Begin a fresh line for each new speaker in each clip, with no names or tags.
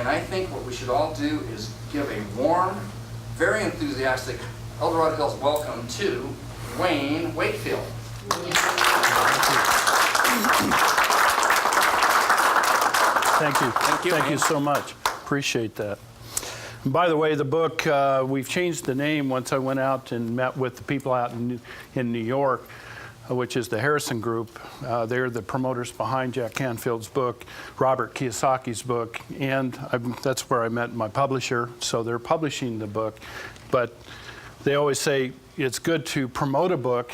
And I think what we should all do is give a warm, very enthusiastic El Dorado Hills welcome to Wayne Wakefield.
Thank you.
Thank you.
Thank you so much. Appreciate that. And by the way, the book, we've changed the name once I went out and met with the people out in New York, which is the Harrison Group. They're the promoters behind Jack Canfield's book, Robert Kiyosaki's book, and that's where I met my publisher, so they're publishing the book. But they always say it's good to promote a book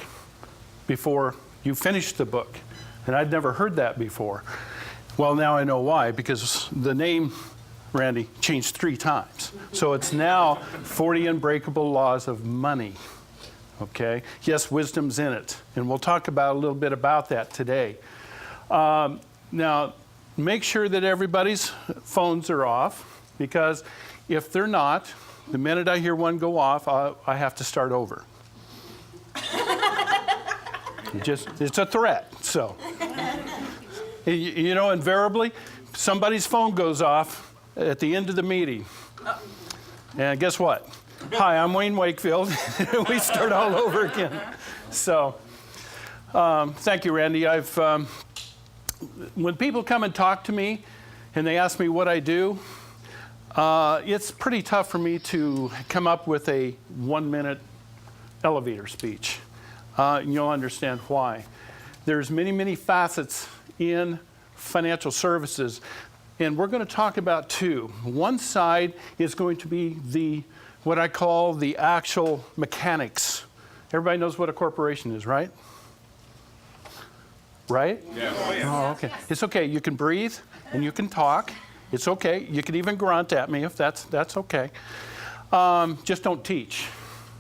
before you finish the book, and I'd never heard that before. Well, now I know why, because the name, Randy, changed 3 times. So it's now 40 Unbreakable Laws of Money. Okay? Yes, wisdom's in it. And we'll talk about a little bit about that today. Now, make sure that everybody's phones are off, because if they're not, the minute I hear one go off, I have to start over. It's a threat, so. You know, invariably, somebody's phone goes off at the end of the meeting. And guess what? Hi, I'm Wayne Wakefield. We start all over again. So, thank you, Randy. When people come and talk to me and they ask me what I do, it's pretty tough for me to come up with a 1-minute elevator speech. And you'll understand why. There's many, many facets in financial services, and we're going to talk about 2. One side is going to be what I call the actual mechanics. Everybody knows what a corporation is, right? Right?
Yeah.
Oh, okay. It's okay. You can breathe and you can talk. It's okay. You can even grunt at me if that's okay. Just don't teach,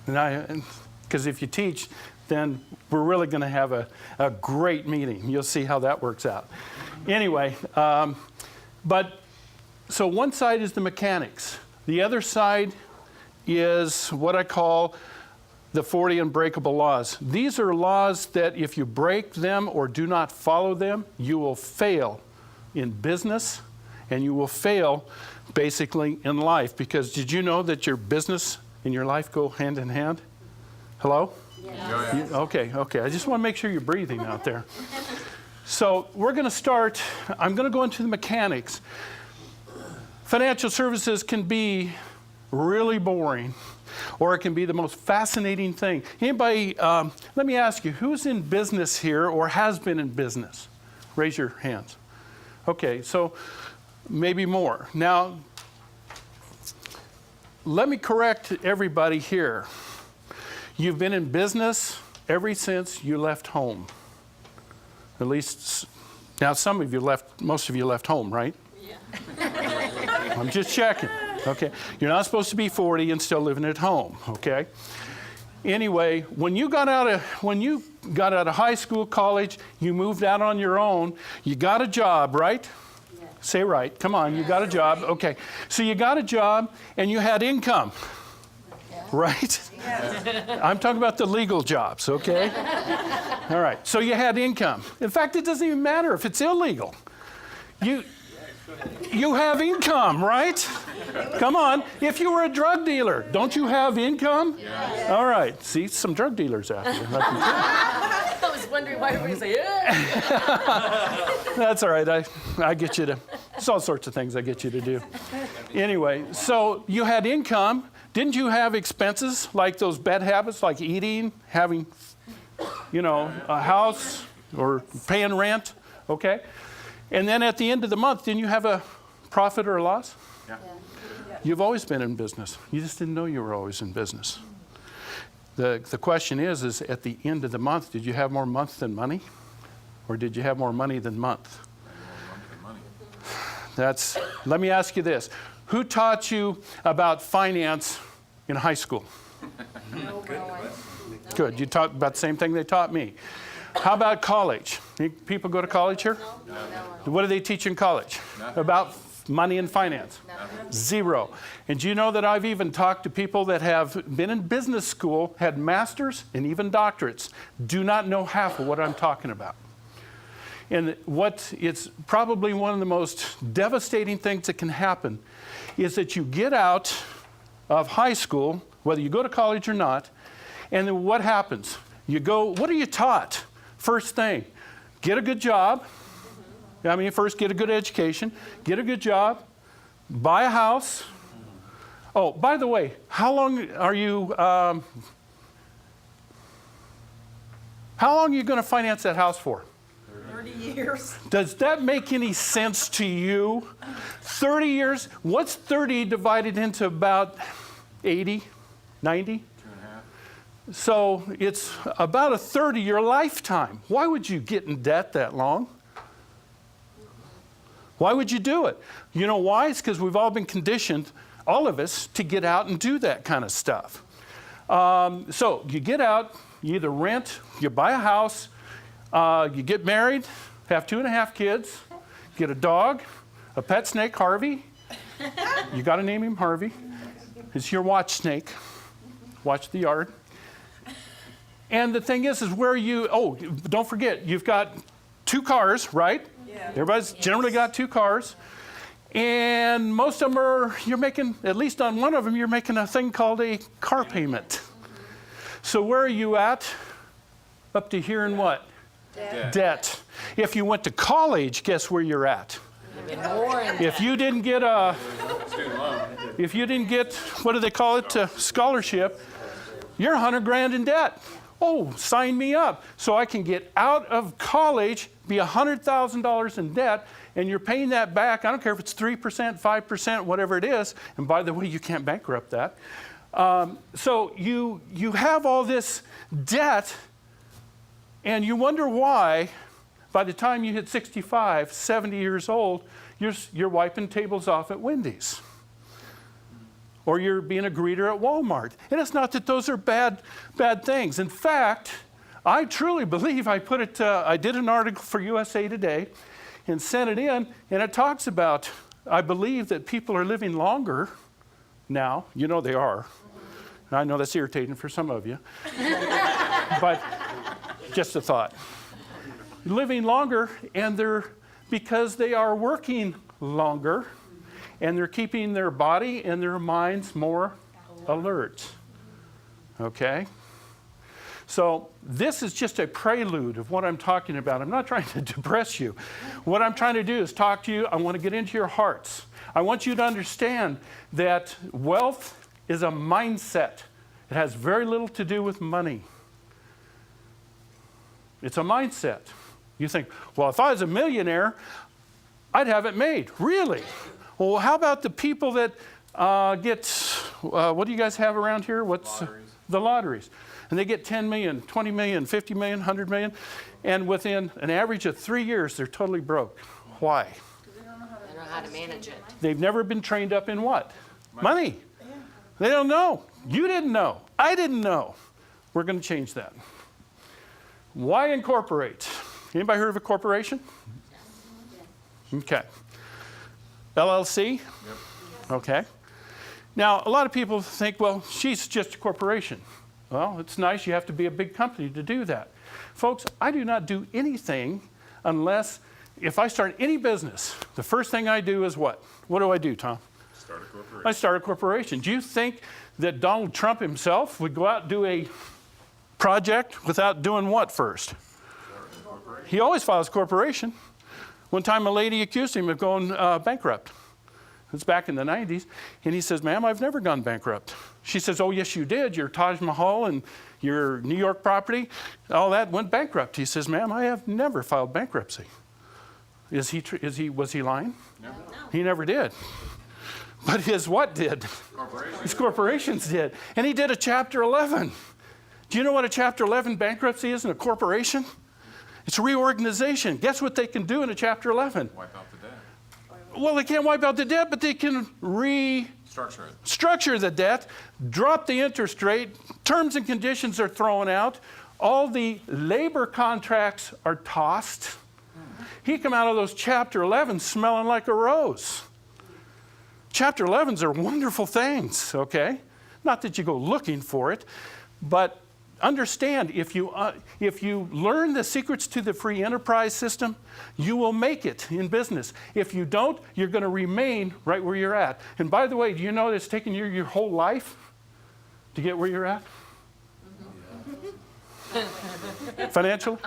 because if you teach, then we're really going to have a great meeting. You'll see how that works out. Anyway, so one side is the mechanics. The other side is what I call the 40 unbreakable laws. These are laws that if you break them or do not follow them, you will fail in business and you will fail basically in life. Because did you know that your business and your life go hand in hand? Hello?
Yeah.
Okay. I just want to make sure you're breathing out there. So we're going to start, I'm going to go into the mechanics. Financial services can be really boring, or it can be the most fascinating thing. Anybody, let me ask you, who's in business here or has been in business? Raise your hands. Okay, so maybe more. Now, let me correct everybody here. You've been in business ever since you left home. At least, now most of you left home, right? Yeah. I'm just checking, okay? You're not supposed to be 40 and still living at home, okay? Anyway, when you got out of high school, college, you moved out on your own, you got a job, right? Yeah. Say right, come on, you got a job, okay. So you got a job and you had income. Right? Yes. I'm talking about the legal jobs, okay? All right, so you had income. In fact, it doesn't even matter if it's illegal. You have income, right? Come on. If you were a drug dealer, don't you have income? Yes. All right. See, some drug dealers out here.
I was wondering why everybody say, yeah.
That's all right. I get you to, it's all sorts of things I get you to do. Anyway, so you had income. Didn't you have expenses like those bad habits, like eating, having, a house or paying rent? Okay. And then at the end of the month, didn't you have a profit or a loss?
Yeah.
You've always been in business. You just didn't know you were always in business. The question is at the end of the month, did you have more month than money? Or did you have more money than month?
More month than money.
Let me ask you this. Who taught you about finance in high school? Good. You taught about the same thing they taught me. How about college? People go to college here?
No.
What do they teach in college?
Nothing.
About money and finance?
Nothing.
0. And do you know that I've even talked to people that have been in business school, had masters and even doctorates, do not know half of what I'm talking about. And it's probably one of the most devastating things that can happen is that you get out of high school, whether you go to college or not, and then what happens? You go, what are you taught? First thing, get a good job. I mean, first get a good education, get a good job, buy a house. Oh, by the way, how long are you going to finance that house for?
30 years.
Does that make any sense to you? 30 years? What's 30 divided into about 80, 90?
2.5.
So it's about a third of your lifetime. Why would you get in debt that long? Why would you do it? You know why? It's because we've all been conditioned, all of us, to get out and do that kind of stuff. So you get out, you either rent, you buy a house, you get married, have 2.5 kids, get a dog, a pet snake, Harvey. You got to name him Harvey. It's your watch snake. Watch the yard. And the thing is where you, don't forget, you've got 2 cars, right?
Yeah.
Everybody's generally got 2 cars. And most of them you're making, at least on one of them, you're making a thing called a car payment. So where are you at? Up to here in what? Debt. If you went to college, guess where you're at? If you didn't get what do they call it, scholarship, you're $100,000 in debt. Oh, sign me up. So I can get out of college, be $100,000 in debt, and you're paying that back. I don't care if it's 3%, 5%, whatever it is. And by the way, you can't bankrupt that. So you have all this debt, and you wonder why, by the time you hit 65, 70 years old, you're wiping tables off at Wendy's. Or you're being a greeter at Walmart. And it's not that those are bad things. In fact, I truly believe I did an article for USA Today and sent it in, and it talks about, I believe that people are living longer now. You know they are. And I know that's irritating for some of you. But just a thought. Living longer, and because they are working longer, and they're keeping their body and their minds more alert. Okay? So this is just a prelude of what I'm talking about. I'm not trying to depress you. What I'm trying to do is talk to you. I want to get into your hearts. I want you to understand that wealth is a mindset. It has very little to do with money. It's a mindset. You think, well, if I was a millionaire, I'd have it made. Really? Well, how about the people that get, what do you guys have around here?
Lotteries.
The lotteries. And they get 10 million, 20 million, 50 million, 100 million. And within an average of 3 years, they're totally broke. Why?
They don't know how to manage it.
They've never been trained up in what? Money. They don't know. You didn't know. I didn't know. We're going to change that. Why incorporate? Anybody heard of a corporation? Okay. LLC? Yep. Okay. Now, a lot of people think, well, she's just a corporation. Well, it's nice. You have to be a big company to do that. Folks, I do not do anything unless, if I start any business, the first thing I do is what? What do I do, Tom?
Start a corporation.
I start a corporation. Do you think that Donald Trump himself would go out and do a project without doing what first? He always files corporation. One time a lady accused him of going bankrupt. It's back in the 90s. And he says, ma'am, I've never gone bankrupt. She says, oh, yes, you did. Your Taj Mahal and your New York property, all that went bankrupt. He says, ma'am, I have never filed bankruptcy. Was he lying?
No.
He never did. But his what did? His corporations did. And he did a Chapter 11. Do you know what a Chapter 11 bankruptcy is in a corporation? It's reorganization. Guess what they can do in a Chapter 11?
Wipe out the debt.
Well, they can't wipe out the debt, but they can structure the debt, drop the interest rate, terms and conditions are thrown out, all the labor contracts are tossed. He come out of those Chapter 11s smelling like a rose. Chapter 11s are wonderful things, okay? Not that you go looking for it, but understand, if you learn the secrets to the free enterprise system, you will make it in business. If you don't, you're going to remain right where you're at. And by the way, do you know it's taken you your whole life to get where you're at? Financially?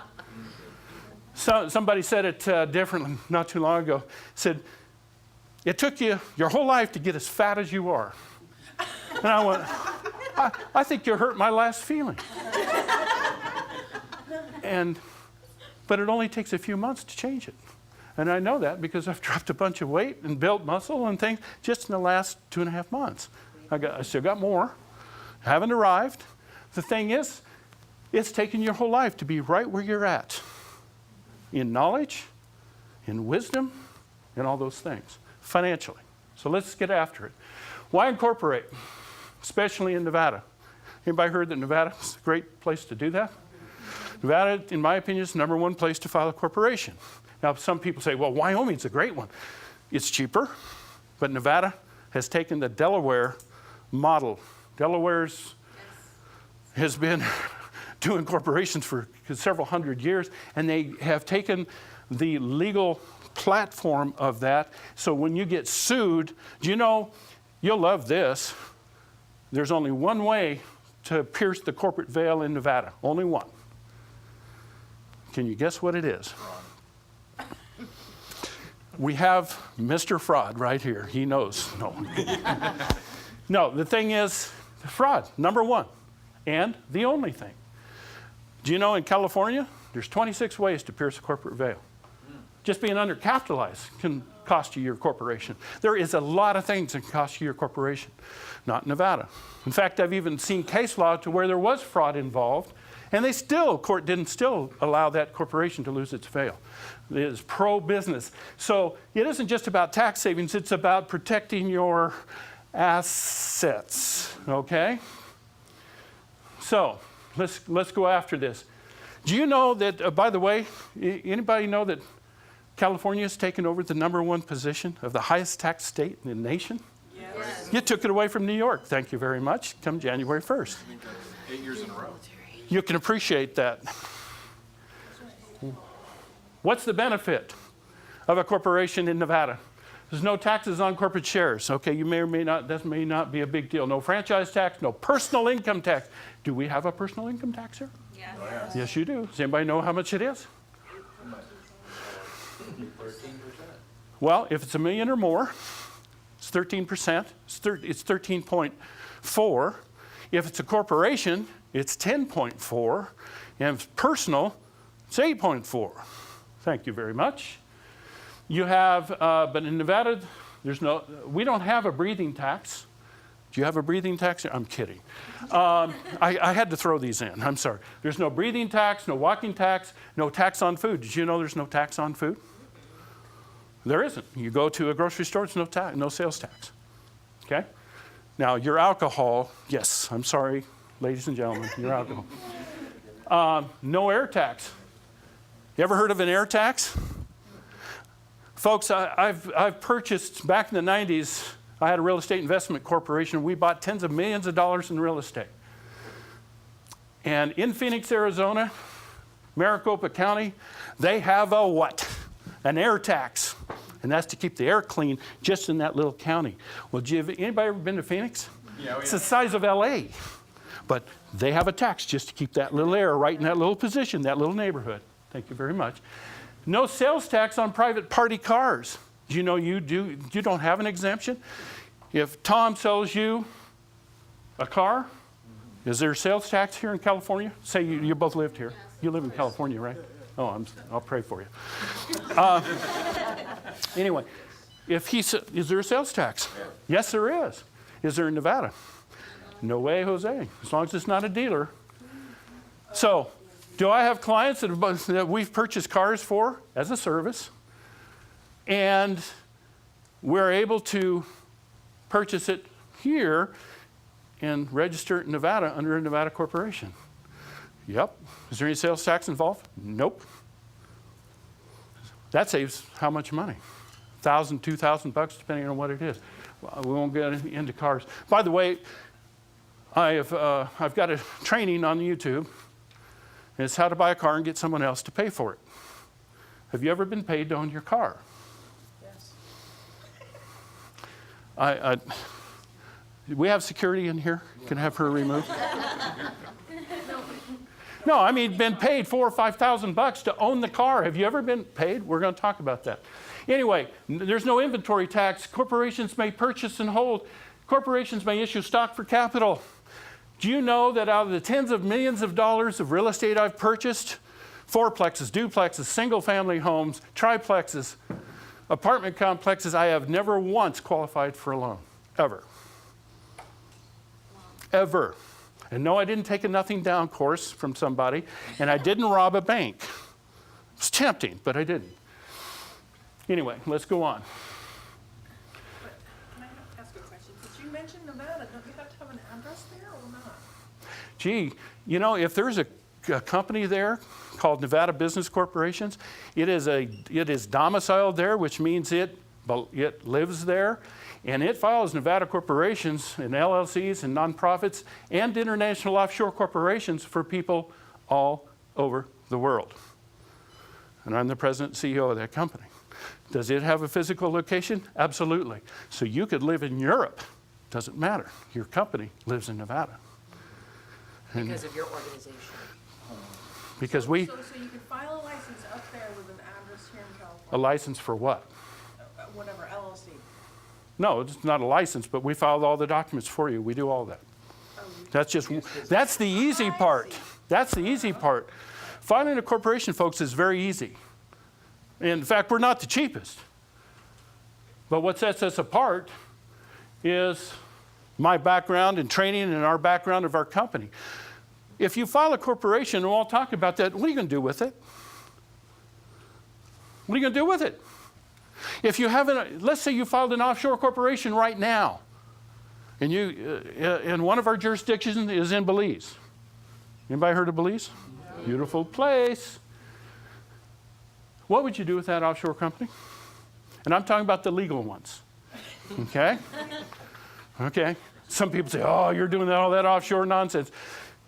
So, somebody said it differently not too long ago. Said, it took you your whole life to get as fat as you are. And I went, I think you hurt my last feeling. But it only takes a few months to change it. And I know that because I've dropped a bunch of weight and built muscle and things just in the last 2.5 months. I still got more. Haven't arrived. The thing is, it's taken your whole life to be right where you're at. In knowledge, in wisdom, and all those things. Financially. So let's get after it. Why incorporate? Especially in Nevada. Anybody heard that Nevada is a great place to do that? Nevada, in my opinion, is the #1 place to file a corporation. Now, some people say, well, Wyoming's a great one. It's cheaper, but Nevada has taken the Delaware model. Delaware's has been doing corporations for several hundred years, and they have taken the legal platform of that. So when you get sued, do you know, you'll love this, there's only one way to pierce the corporate veil in Nevada. Only one. Can you guess what it is? We have Mr. Fraud right here. He knows. No. No, the thing is, fraud, #1, and the only thing. Do you know in California, there's 26 ways to pierce the corporate veil. Just being undercapitalized can cost you your corporation. There is a lot of things that can cost you your corporation. Not in Nevada. In fact, I've even seen case law to where there was fraud involved, and court didn't still allow that corporation to lose its veil. It is pro-business. So it isn't just about tax savings, it's about protecting your assets, okay? So let's go after this. Do you know that, by the way, anybody know that California has taken over the #1 position of the highest tax state in the nation?
Yes.
You took it away from New York. Thank you very much. Come January 1st.
8 years in a row.
You can appreciate that. What's the benefit of a corporation in Nevada? There's no taxes on corporate shares. Okay, you may or may not, that may not be a big deal. No franchise tax, no personal income tax. Do we have a personal income tax here?
Yes.
Yes, you do. Does anybody know how much it is?
13%.
Well, if it's $1 million or more, it's 13%. It's 13.4. If it's a corporation, it's 10.4. And if it's personal, it's 8.4. Thank you very much. You have, but in Nevada, we don't have a breathing tax. Do you have a breathing tax? I'm kidding. I had to throw these in. I'm sorry. There's no breathing tax, no walking tax, no tax on food. Did you know there's no tax on food? There isn't. You go to a grocery store, it's no sales tax. Okay? Now, your alcohol, yes, I'm sorry, ladies and gentlemen, your alcohol. No air tax. You ever heard of an air tax? Folks, I've purchased, back in the 90s, I had a real estate investment corporation. We bought tens of millions of dollars in real estate. And in Phoenix, Arizona, Maricopa County, they have a what? An air tax. And that's to keep the air clean just in that little county. Well, anybody ever been to Phoenix?
Yeah,
It's the size of LA. But they have a tax just to keep that little air right in that little position, that little neighborhood. Thank you very much. No sales tax on private party cars. Do you know you don't have an exemption? If Tom sells you a car, is there sales tax here in California? Say you both lived here. You live in California, right? Oh, I'll pray for you. Anyway, is there a sales tax? Yes, there is. Is there in Nevada? No way, Jose, as long as it's not a dealer. So, do I have clients that we've purchased cars for as a service, and we're able to purchase it here and register it in Nevada under a Nevada corporation? Yep. Is there any sales tax involved? Nope. That saves how much money? $1,000, $2,000 depending on what it is. We won't get into cars. By the way, I've got a training on YouTube, and it's how to buy a car and get someone else to pay for it. Have you ever been paid to own your car?
Yes.
We have security in here. Can I have her removed? No, I mean, been paid $4,000 or $5,000 to own the car. Have you ever been paid? We're going to talk about that. Anyway, there's no inventory tax. Corporations may purchase and hold. Corporations may issue stock for capital. Do you know that out of the tens of millions of dollars of real estate I've purchased, fourplexes, duplexes, single-family homes, triplexes, apartment complexes, I have never once qualified for a loan, ever. Ever. And no, I didn't take a nothing down course from somebody, and I didn't rob a bank. It was tempting, but I didn't. Anyway, let's go on.
But can I ask a question? Did you mention Nevada? Don't you have to have an address there or not?
Gee, you know, if there's a company there called Nevada Business Corporations, it is domiciled there, which means it lives there. And it files Nevada corporations and LLCs and nonprofits and international offshore corporations for people all over the world. And I'm the president and CEO of that company. Does it have a physical location? Absolutely. So you could live in Europe. Doesn't matter. Your company lives in Nevada. And
Because of your organization.
because
So you can file a license up there with an address here in
a
California,
license for what?
whatever, LLC.
No, it's not a license, but we filed all the documents for you. We do all that. That's the easy part. That's the easy part. Filing a corporation, folks, is very easy. In fact, we're not the cheapest. But what sets us apart is my background and training and our background of our company. If you file a corporation, and we'll talk about that, what are you going to do with it? What are you going to do with it? If you haven't, let's say you filed an offshore corporation right now, and and one of our jurisdictions is in Belize. Anybody heard of Belize? Yeah. Beautiful place. What would you do with that offshore company? And I'm talking about the legal ones. Okay? Okay. Some people say, oh, you're doing all that offshore nonsense.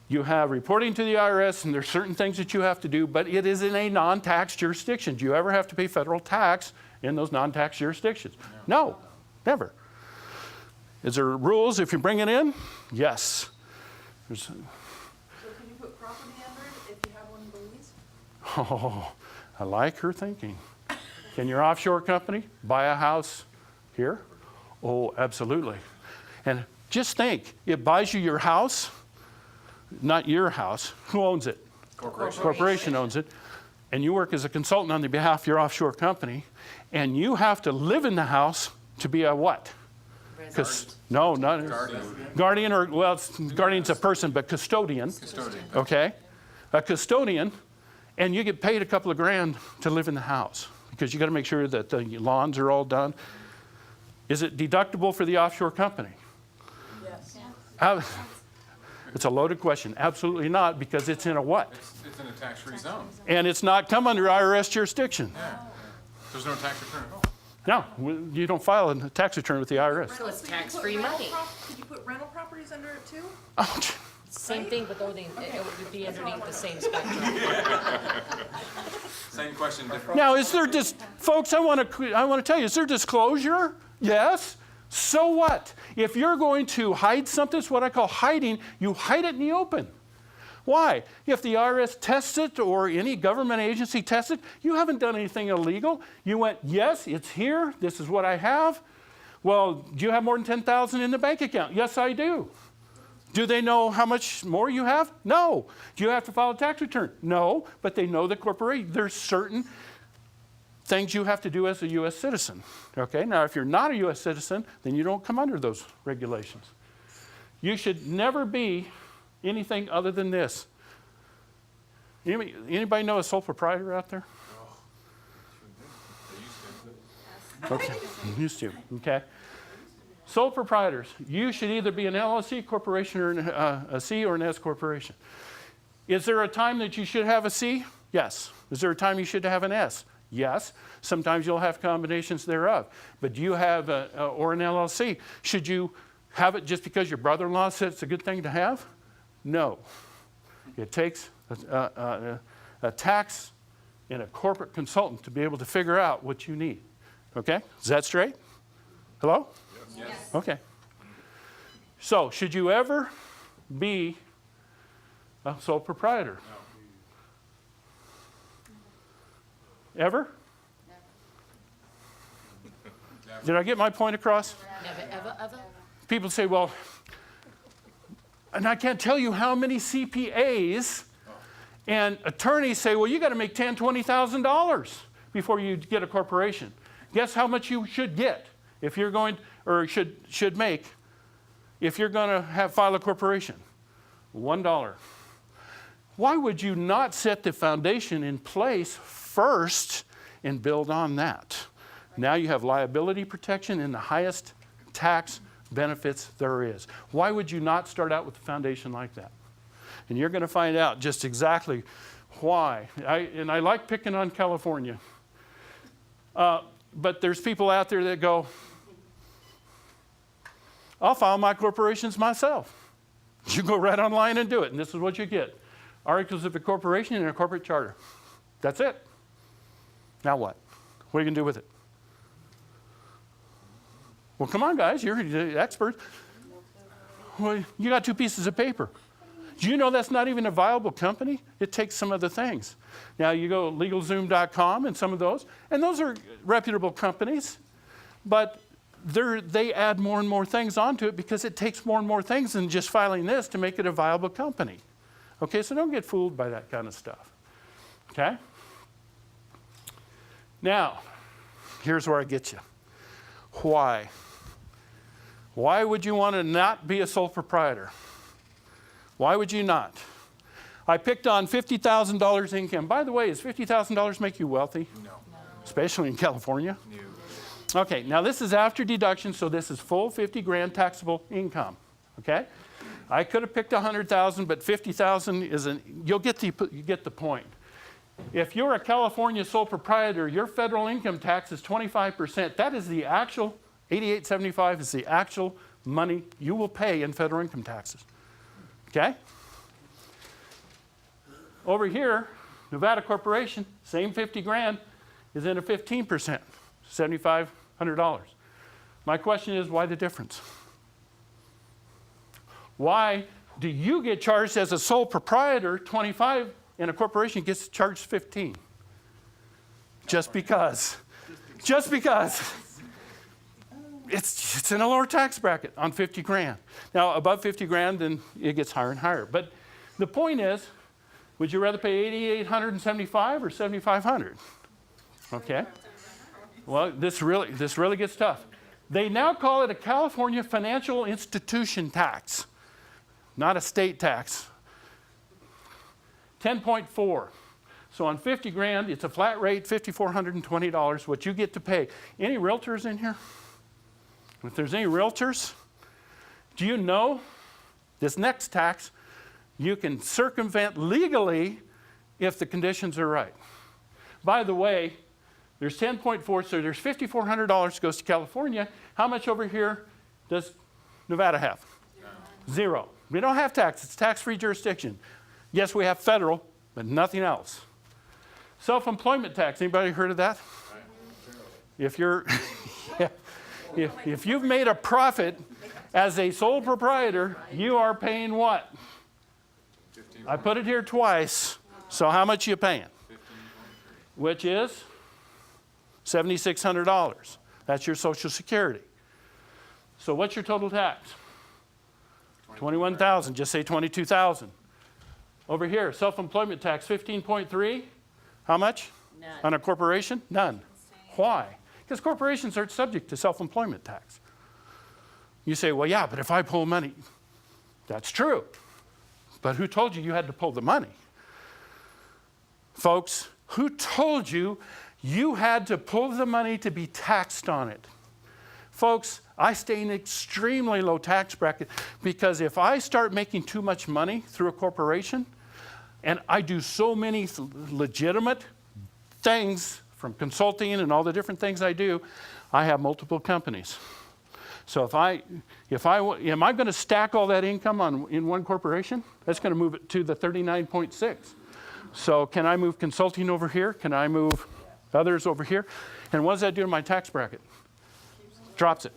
You have reporting to the IRS, and there's certain things that you have to do, but it is in a non-tax jurisdiction. Do you ever have to pay federal tax in those non-tax jurisdictions? No, never. Is there rules if you bring it in? Yes.
So can you put property under it if you have one in Belize?
Oh, I like her thinking. Can your offshore company buy a house here? Oh, absolutely. And just think, it buys you your house, not your house. Who owns it? Corporation owns it. And you work as a consultant on the behalf of your offshore company, and you have to live in the house to be a what? No, not guardian, or well, guardian's a person, but custodian.
Custodian.
Okay, a custodian, and you get paid a couple of grand to live in the house because you got to make sure that the lawns are all done. Is it deductible for the offshore company?
Yes.
It's a loaded question. Absolutely not, because it's in a what?
It's in a tax-free zone.
And it's not come under IRS jurisdiction.
Yeah. There's no tax return at all.
No, you don't file a tax return with the IRS.
So it's
Could you put
tax-free
rental
money.
Could you put rental properties under it too?
Oh,
Same thing, but it would be underneath the same spectrum.
Same question, different.
now, is there folks? I want to tell you, is there disclosure? Yes. So what? If you're going to hide something, it's what I call hiding. You hide it in the open. Why? If the IRS tests it or any government agency tests it, you haven't done anything illegal. You went, yes, it's here. This is what I have. Well, do you have more than $10,000 in the bank account? Yes, I do. Do they know how much more you have? No. Do you have to file a tax return? No, but they know the corporation. There's certain things you have to do as a U.S. citizen. Okay, now if you're not a U.S. citizen, then you don't come under those regulations. You should never be anything other than this. Anybody know a sole proprietor out there? Okay, used to, okay. Sole proprietors, you should either be an LLC corporation or a C or an S corporation. Is there a time that you should have a C? Yes. Is there a time you should have an S? Yes. Sometimes you'll have combinations thereof. But do you have or an LLC? Should you have it just because your brother-in-law said it's a good thing to have? No. It takes a tax and a corporate consultant to be able to figure out what you need. Okay? Is that straight? Hello?
Yes.
Okay. So, should you ever be a sole proprietor? Ever? Did I get my point across?
Never, ever, ever?
People say, well, and I can't tell you how many CPAs and attorneys say, well, you got to make $10,000, $20,000 before you get a corporation. Guess how much you should get if you're going, or should make, if you're going to file a corporation? $1. Why would you not set the foundation in place first and build on that? Now you have liability protection and the highest tax benefits there is. Why would you not start out with a foundation like that? And you're going to find out just exactly why. I like picking on California. But there's people out there that go, I'll file my corporations myself. You go right online and do it, and this is what you get. Articles of incorporation and a corporate charter. That's it. Now what? What are you going to do with it? Well, come on, guys. You're the experts. Well, you got 2 pieces of paper. Do you know that's not even a viable company? It takes some other things. Now, you go LegalZoom.com and some of those, and those are reputable companies, but they add more and more things onto it because it takes more and more things than just filing this to make it a viable company. Okay, so don't get fooled by that kind of stuff. Okay? Now, here's where I get you. Why? Why would you want to not be a sole proprietor? Why would you not? I picked on $50,000 income. By the way, does $50,000 make you wealthy?
No.
Especially in California?
No.
Okay, now this is after deduction, so this is full 50 grand taxable income. Okay? I could have picked 100,000, but 50,000 isn't. You get the point. If you're a California sole proprietor, your federal income tax is 25%. That is the actual, $88.75 is the actual money you will pay in federal income taxes. Okay? Over here, Nevada Corporation, same 50 grand, is in a 15%, $7,500. My question is, why the difference? Why do you get charged as a sole proprietor 25 and a corporation gets charged 15? Just because. Just because. It's in a lower tax bracket on 50 grand. Now, above 50 grand, then it gets higher and higher. But the point is, would you rather pay $8,875 or $7,500? Okay. Well, this really gets tough. They now call it a California financial institution tax, not a state tax. 10.4. So on 50 grand, it's a flat rate, $5,420, what you get to pay. Any realtors in here? If there's any realtors, do you know this next tax you can circumvent legally if the conditions are right? By the way, there's 10.4, so there's $5,400 goes to California. How much over here does Nevada have? Zero. We don't have tax. It's a tax-free jurisdiction. Yes, we have federal, but nothing else. Self-employment tax. Anybody heard of that? If you're, if you've made a profit as a sole proprietor, you are paying what? I put it here twice. So how much are you paying? Which is $7,600. That's your Social Security. So what's your total tax? 21,000. Just say 22,000. Over here, self-employment tax, 15.3. How much?
None.
On a corporation? None. Why? Because corporations aren't subject to self-employment tax. You say, well, yeah, but if I pull money, that's true. But who told you had to pull the money? Folks, who told you had to pull the money to be taxed on it? Folks, I stay in an extremely low tax bracket because if I start making too much money through a corporation, and I do so many legitimate things from consulting and all the different things I do, I have multiple companies. So am I going to stack all that income in one corporation? That's going to move it to the 39.6. So can I move consulting over here? Can I move others over here? And what does that do to my tax bracket? Drops it.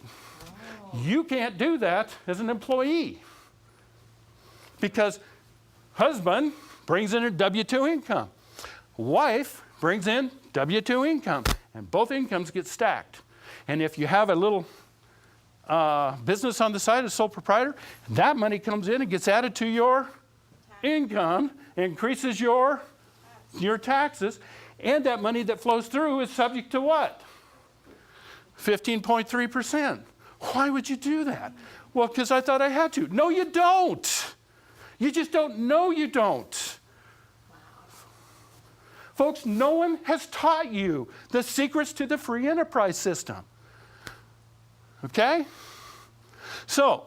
You can't do that as an employee because husband brings in a W-2 income. Wife brings in W-2 income, and both incomes get stacked. And if you have a little business on the side, a sole proprietor, that money comes in and gets added to your income, increases your taxes, and that money that flows through is subject to what? 15.3%. Why would you do that? Well, because I thought I had to. No, you don't. You just don't know you don't. Folks, no one has taught you the secrets to the free enterprise system. Okay? So,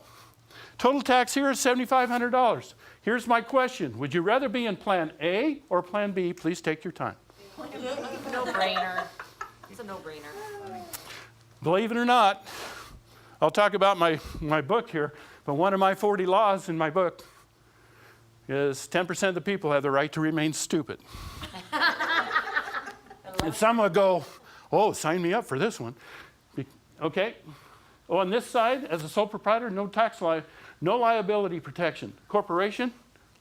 total tax here is $7,500. Here's my question. Would you rather be in Plan A or Plan B? Please take your time.
No-brainer. It's a no-brainer.
Believe it or not, I'll talk about my book here, but one of my 40 laws in my book is 10% of the people have the right to remain stupid. And some will go, oh, sign me up for this one. Okay. On this side, as a sole proprietor, no no liability protection. Corporation,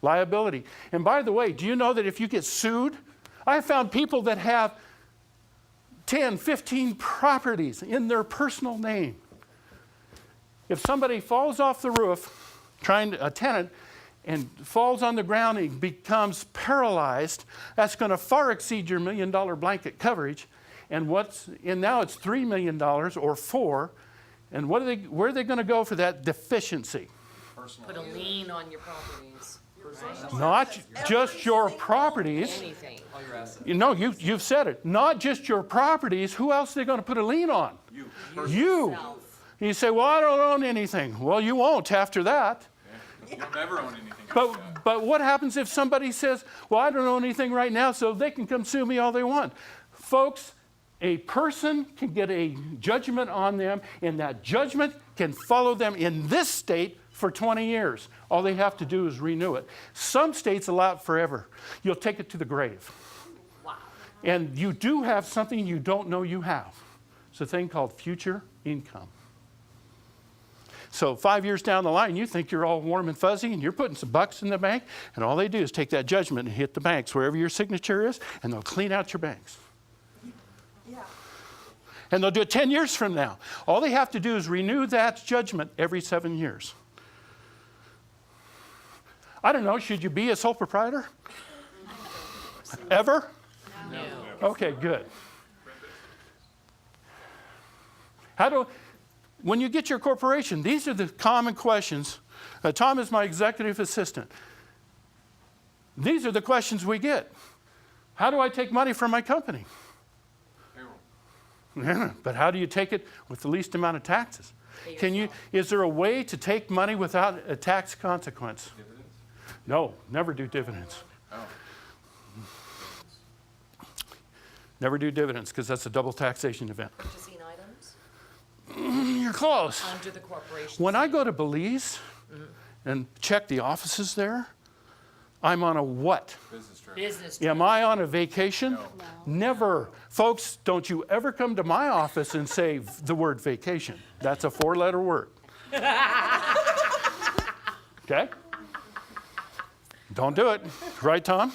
liability. And by the way, do you know that if you get sued, I have found people that have 10, 15 properties in their personal name. If somebody falls off the roof, a tenant, and falls on the ground and becomes paralyzed, that's going to far exceed your $1 million blanket coverage. And now it's $3 million or $4 million. And where are they going to go for that deficiency?
Put a lien on your properties.
Not just your properties.
Anything.
You've said it. Not just your properties. Who else are they going to put a lien on? You. You say, well, I don't own anything. Well, you won't after that.
You'll never own anything.
But what happens if somebody says, well, I don't own anything right now, so they can come sue me all they want? Folks, a person can get a judgment on them, and that judgment can follow them in this state for 20 years. All they have to do is renew it. Some states allow it forever. You'll take it to the grave.
Wow.
And you do have something you don't know you have. It's a thing called future income. So 5 years down the line, you think you're all warm and fuzzy, and you're putting some bucks in the bank, and all they do is take that judgment and hit the banks wherever your signature is, and they'll clean out your banks.
Yeah.
And they'll do it 10 years from now. All they have to do is renew that judgment every 7 years. I don't know, should you be a sole proprietor? Ever?
No.
Okay, good. When you get your corporation, these are the common questions. Tom is my executive assistant. These are the questions we get. How do I take money from my company?
Payroll.
But how do you take it with the least amount of taxes? Is there a way to take money without a tax consequence?
Dividends?
No, never do dividends.
Oh.
Never do dividends because that's a double taxation event.
Purchasing items
You're close.
under the corporation.
When I go to Belize and check the offices there, I'm on a what?
Business trip.
Business.
Am I on a vacation?
No.
Never. Folks, don't you ever come to my office and say the word vacation. That's a 4-letter word. Okay? Don't do it. Right, Tom?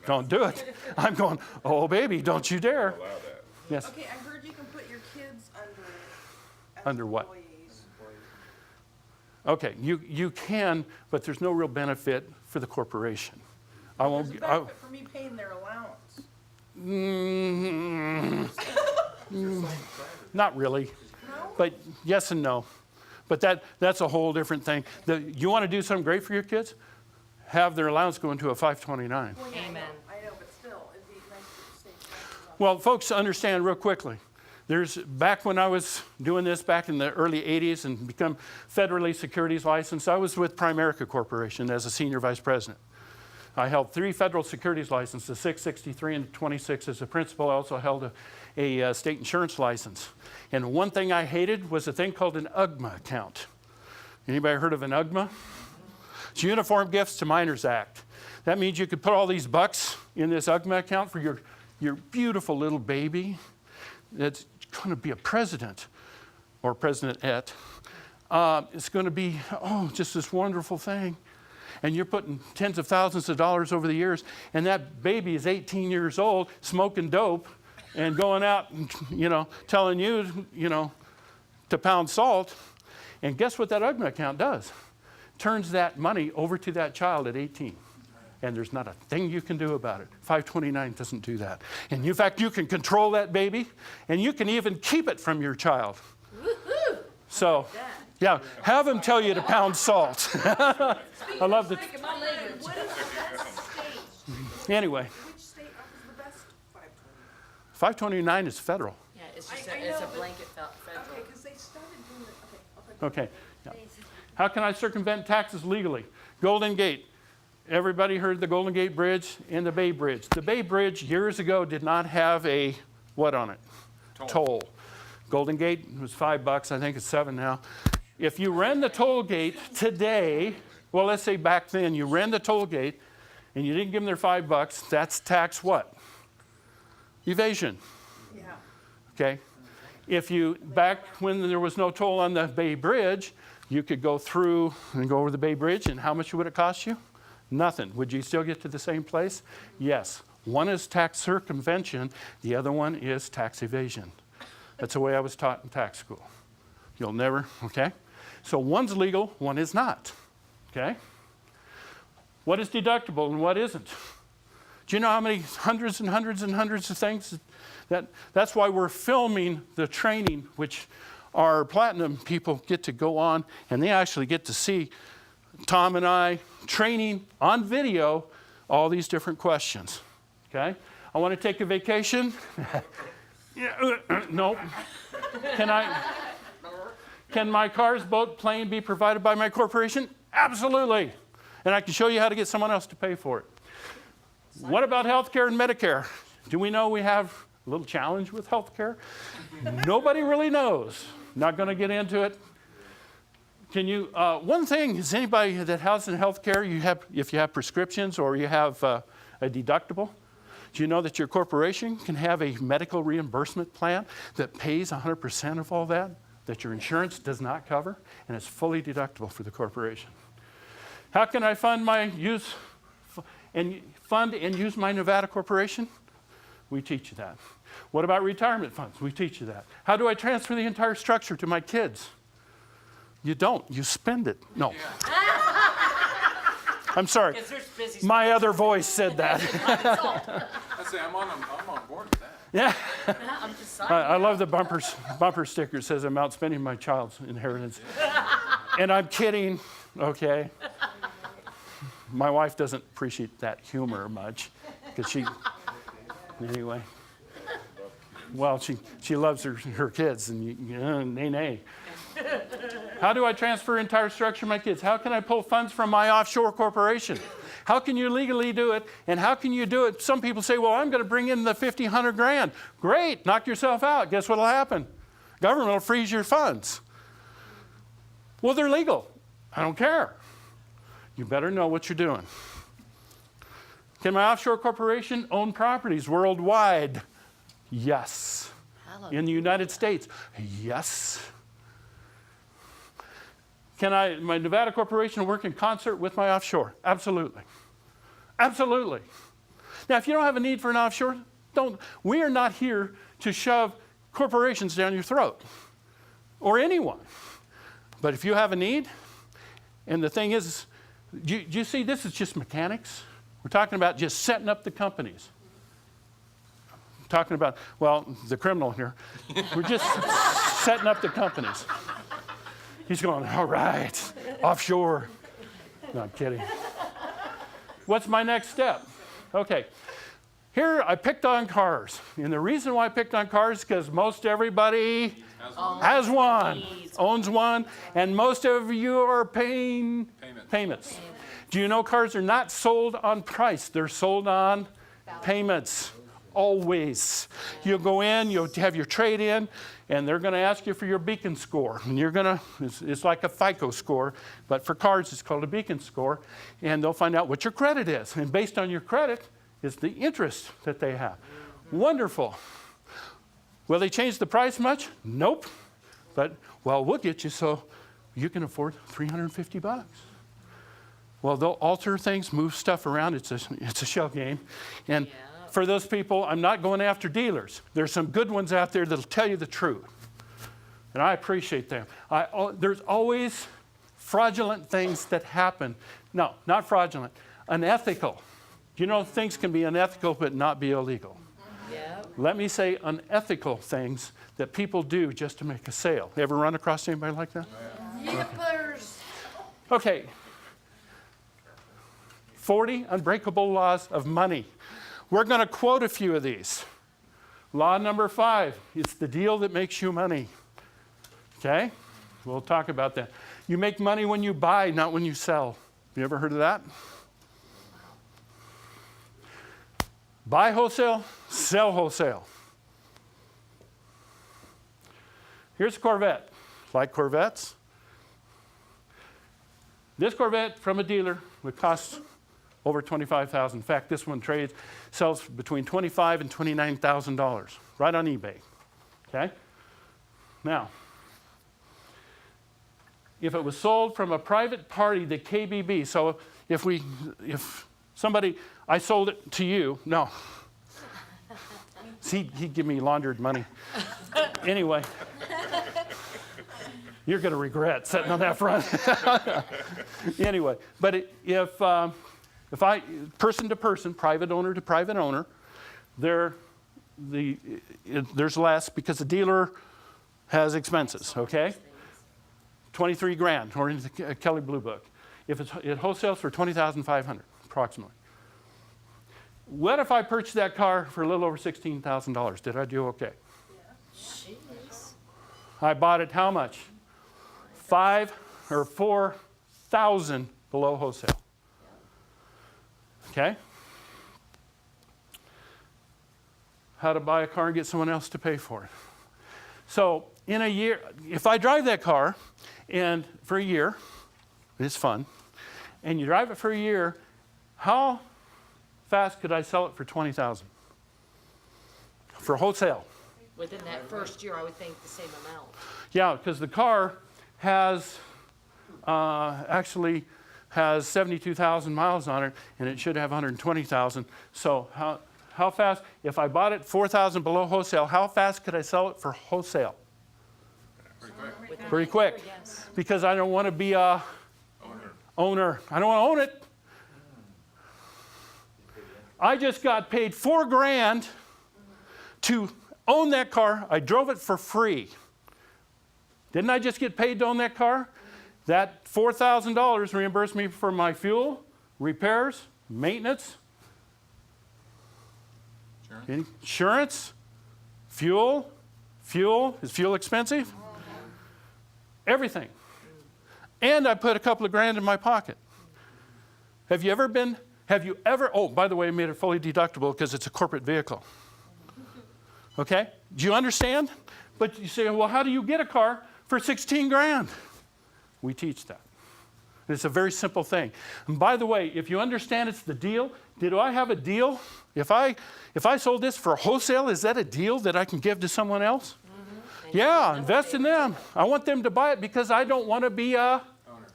Don't do it. I'm going, oh, baby, don't you dare. Yes.
Okay, I heard you can put your kids under.
Under what?
Employees.
Okay, you can, but there's no real benefit for the corporation.
There's a benefit for me paying their allowance.
Not really,
No?
but yes and no. But that's a whole different thing. You want to do something great for your kids? Have their allowance go into a 529.
Well, yeah,
Amen.
I know, but still, it'd be nice to stay taxes on.
Well, folks, understand real quickly. Back when I was doing this back in the early 80s and become federally securities licensed, I was with Primerica Corporation as a senior vice president. I held 3 federal securities licenses, the 663 and 26 as a principal. I also held a state insurance license. And one thing I hated was a thing called an UGMA account. Anybody heard of an UGMA? It's Uniform Gifts to Minors Act. That means you could put all these bucks in this UGMA account for your beautiful little baby that's going to be a president or president-ette. It's going to be, just this wonderful thing. And you're putting tens of thousands of dollars over the years, and that baby is 18 years old, smoking dope, and going out and, telling you, to pound salt. And guess what that UGMA account does? Turns that money over to that child at 18. And there's not a thing you can do about it. 529 doesn't do that. And in fact, you can control that baby, and you can even keep it from your child.
Woohoo!
So, yeah, have them tell you to pound salt. I love it.
Breaking my leg.
What is the best state?
Anyway,
Which state offers the best 529?
529 is federal.
Yeah, it's just
I
it's
know,
a
but-
blanket federal.
Okay, because they started doing it, okay.
Okay. Yeah. How can I circumvent taxes legally? Golden Gate. Everybody heard the Golden Gate Bridge and the Bay Bridge. The Bay Bridge years ago did not have a what on it? Toll. Golden Gate was $5. I think it's $7 now. If you ran the toll gate today, well, let's say back then you ran the toll gate and you didn't give them their $5, that's tax what? Evasion.
Yeah.
Okay? If you, back when there was no toll on the Bay Bridge, you could go through and go over the Bay Bridge, and how much would it cost you? Nothing. Would you still get to the same place? Yes. One is tax circumvention, the other one is tax evasion. That's the way I was taught in tax school. You'll never, okay? So one's legal, one is not, okay? What is deductible and what isn't? Do you know how many hundreds and hundreds and hundreds of things? That's why we're filming the training, which our platinum people get to go on, and they actually get to see Tom and I training on video all these different questions, okay? I want to take a vacation. No. Can my cars, boat, plane be provided by my corporation? Absolutely. And I can show you how to get someone else to pay for it. What about health care and Medicare? Do we know we have a little challenge with health care? Nobody really knows. Not going to get into it. Can you, one thing is anybody that has in health care, if you have prescriptions or you have a deductible, do you know that your corporation can have a medical reimbursement plan that pays 100% of all that your insurance does not cover, and it's fully deductible for the corporation? How can I fund and use my Nevada corporation? We teach you that. What about retirement funds? We teach you that. How do I transfer the entire structure to my kids? You don't. You spend it. No. I'm sorry.
'Cause they're busy
My other voice said that.
I say I'm on board with that.
Yeah.
I'm just sorry.
I love the bumper sticker says I'm outspending my child's inheritance. And I'm kidding, okay? My wife doesn't appreciate that humor much because anyway. Well, she loves her kids and nay. How do I transfer entire structure of my kids? How can I pull funds from my offshore corporation? How can you legally do it? And how can you do it? Some people say, well, I'm going to bring in the 50, 100 grand. Great, knock yourself out. Guess what will happen? Government will freeze your funds. Well, they're legal. I don't care. You better know what you're doing. Can my offshore corporation own properties worldwide? Yes. In the United States? Yes. Can my Nevada corporation work in concert with my offshore? Absolutely. Absolutely. Now, if you don't have a need for an offshore, we are not here to shove corporations down your throat or anyone. But if you have a need, and the thing is, do you see this is just mechanics? We're talking about just setting up the companies. I'm talking about, well, the criminal here. We're just setting up the companies. He's going, all right, offshore. No, I'm kidding. What's my next step? Okay, here I picked on cars. And the reason why I picked on cars is because most everybody has one, owns one, and most of you are paying payments. Do you know cars are not sold on price? They're sold on payments. Always. You'll go in, you'll have your trade in, and they're going to ask you for your beacon score. And you're going to, it's like a FICO score, but for cars it's called a beacon score. And they'll find out what your credit is. And based on your credit is the interest that they have. Wonderful. Will they change the price much? Nope. But, well, we'll get you so you can afford $350. Well, they'll alter things, move stuff around. It's a shell game. And for those people, I'm not going after dealers. There's some good ones out there that'll tell you the truth. And I appreciate them. There's always fraudulent things that happen. No, not fraudulent. Unethical. You know, things can be unethical but not be illegal.
Yeah.
Let me say unethical things that people do just to make a sale. You ever run across anybody like that?
Yippers.
Okay. 40 unbreakable laws of money. We're going to quote a few of these. Law number 5, it's the deal that makes you money. Okay? We'll talk about that. You make money when you buy, not when you sell. You ever heard of that? Buy wholesale, sell wholesale. Here's a Corvette. Like Corvettes? This Corvette from a dealer would cost over $25,000. In fact, this one sells between $25,000 and $29,000, right on eBay. Okay? Now, if it was sold from a private party, the KBB, so if somebody, I sold it to you, no. See, he'd give me laundered money. Anyway, you're going to regret sitting on that front. Anyway, but if I, person to person, private owner to private owner, there's less because the dealer has expenses, okay? 23 grand, or in the Kelley Blue Book. If it wholesales for $20,500, approximately. What if I purchased that car for a little over $16,000? Did I do okay?
Jeez.
I bought it how much? 5 or 4,000 below wholesale. Okay? How to buy a car and get someone else to pay for it. So in a year, if I drive that car and for a year, it's fun, and you drive it for a year, how fast could I sell it for $20,000? For wholesale.
Within that first year, I would think the same amount.
Yeah, because the car has actually has 72,000 miles on it, and it should have 120,000. So how fast, if I bought it 4,000 below wholesale, how fast could I sell it for wholesale? Pretty quick.
Yes.
Because I don't want to be a owner. I don't want to own it. I just got paid $4 grand to own that car. I drove it for free. Didn't I just get paid to own that car? That $4,000 reimbursed me for my fuel, repairs, maintenance, insurance, fuel. Is fuel expensive? Everything. And I put a couple of grand in my pocket. Have you ever, oh, by the way, I made it fully deductible because it's a corporate vehicle. Okay? Do you understand? But you say, well, how do you get a car for 16 grand? We teach that. It's a very simple thing. And by the way, if you understand it's the deal, did I have a deal? If I sold this for wholesale, is that a deal that I can give to someone else? Mm-hmm. Yeah, invest in them. I want them to buy it because I don't want to be a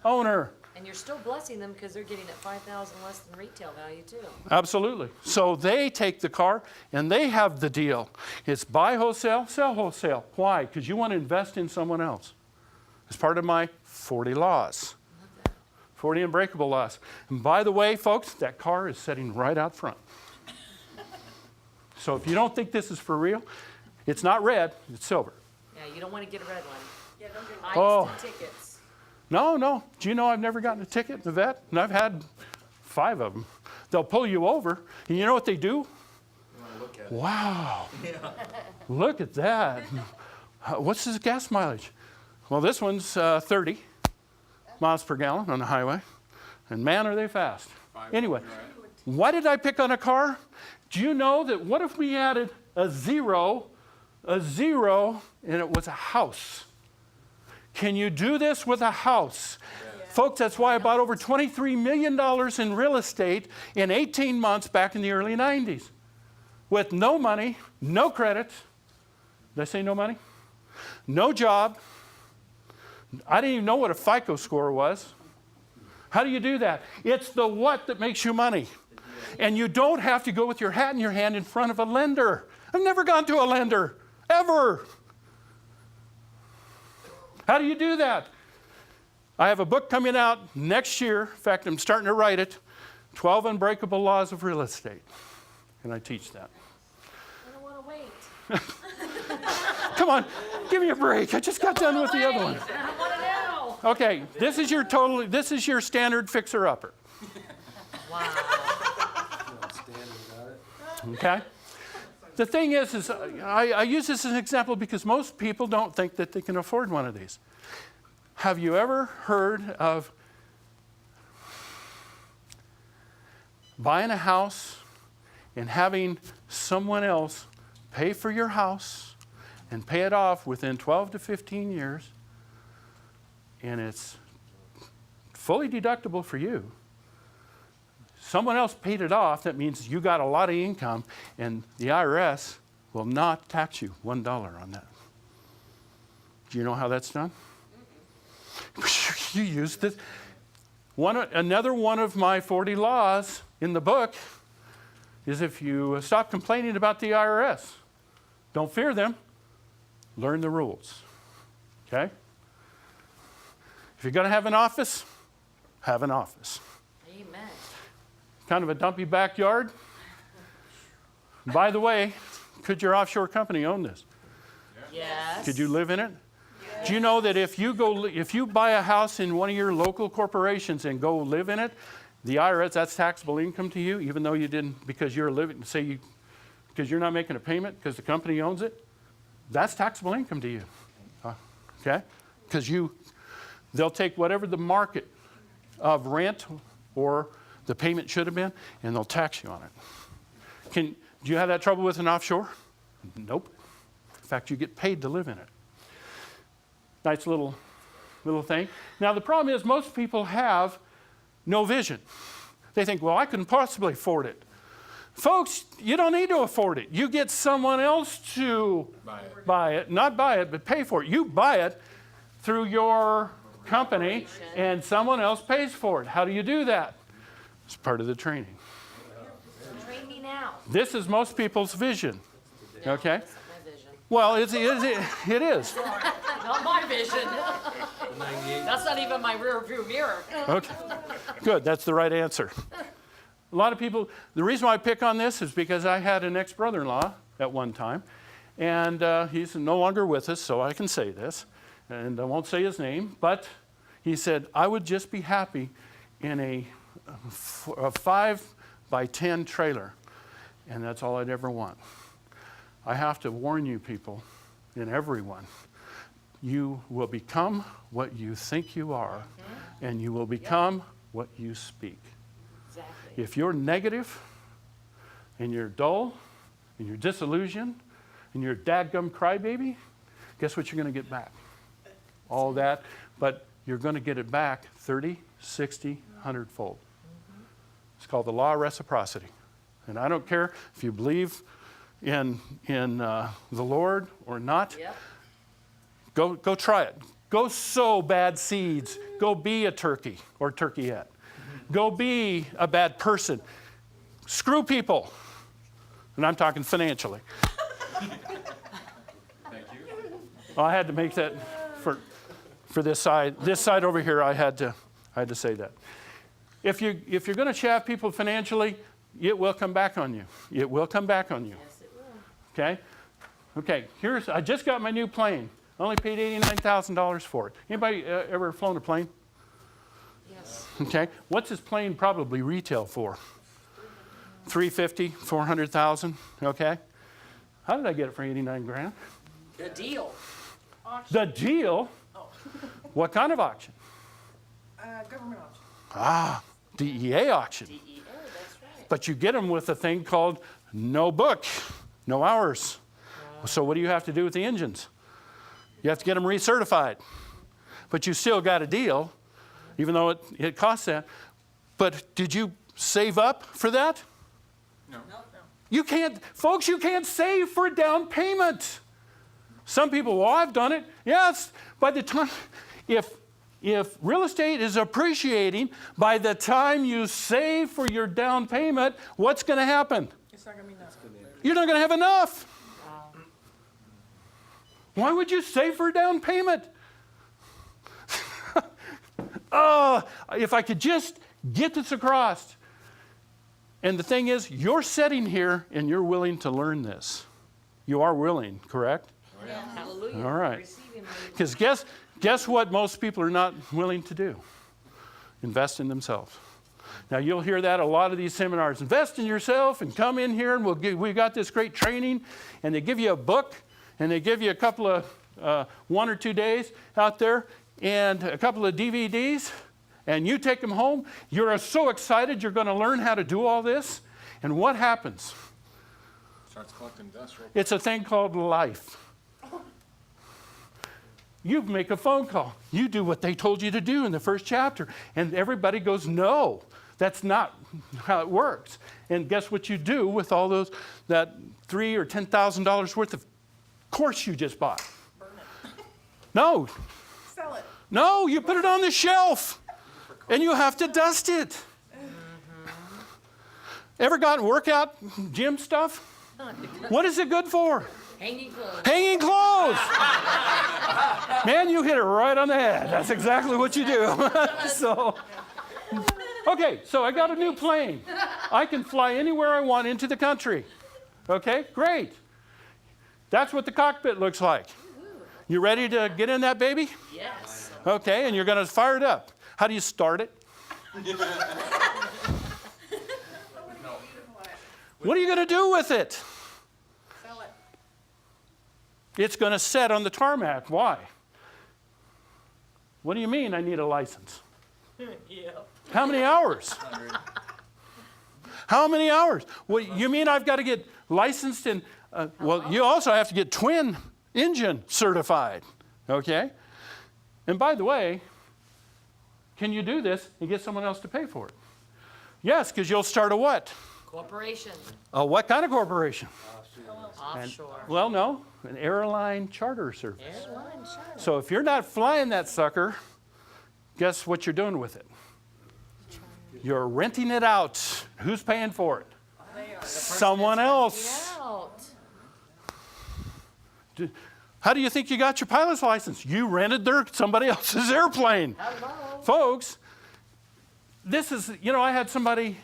owner.
And you're still blessing them because they're getting it $5,000 less than retail value too.
Absolutely. So they take the car and they have the deal. It's buy wholesale, sell wholesale. Why? Because you want to invest in someone else. It's part of my 40 laws. 40 unbreakable laws. And by the way, folks, that car is sitting right out front. So if you don't think this is for real, it's not red, it's silver.
Yeah, you don't want to get a red one.
Yeah, don't get
Oh.
Instant tickets.
No. Do you know I've never gotten a ticket in the vet? And I've had 5 of them. They'll pull you over, and you know what they do?
You want to look at it.
Wow. Look at that. What's this gas mileage? Well, this one's 30 miles per gallon on the highway. And man, are they fast.
Five,
Anyway,
right.
why did I pick on a car? Do you know that what if we added a zero, and it was a house? Can you do this with a house? Folks, that's why I bought over $23 million in real estate in 18 months back in the early 90s. With no money, no credit. Did I say no money? No job. I didn't even know what a FICO score was. How do you do that? It's the what that makes you money. And you don't have to go with your hat in your hand in front of a lender. I've never gone to a lender, ever. How do you do that? I have a book coming out next year. In fact, I'm starting to write it, 12 Unbreakable Laws of Real Estate. And I teach that.
I don't want to wait.
Come on, give me a break. I just got done with the other one.
I want to know.
Okay, this is your standard fixer-upper.
Wow.
Okay? The thing is I use this as an example because most people don't think that they can afford one of these. Have you ever heard of buying a house and having someone else pay for your house and pay it off within 12 to 15 years, and it's fully deductible for you? Someone else paid it off. That means you got a lot of income, and the IRS will not tax you $1 on that. Do you know how that's done? You use this. Another one of my 40 laws in the book is if you stop complaining about the IRS, don't fear them, learn the rules. Okay? If you're going to have an office, have an office.
Amen.
Kind of a dumpy backyard. By the way, could your offshore company own this?
Yes.
Could you live in it? Yes. Do you know that if you buy a house in one of your local corporations and go live in it, the IRS, that's taxable income to you, even though you didn't, because you're living, because you're not making a payment because the company owns it, that's taxable income to you. Okay? Because they'll take whatever the market of rent or the payment should have been, and they'll tax you on it. Do you have that trouble with an offshore? Nope. In fact, you get paid to live in it. Nice little thing. Now, the problem is most people have no vision. They think, well, I couldn't possibly afford it. Folks, you don't need to afford it. You get someone else to buy it. Not buy it, but pay for it. You buy it through your company, and someone else pays for it. How do you do that? It's part of the training.
Train me now.
This is most people's vision. Okay?
That's my vision.
Well, it is.
Not my vision. That's not even my rear view mirror.
Okay. Good. That's the right answer. A lot of people, the reason why I pick on this is because I had an ex-brother-in-law at one time, and he's no longer with us, so I can say this, and I won't say his name, but he said, I would just be happy in a 5x10 trailer, and that's all I'd ever want. I have to warn you people, and everyone, you will become what you think you are, and you will become what you speak.
Exactly.
If you're negative, and you're dull, and you're disillusioned, and you're a dadgum crybaby, guess what you're going to get back? All that, but you're going to get it back 30, 60, 100-fold. It's called the law of reciprocity. And I don't care if you believe in the Lord or not.
Yep.
Go try it. Go sow bad seeds. Go be a turkey or turkeyette. Go be a bad person. Screw people. And I'm talking financially.
Thank you.
Well, I had to make that for this side. This side over here, I had to say that. If you're going to chaff people financially, it will come back on you. It will come back on you.
Yes, it will.
Okay? Okay, I just got my new plane. I only paid $89,000 for it. Anybody ever flown a plane?
Yes.
Okay. What's this plane probably retail for? $350,000, $400,000. Okay. How did I get it for 89 grand?
The deal.
The deal? What kind of auction?
Government option.
Ah, DEA auction.
DEA, that's right.
But you get them with a thing called no book, no hours. So what do you have to do with the engines? You have to get them recertified. But you still got a deal, even though it costs that. But did you save up for that?
No.
You can't, folks, you can't save for a down payment. Some people, well, I've done it. Yes, by the time, if real estate is appreciating, by the time you save for your down payment, what's going to happen?
It's not gonna be enough.
You're not going to have enough. Why would you save for a down payment? Oh, if I could just get this across. And the thing is, you're sitting here and you're willing to learn this. You are willing, correct?
Yeah. Hallelujah.
All right.
Receiving the-
Because guess what most people are not willing to do? Invest in themselves. Now, you'll hear that a lot of these seminars. Invest in yourself and come in here and we got this great training. And they give you a book and they give you a couple of 1 or 2 days out there and a couple of DVDs. And you take them home. You're so excited you're going to learn how to do all this. And what happens?
Starts collecting dust real quick.
It's a thing called life. You make a phone call. You do what they told you to do in the first chapter. And everybody goes, no, that's not how it works. And guess what you do with all those, that $3,000 or $10,000 worth of course you just bought?
Burn it.
No,
Sell it.
no, you put it on the shelf and you have to dust it. Ever gotten workout gym stuff? What is it good for?
Hanging clothes.
Hanging clothes. Man, you hit it right on the head. That's exactly what you do. So, okay, so I got a new plane. I can fly anywhere I want into the country. Okay, great. That's what the cockpit looks like. You ready to get in that baby?
Yes.
Okay, and you're going to fire it up. How do you start it? What are you going to do with it?
Sell it.
It's going to set on the tarmac. Why? What do you mean I need a license?
Yeah.
How many hours? How many hours? Well, you mean I've got to get licensed in, well, you also have to get twin engine certified, okay? And by the way, can you do this and get someone else to pay for it? Yes, because you'll start a what?
Corporation.
A what kind of corporation?
Offshore.
Well, no, an airline charter service.
Airline charter.
So if you're not flying that sucker, guess what you're doing with it? You're renting it out. Who's paying for it? Someone else.
Out.
How do you think you got your pilot's license? You rented somebody else's airplane.
Hello.
Folks, this is, I had somebody,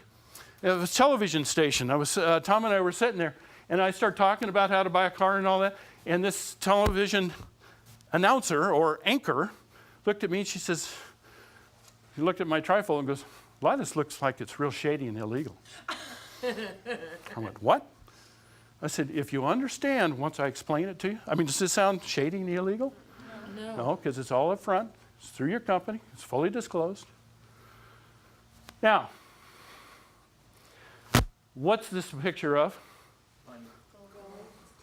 it was a television station. Tom and I were sitting there, and I started talking about how to buy a car and all that, and this television announcer or anchor looked at me and she says, he looked at my trifold and goes, a lot of this looks like it's real shady and illegal. I went, what? I said, if you understand once I explain it to you, does this sound shady and illegal?
No.
No, because it's all up front. It's through your company. It's fully disclosed. Now, what's this a picture of?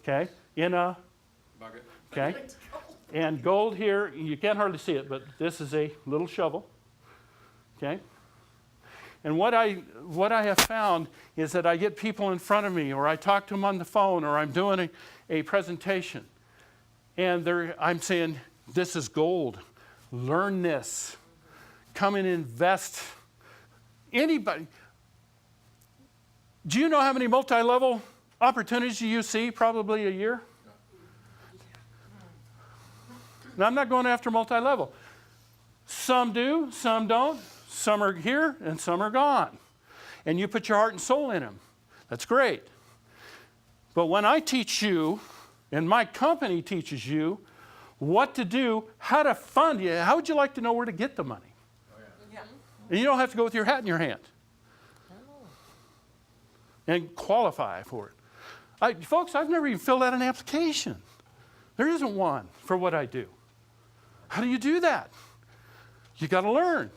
Okay, in a,
Bucket.
okay. And gold here, you can't hardly see it, but this is a little shovel. Okay. And what I have found is that I get people in front of me, or I talk to them on the phone, or I'm doing a presentation, and I'm saying, this is gold. Learn this. Come and invest. Anybody. Do you know how many multi-level opportunities you see probably a year? Now, I'm not going after multi-level. Some do, some don't. Some are here and some are gone. And you put your heart and soul in them. That's great. But when I teach you, and my company teaches you, what to do, how to fund you, how would you like to know where to get the money?
Yeah.
And you don't have to go with your hat in your hand. And qualify for it. Folks, I've never even filled out an application. There isn't one for what I do. How do you do that? You got to learn.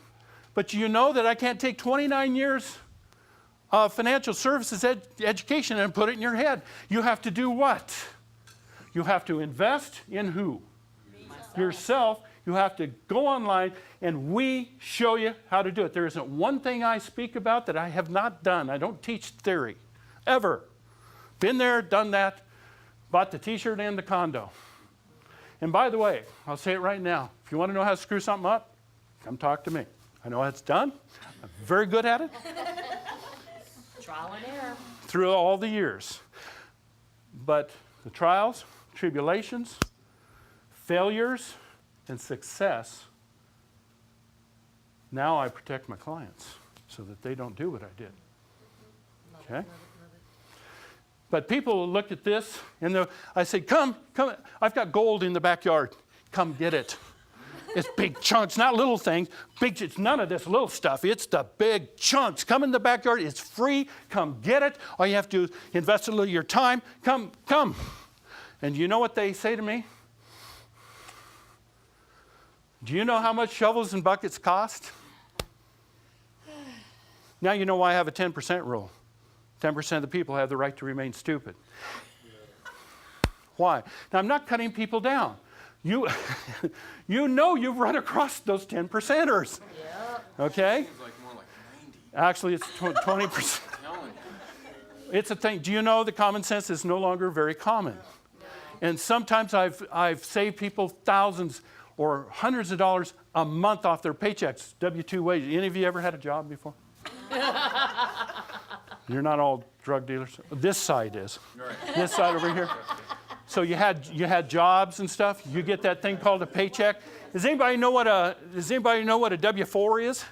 But you know that I can't take 29 years of financial services education and put it in your head. You have to do what? You have to invest in who? Yourself. You have to go online, and we show you how to do it. There isn't one thing I speak about that I have not done. I don't teach theory, ever. Been there, done that, bought the t-shirt and the condo. And by the way, I'll say it right now. If you want to know how to screw something up, come talk to me. I know how it's done. I'm very good at it.
Trial and error.
Through all the years. But the trials, tribulations, failures, and success, now I protect my clients so that they don't do what I did. Okay? But people look at this, and I say, come, I've got gold in the backyard. Come get it. It's big chunks, not little things. It's none of this little stuff. It's the big chunks. Come in the backyard. It's free. Come get it. All you have to do is invest a little of your time. Come. And you know what they say to me? Do you know how much shovels and buckets cost? Now you know why I have a 10% rule. 10% of the people have the right to remain stupid. Why? Now I'm not cutting people down. You know you've run across those 10%ers.
Yeah.
Okay?
Seems like more like 90.
Actually, it's 20%. It's a thing. Do you know that common sense is no longer very common? And sometimes I've saved people thousands or hundreds of dollars a month off their paychecks, W-2 wages. Any of you ever had a job before? You're not all drug dealers. This side is.
Right.
This side over here. So you had jobs and stuff. You get that thing called a paycheck. Does anybody know what a W-4 is?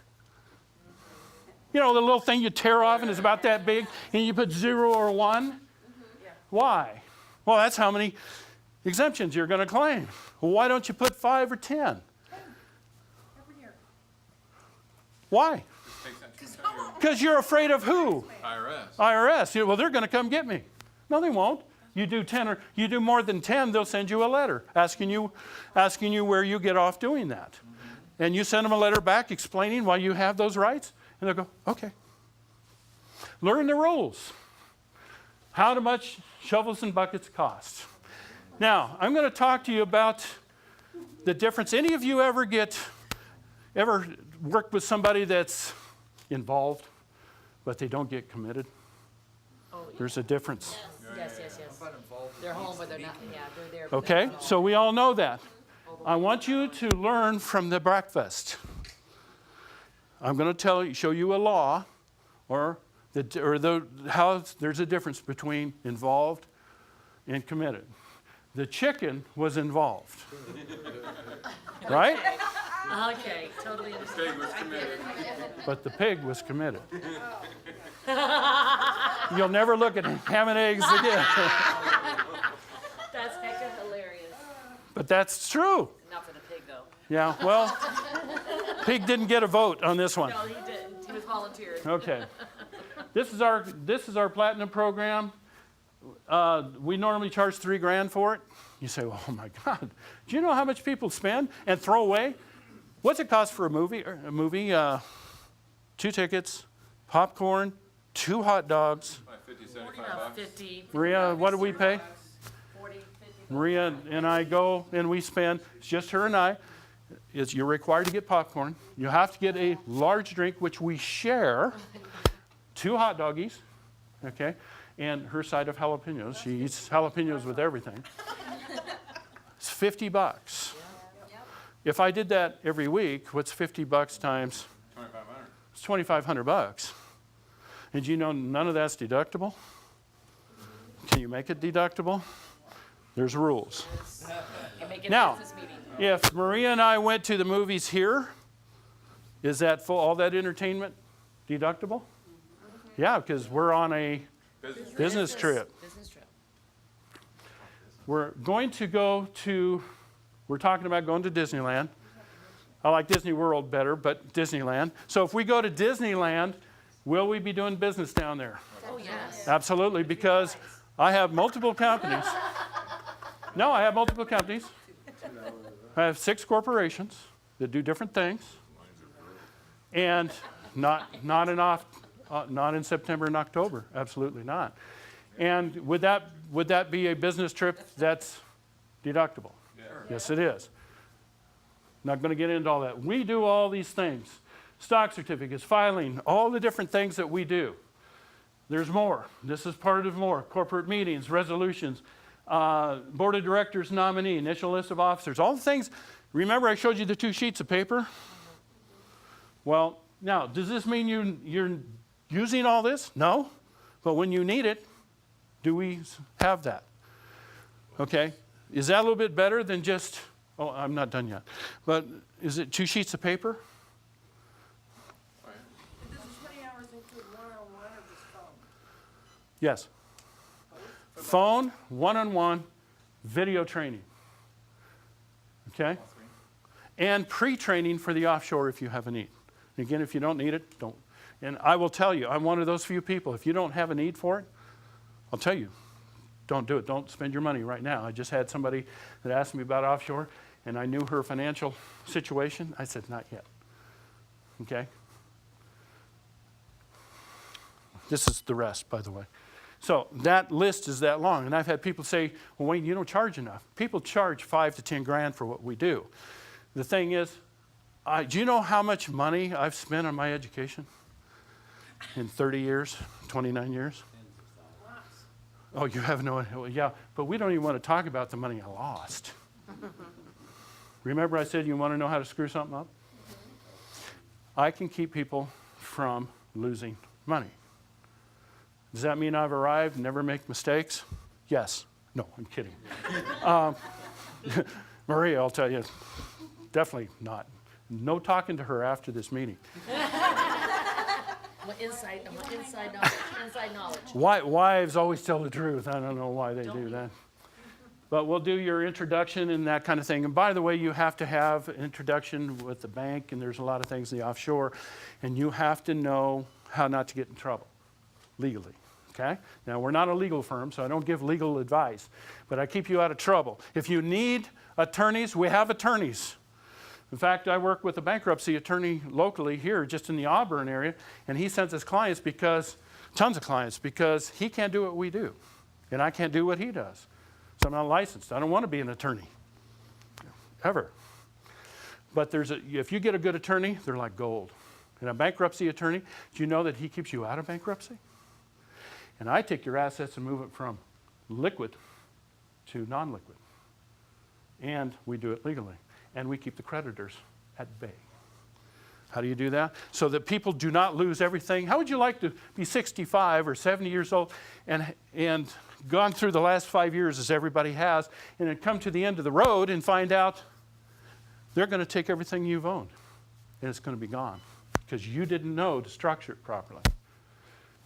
You know, the little thing you tear off and it's about that big, and you put 0 or 1? Why? Well, that's how many exemptions you're going to claim. Well, why don't you put 5 or 10?
Every year.
Why?
Just takes that
Because you're afraid of who?
IRS.
IRS. Well, they're going to come get me. No, they won't. You do 10 or you do more than 10, they'll send you a letter asking you where you get off doing that. And you send them a letter back explaining why you have those rights, and they'll go, okay. Learn the rules. How much shovels and buckets cost. Now, I'm going to talk to you about the difference. Any of you ever work with somebody that's involved, but they don't get committed?
Oh, yeah.
There's a difference.
Yes. They're home, but they're not. Yeah, they're there. But
Okay,
they're not
so we all know that. I want you to learn from the breakfast. I'm going to show you a law, how there's a difference between involved and committed. The chicken was involved, right?
Okay, totally understand.
Pig was committed.
But the pig was committed. You'll never look at ham and eggs again.
That's heckin' hilarious.
But that's true.
Not for the pig, though.
Yeah, well, pig didn't get a vote on this one.
No, he didn't. He was volunteering.
Okay. This is our platinum program. We normally charge $3,000 for it. You say, well, oh my God, do you know how much people spend and throw away? What's it cost for a movie? 2 tickets, popcorn, 2 hot dogs.
Like 50, 75
About
bucks.
50.
Maria, what do we pay?
40, 50.
Maria and I go and we spend, it's just her and I, you're required to get popcorn. You have to get a large drink, which we share, 2 hot doggies, okay, and her side of jalapenos. She eats jalapenos with everything. It's $50. If I did that every week, what's $50 times?
2,500.
It's $2,500. And you know none of that's deductible? Can you make it deductible? There's rules.
You make it a
Now,
business meeting.
if Maria and I went to the movies here, is that all that entertainment deductible? Yeah, because we're on a business trip.
Business trip.
We're talking about going to Disneyland. I like Disney World better, but Disneyland. So if we go to Disneyland, will we be doing business down there?
Oh, yes.
Absolutely, because I have multiple companies. No, I have multiple companies. I have 6 corporations that do different things. And not in September and October, absolutely not. And would that be a business trip that's deductible? Yes, it is. Not going to get into all that. We do all these things. Stock certificates, filing, all the different things that we do. There's more. This is part of more. Corporate meetings, resolutions, board of directors nominee, initial list of officers, all the things. Remember I showed you the 2 sheets of paper? Well, now, does this mean you're using all this? No. But when you need it, do we have that? Okay. Is that a little bit better than just, oh, I'm not done yet. But is it 2 sheets of paper?
Does the 20 hours include one-on-one or just phone?
Yes. Phone, one-on-one, video training. Okay? And pre-training for the offshore if you have a need. Again, if you don't need it, don't. And I will tell you, I'm one of those few people. If you don't have a need for it, I'll tell you, don't do it. Don't spend your money right now. I just had somebody that asked me about offshore, and I knew her financial situation. I said, not yet. Okay? This is the rest, by the way. So that list is that long. And I've had people say, well, Wayne, you don't charge enough. People charge $5 to $10 grand for what we do. The thing is, do you know how much money I've spent on my education in 30 years, 29 years? Oh, you have no idea. Well, yeah, but we don't even want to talk about the money I lost. Remember I said you want to know how to screw something up? I can keep people from losing money. Does that mean I've arrived, never make mistakes? Yes. No, I'm kidding. Maria, I'll tell you, definitely not. No talking to her after this meeting.
Inside knowledge.
Wives always tell the truth. I don't know why they do that. But we'll do your introduction and that kind of thing. And by the way, you have to have an introduction with the bank, and there's a lot of things in the offshore, and you have to know how not to get in trouble legally. Okay? Now, we're not a legal firm, so I don't give legal advice, but I keep you out of trouble. If you need attorneys, we have attorneys. In fact, I work with a bankruptcy attorney locally here, just in the Auburn area, and he sends us clients tons of clients, because he can't do what we do, and I can't do what he does. So I'm not licensed. I don't want to be an attorney, ever. But if you get a good attorney, they're like gold. And a bankruptcy attorney, do you know that he keeps you out of bankruptcy? And I take your assets and move it from liquid to non-liquid. And we do it legally. And we keep the creditors at bay. How do you do that? So that people do not lose everything. How would you like to be 65 or 70 years old and gone through the last 5 years as everybody has, and then come to the end of the road and find out they're going to take everything you've owned, and it's going to be gone because you didn't know to structure it properly.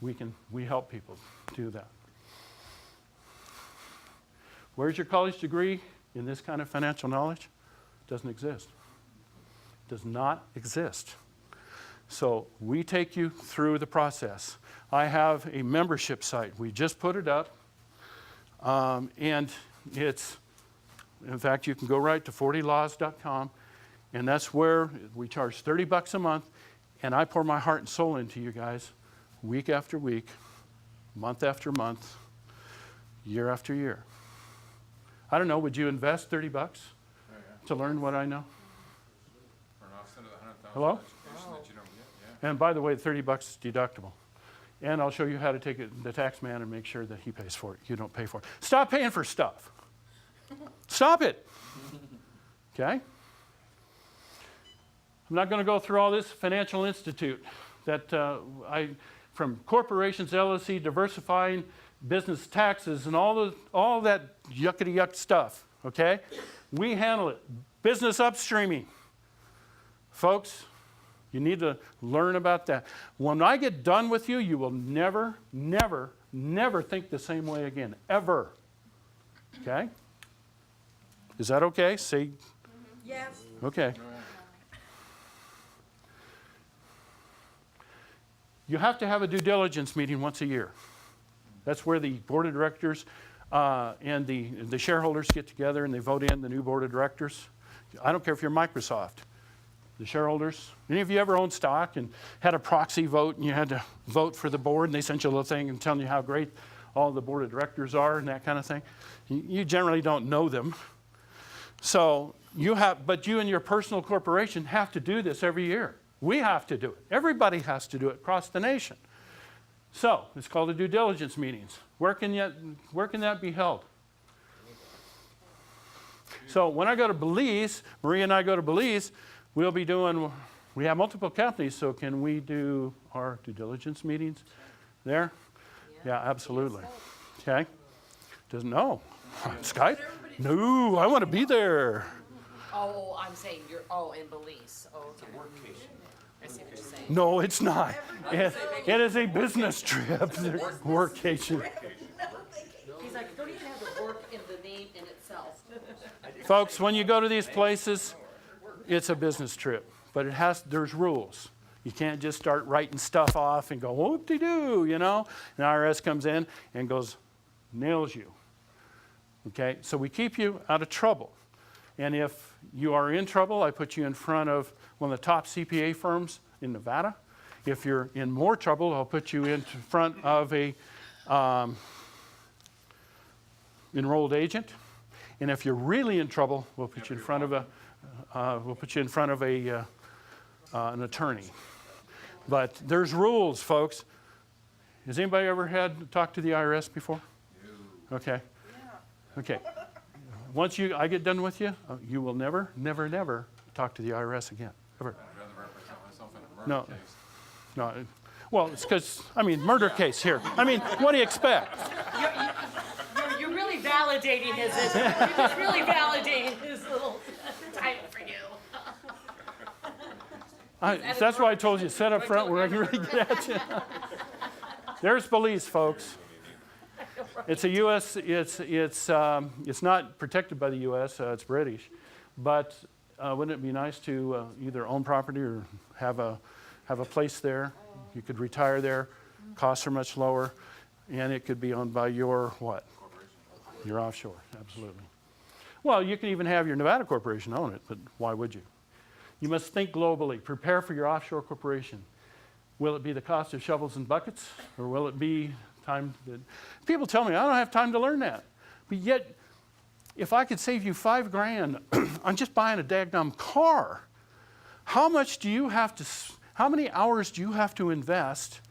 We help people do that. Where's your college degree in this kind of financial knowledge? Doesn't exist. Does not exist. So we take you through the process. I have a membership site. We just put it up. And it's, in fact, you can go right to 40laws.com, and that's where we charge $30 a month, and I pour my heart and soul into you guys week after week, month after month, year after year. I don't know, would you invest $30 to learn what I know?
For an offset of the 100,000
Hello?
education that you don't get, yeah.
And by the way, $30 is deductible. And I'll show you how to take it, the tax man, and make sure that he pays for it. You don't pay for it. Stop paying for stuff. Stop it. Okay? I'm not going to go through all this. Financial Institute, that from corporations, LLC, diversifying business taxes, and all that yuckity yuck stuff. Okay? We handle it. Business upstreaming. Folks, you need to learn about that. When I get done with you, you will never, never, never think the same way again. Ever. Okay? Is that okay? Say,
Yes.
okay. You have to have a due diligence meeting once a year. That's where the board of directors and the shareholders get together and they vote in the new board of directors. I don't care if you're Microsoft. the shareholders. Any of you ever owned stock and had a proxy vote and you had to vote for the board and they sent you a little thing and telling you how great all the board of directors are and that kind of thing? You generally don't know them. So but you and your personal corporation have to do this every year. We have to do it. Everybody has to do it across the nation. So it's called a due diligence meetings. Where can that be held? So when I go to Belize, Maria and I go to Belize, we have multiple companies, so can we do our due diligence meetings there? Yeah, absolutely. Okay. Doesn't know. Skype? No, I want to be there.
Oh, I'm saying in Belize. Oh, okay. I see what you're saying.
No, it's not. It is a business trip, workation.
He's like, don't even have the work in the name in itself.
Folks, when you go to these places, it's a business trip, but there's rules. You can't just start writing stuff off and go, whoop-de-doo, you know? And the IRS comes in and nails you. Okay, so we keep you out of trouble. And if you are in trouble, I put you in front of one of the top CPA firms in Nevada. If you're in more trouble, I'll put you in front of a enrolled agent. And if you're really in trouble, we'll put you in front of an attorney. But there's rules, folks. Has anybody ever had to talk to the IRS before? No. Okay. Yeah. Okay. Once I get done with you, you will never talk to the IRS again. Ever.
I'd rather represent myself in a murder case.
No. Well, it's because, murder case here. What do you expect?
You're really validating his. You're just really validating his little title for you.
That's why I told you, sit up front where I can really get at you. There's Belize, folks. It's a U.S. It's not protected by the U.S. It's British, but wouldn't it be nice to either own property or have a place there? You could retire there. Costs are much lower, and it could be owned by your what? Your offshore, absolutely. Well, you can even have your Nevada corporation own it, but why would you? You must think globally. Prepare for your offshore corporation. Will it be the cost of shovels and buckets, or will it be time that... People tell me, I don't have time to learn that. But yet, if I could save you $5,000 on just buying a daggum car, how many hours do you have to invest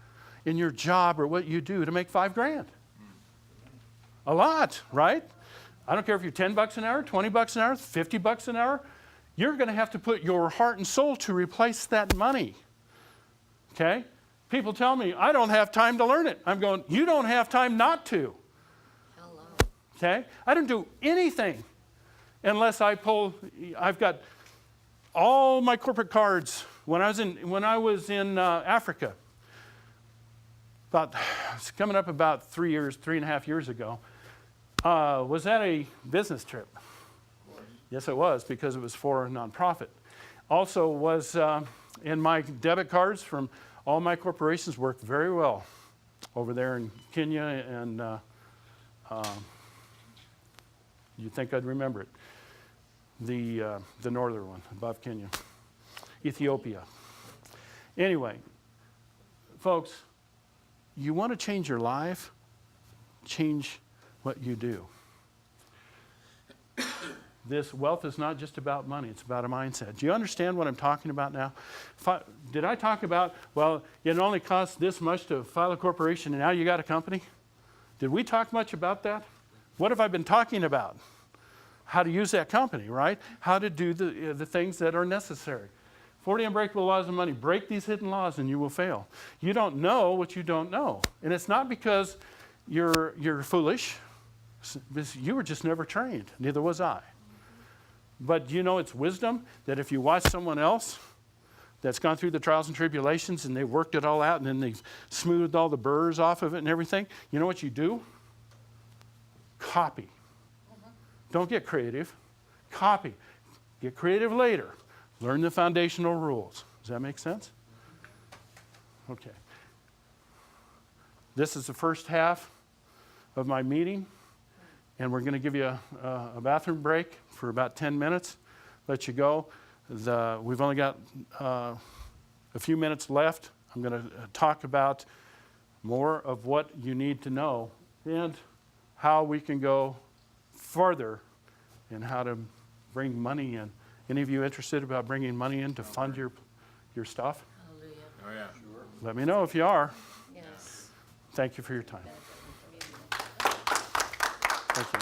in your job or what you do to make $5,000? A lot, right? I don't care if you're $10 an hour, $20 an hour, $50 an hour. You're going to have to put your heart and soul to replace that money. Okay? People tell me, I don't have time to learn it. I'm going, you don't have time not to.
Hello.
Okay? I don't do anything unless I've got all my corporate cards. When I was in Africa, it's coming up about 3.5 years ago, was that a business trip? Yes, it was, because it was for a nonprofit. Also was in my debit cards from all my corporations worked very well over there in Kenya and you'd think I'd remember it. The northern one above Kenya. Ethiopia. Anyway, folks, you want to change your life, change what you do. This wealth is not just about money, it's about a mindset. Do you understand what I'm talking about now? Did I talk about, well, it only costs this much to file a corporation and now you got a company? Did we talk much about that? What have I been talking about? How to use that company, right? How to do the things that are necessary. 40 unbreakable laws of money. Break these hidden laws and you will fail. You don't know what you don't know. And it's not because you're foolish. You were just never trained. Neither was I. But you know it's wisdom that if you watch someone else that's gone through the trials and tribulations and they worked it all out and then they've smoothed all the burrs off of it and everything, you know what you do? Copy. Don't get creative. Copy. Get creative later. Learn the foundational rules. Does that make sense? Okay. This is the first half of my meeting, and we're going to give you a bathroom break for about 10 minutes, let you go. We've only got a few minutes left. I'm going to talk about more of what you need to know and how we can go further in how to bring money in. Any of you interested about bringing money in to fund your stuff?
Hallelujah.
Oh, yeah.
Let me know if you are.
Yes.
Thank you for your time. Thank you.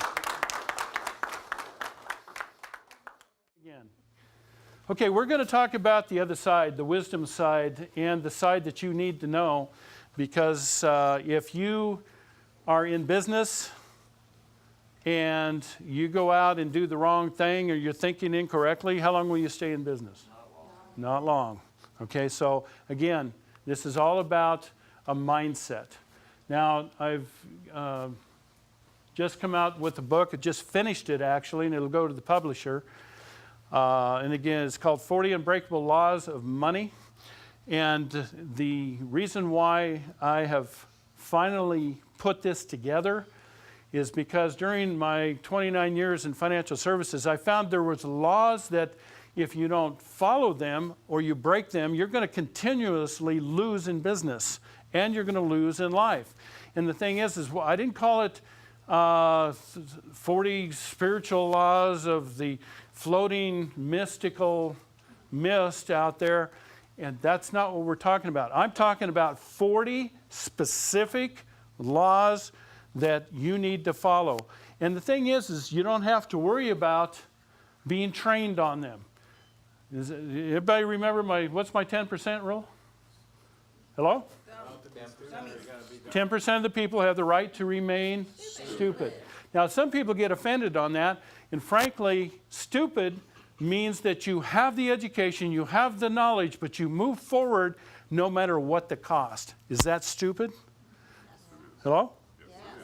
Again. Okay, we're going to talk about the other side, the wisdom side, and the side that you need to know, because if you are in business and you go out and do the wrong thing or you're thinking incorrectly, how long will you stay in business? Not long. Okay, so again, this is all about a mindset. Now, I've just come out with a book. I just finished it, actually, and it'll go to the publisher. And again, it's called 40 Unbreakable Laws of Money. And the reason why I have finally put this together is because during my 29 years in financial services, I found there was laws that if you don't follow them or you break them, you're going to continuously lose in business and you're going to lose in life. And the thing is well, I didn't call it 40 spiritual laws of the floating mystical mist out there, and that's not what we're talking about. I'm talking about 40 specific laws that you need to follow. And the thing is you don't have to worry about being trained on them. Everybody remember what's my 10% rule? Hello? 10% of the people have the right to remain stupid. Now, some people get offended on that, and frankly, stupid means that you have the education, you have the knowledge, but you move forward no matter what the cost. Is that stupid? Hello?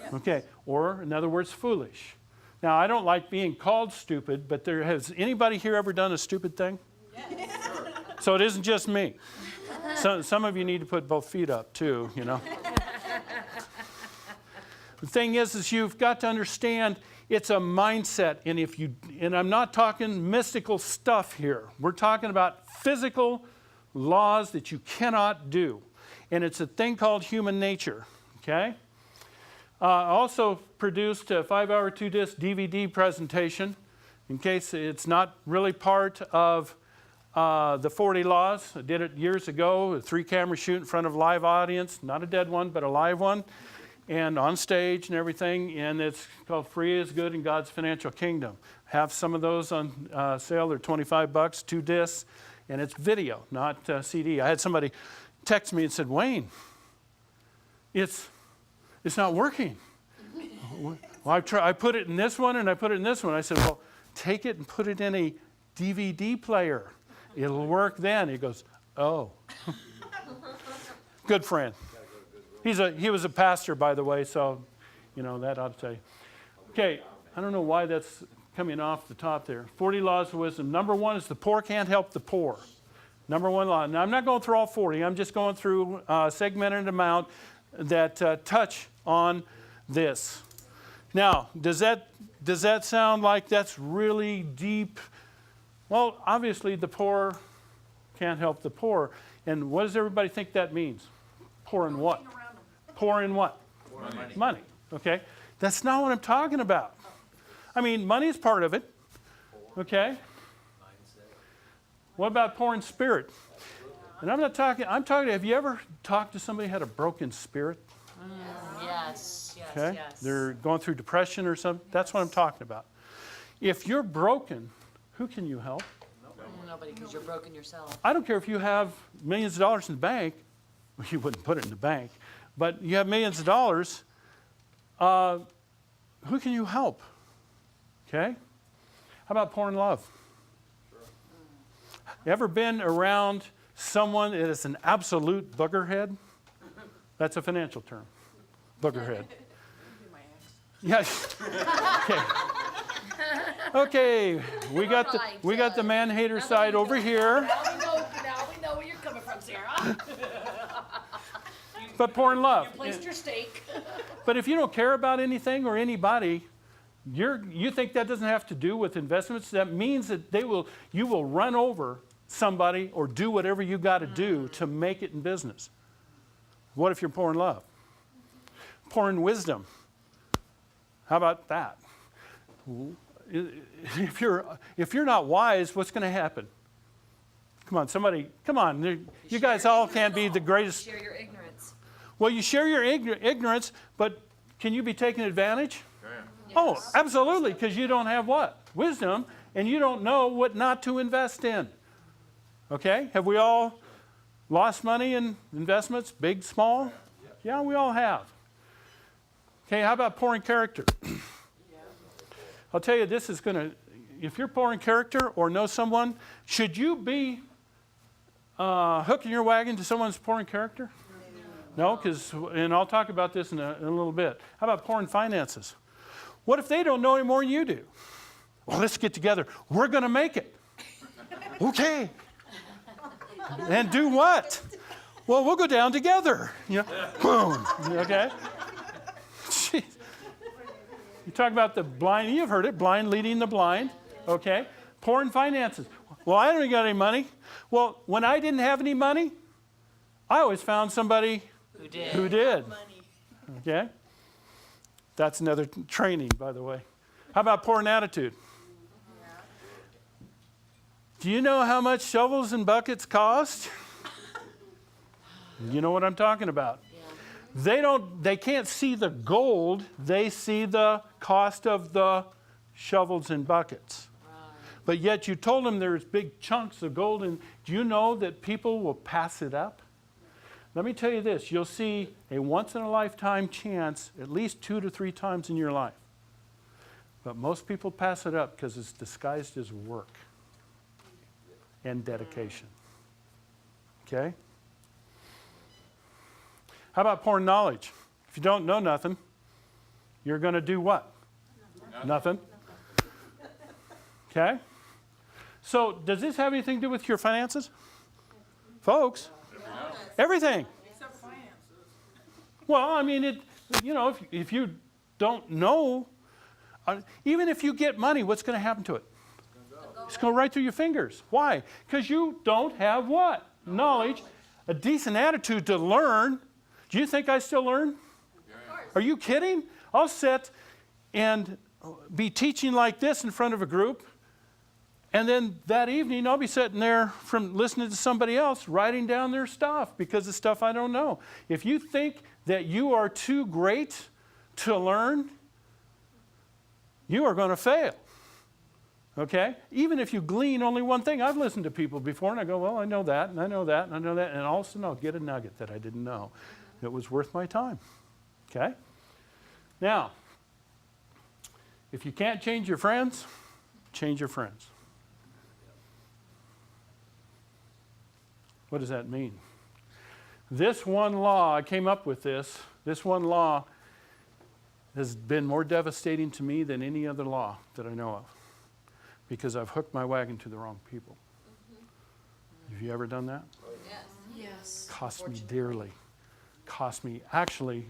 Yes. Okay. Or, in other words, foolish. Now, I don't like being called stupid, but has anybody here ever done a stupid thing? Yes. So it isn't just me. Some of you need to put both feet up too, you know. The thing is you've got to understand it's a mindset, and I'm not talking mystical stuff here. We're talking about physical laws that you cannot do, and it's a thing called human nature. Okay. I also produced a 5-hour 2-disc DVD presentation, in case it's not really part of the 40 laws. I did it years ago, a 3-camera shoot in front of a live audience, not a dead one, but a live one, and on stage and everything, and it's called Free is Good in God's Financial Kingdom. Have some of those on sale. They're $25, 2 discs, and it's video, not CD. I had somebody text me and said, Wayne, it's not working. Well, I put it in this one and I put it in this one. I said, well, take it and put it in a DVD player. It'll work then. He goes, oh. Good friend. He was a pastor, by the way, so, that ought to tell you. Okay, I don't know why that's coming off the top there. 40 laws of wisdom. Number 1 is the poor can't help the poor. Number 1 law. Now, I'm not going through all 40. I'm just going through a segmented amount that touch on this. Now, does that sound like that's really deep? Well, obviously, the poor can't help the poor. And what does everybody think that means? Poor in what? Poor in what? Money. Okay. That's not what I'm talking about. I mean, money is part of it. Okay. What about poor in spirit? And I'm talking, have you ever talked to somebody who had a broken spirit?
Yes,
Okay.
yes.
They're going through depression or something. That's what I'm talking about. If you're broken, who can you help?
Nobody, because you're broken yourself.
I don't care if you have millions of dollars in the bank. Well, you wouldn't put it in the bank. But you have millions of dollars. Who can you help? Okay? How about poor in love? Sure. You ever been around someone that is an absolute boogerhead? That's a financial term. Boogerhead. Yeah. Okay. We got the man-hater side over here.
Now we know where you're coming from, Sarah.
But poor in love.
You placed your stake.
But if you don't care about anything or anybody, You think that doesn't have to do with investments? That means that you will run over somebody or do whatever you got to do to make it in business. What if you're poor in love? Poor in wisdom. How about that? If you're not wise, what's going to happen? Come on, somebody, come on. You guys all can't be the greatest.
Share your ignorance.
Well, you share your ignorance, but can you be taken advantage?
Yeah.
Oh, absolutely, because you don't have what? Wisdom, and you don't know what not to invest in. Okay? Have we all lost money in investments, big, small? Yeah, we all have. Okay, how about poor in character? I'll tell you, this is going to, if you're poor in character or know someone, should you be hooking your wagon to someone's poor in character? No, because, and I'll talk about this in a little bit. How about poor in finances? What if they don't know any more than you do? Well, let's get together. We're going to make it. Okay. And do what? Well, we'll go down together. You know, boom. Okay. Jeez. You talk about the blind. You've heard it. Blind leading the blind. Okay. Poor in finances. Well, I don't got any money. Well, when I didn't have any money, I always found somebody who did. Okay. That's another training, by the way. How about poor in attitude? Do you know how much shovels and buckets cost? You know what I'm talking about. They can't see the gold, they see the cost of the shovels and buckets. But yet you told them there's big chunks of gold, and do you know that people will pass it up? Let me tell you this, you'll see a once-in-a-lifetime chance at least 2 to 3 times in your life. But most people pass it up because it's disguised as work and dedication. Okay? How about poor knowledge? If you don't know nothing, you're going to do what? Nothing. Okay? So does this have anything to do with your finances? Folks? Everything.
Except finances.
Well, I mean, if you don't know, even if you get money, what's going to happen to it? It's going right through your fingers. Why? Because you don't have what? Knowledge, a decent attitude to learn. Do you think I still learn? Are you kidding? I'll sit and be teaching like this in front of a group, and then that evening I'll be sitting there from listening to somebody else writing down their stuff because of stuff I don't know. If you think that you are too great to learn, you are going to fail. Okay? Even if you glean only one thing. I've listened to people before and I go, well, I know that, and I know that, and I know that, and all of a sudden I'll get a nugget that I didn't know. It was worth my time. Okay? Now, if you can't change your friends, change your friends. What does that mean? This one law, I came up with this one law has been more devastating to me than any other law that I know of, because I've hooked my wagon to the wrong people. Have you ever done that?
Yes.
Cost me dearly. Cost me actually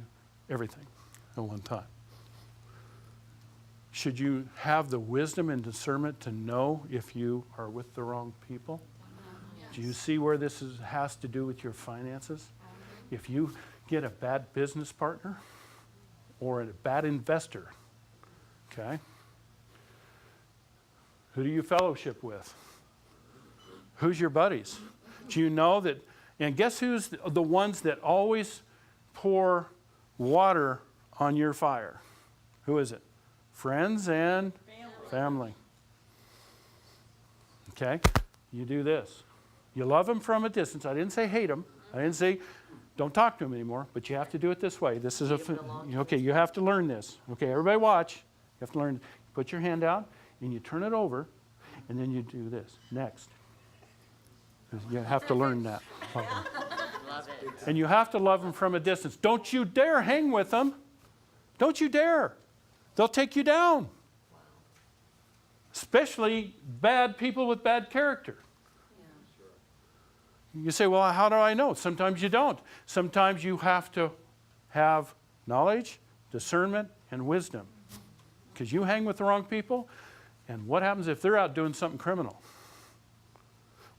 everything at one time. Should you have the wisdom and discernment to know if you are with the wrong people? Do you see where this has to do with your finances? If you get a bad business partner or a bad investor, okay? Who do you fellowship with? Who's your buddies? Do you know that, and guess who's the ones that always pour water on your fire? Who is it? Friends and family. Okay? You do this. You love them from a distance. I didn't say hate them. I didn't say don't talk to them anymore, but you have to do it this way. This is okay, you have to learn this. Okay, everybody watch. You have to learn. Put your hand out and you turn it over and then you do this. Next. You have to learn that.
Love it.
And you have to love them from a distance. Don't you dare hang with them. Don't you dare. They'll take you down. Especially bad people with bad character. You say, well, how do I know? Sometimes you don't. Sometimes you have to have knowledge, discernment, and wisdom. because you hang with the wrong people. And what happens if they're out doing something criminal?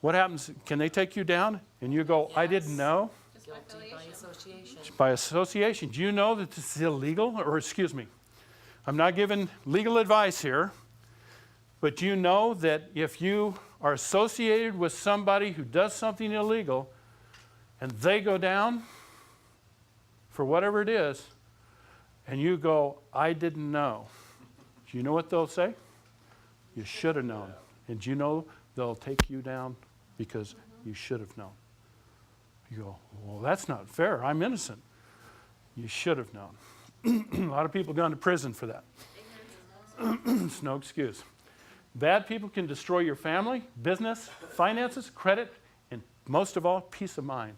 What happens? Can they take you down? And you go, I didn't know.
Guilty by association.
By association. Do you know that this is illegal? Or excuse me, I'm not giving legal advice here, but do you know that if you are associated with somebody who does something illegal and they go down for whatever it is, and you go, I didn't know, do you know what they'll say? You should have known. And do you know they'll take you down because you should have known? You go, well, that's not fair. I'm innocent. You should have known. A lot of people gone to prison for that. It's no excuse. Bad people can destroy your family, business, finances, credit, and most of all, peace of mind.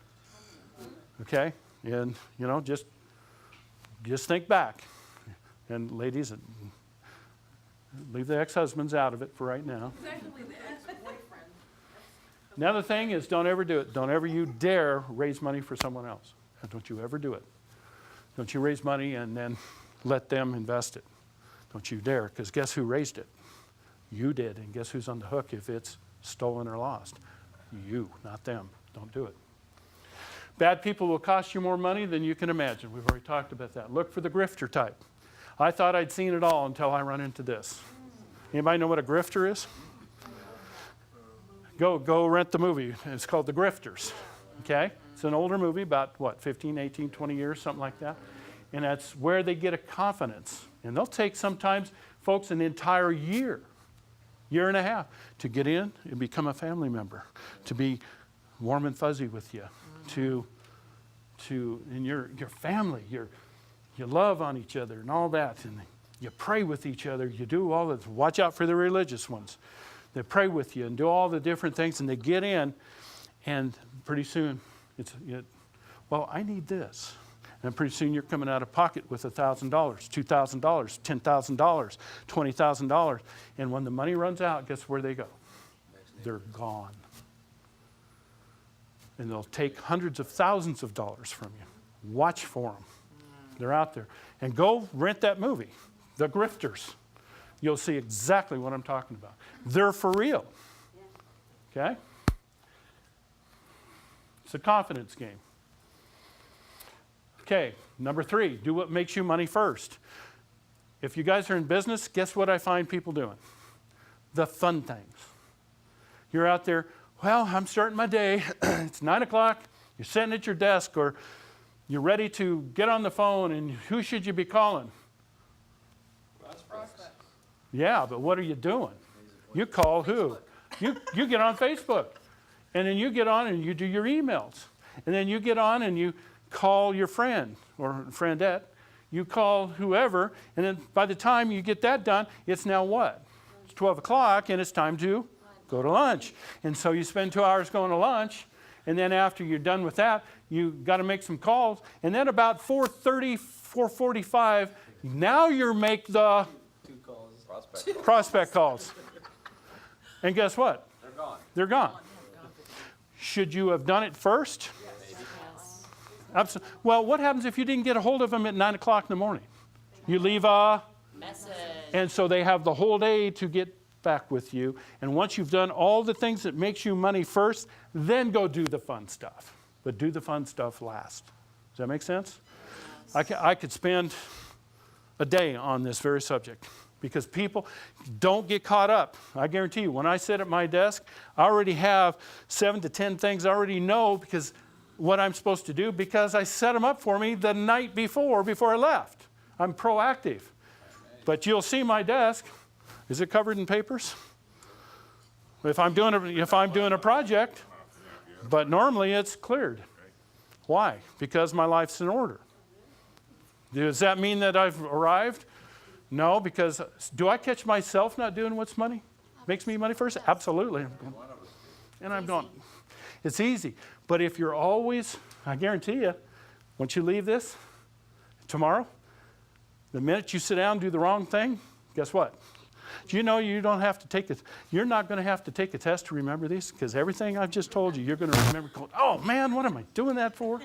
Okay? And, you know, just think back. And ladies, leave the ex-husbands out of it for right now.
Exactly, the ex-boyfriend.
Another thing is don't ever do it. Don't ever you dare raise money for someone else. Don't you ever do it. Don't you raise money and then let them invest it. Don't you dare, because guess who raised it? You did, and guess who's on the hook if it's stolen or lost? You, not them. Don't do it. Bad people will cost you more money than you can imagine. We've already talked about that. Look for the grifter type. I thought I'd seen it all until I run into this. Anybody know what a grifter is? Go rent the movie. It's called The Grifters. Okay? It's an older movie, about, 15, 18, 20 years, something like that. And that's where they get a confidence. And they'll take sometimes, folks, an entire year and a half to get in and become a family member, to be warm and fuzzy with you, and your family, you love on each other and all that, and you pray with each other, you do all that. Watch out for the religious ones. They pray with you and do all the different things, and they get in, and pretty soon well, I need this. And pretty soon you're coming out of pocket with $1,000, $2,000, $10,000, $20,000. And when the money runs out, guess where they go? They're gone. And they'll take hundreds of thousands of dollars from you. Watch for them. They're out there. And go rent that movie, The Grifters. You'll see exactly what I'm talking about. They're for real. Okay? It's a confidence game. Okay, number 3, do what makes you money first. If you guys are in business, guess what I find people doing? The fun things. You're out there, well, I'm starting my day. It's 9 o'clock. You're sitting at your desk, or you're ready to get on the phone, and who should you be calling?
Prospects.
Yeah, but what are you doing? You call who? You get on Facebook. And then you get on and you do your emails. And then you get on and you call your friend or friendette. You call whoever. And then by the time you get that done, it's now what? It's 12 o'clock and it's time to go to lunch. And so you spend 2 hours going to lunch. And then after you're done with that, you got to make some calls. And then about 4:30, 4:45, now you make the prospect calls. And guess what?
They're gone.
They're gone. Should you have done it first? Absolutely. Well, what happens if you didn't get a hold of them at 9 o'clock in the morning? You leave a
Message.
and so they have the whole day to get back with you. And once you've done all the things that makes you money first, then go do the fun stuff. But do the fun stuff last. Does that make sense? I could spend a day on this very subject. Because people don't get caught up. I guarantee you, when I sit at my desk, I already have 7 to 10 things I already know because what I'm supposed to do, because I set them up for me the night before I left. I'm proactive. But you'll see my desk. Is it covered in papers? If I'm doing a project, but normally it's cleared. Why? Because my life's in order. Does that mean that I've arrived? No, because do I catch myself not doing what's makes me money first? Absolutely. I'm going, it's easy. But if you're always, I guarantee you, once you leave this tomorrow, the minute you sit down and do the wrong thing, guess what? Do you know you don't have to take it? You're not going to have to take a test to remember these, because everything I've just told you, you're going to remember going, oh man, what am I doing that for?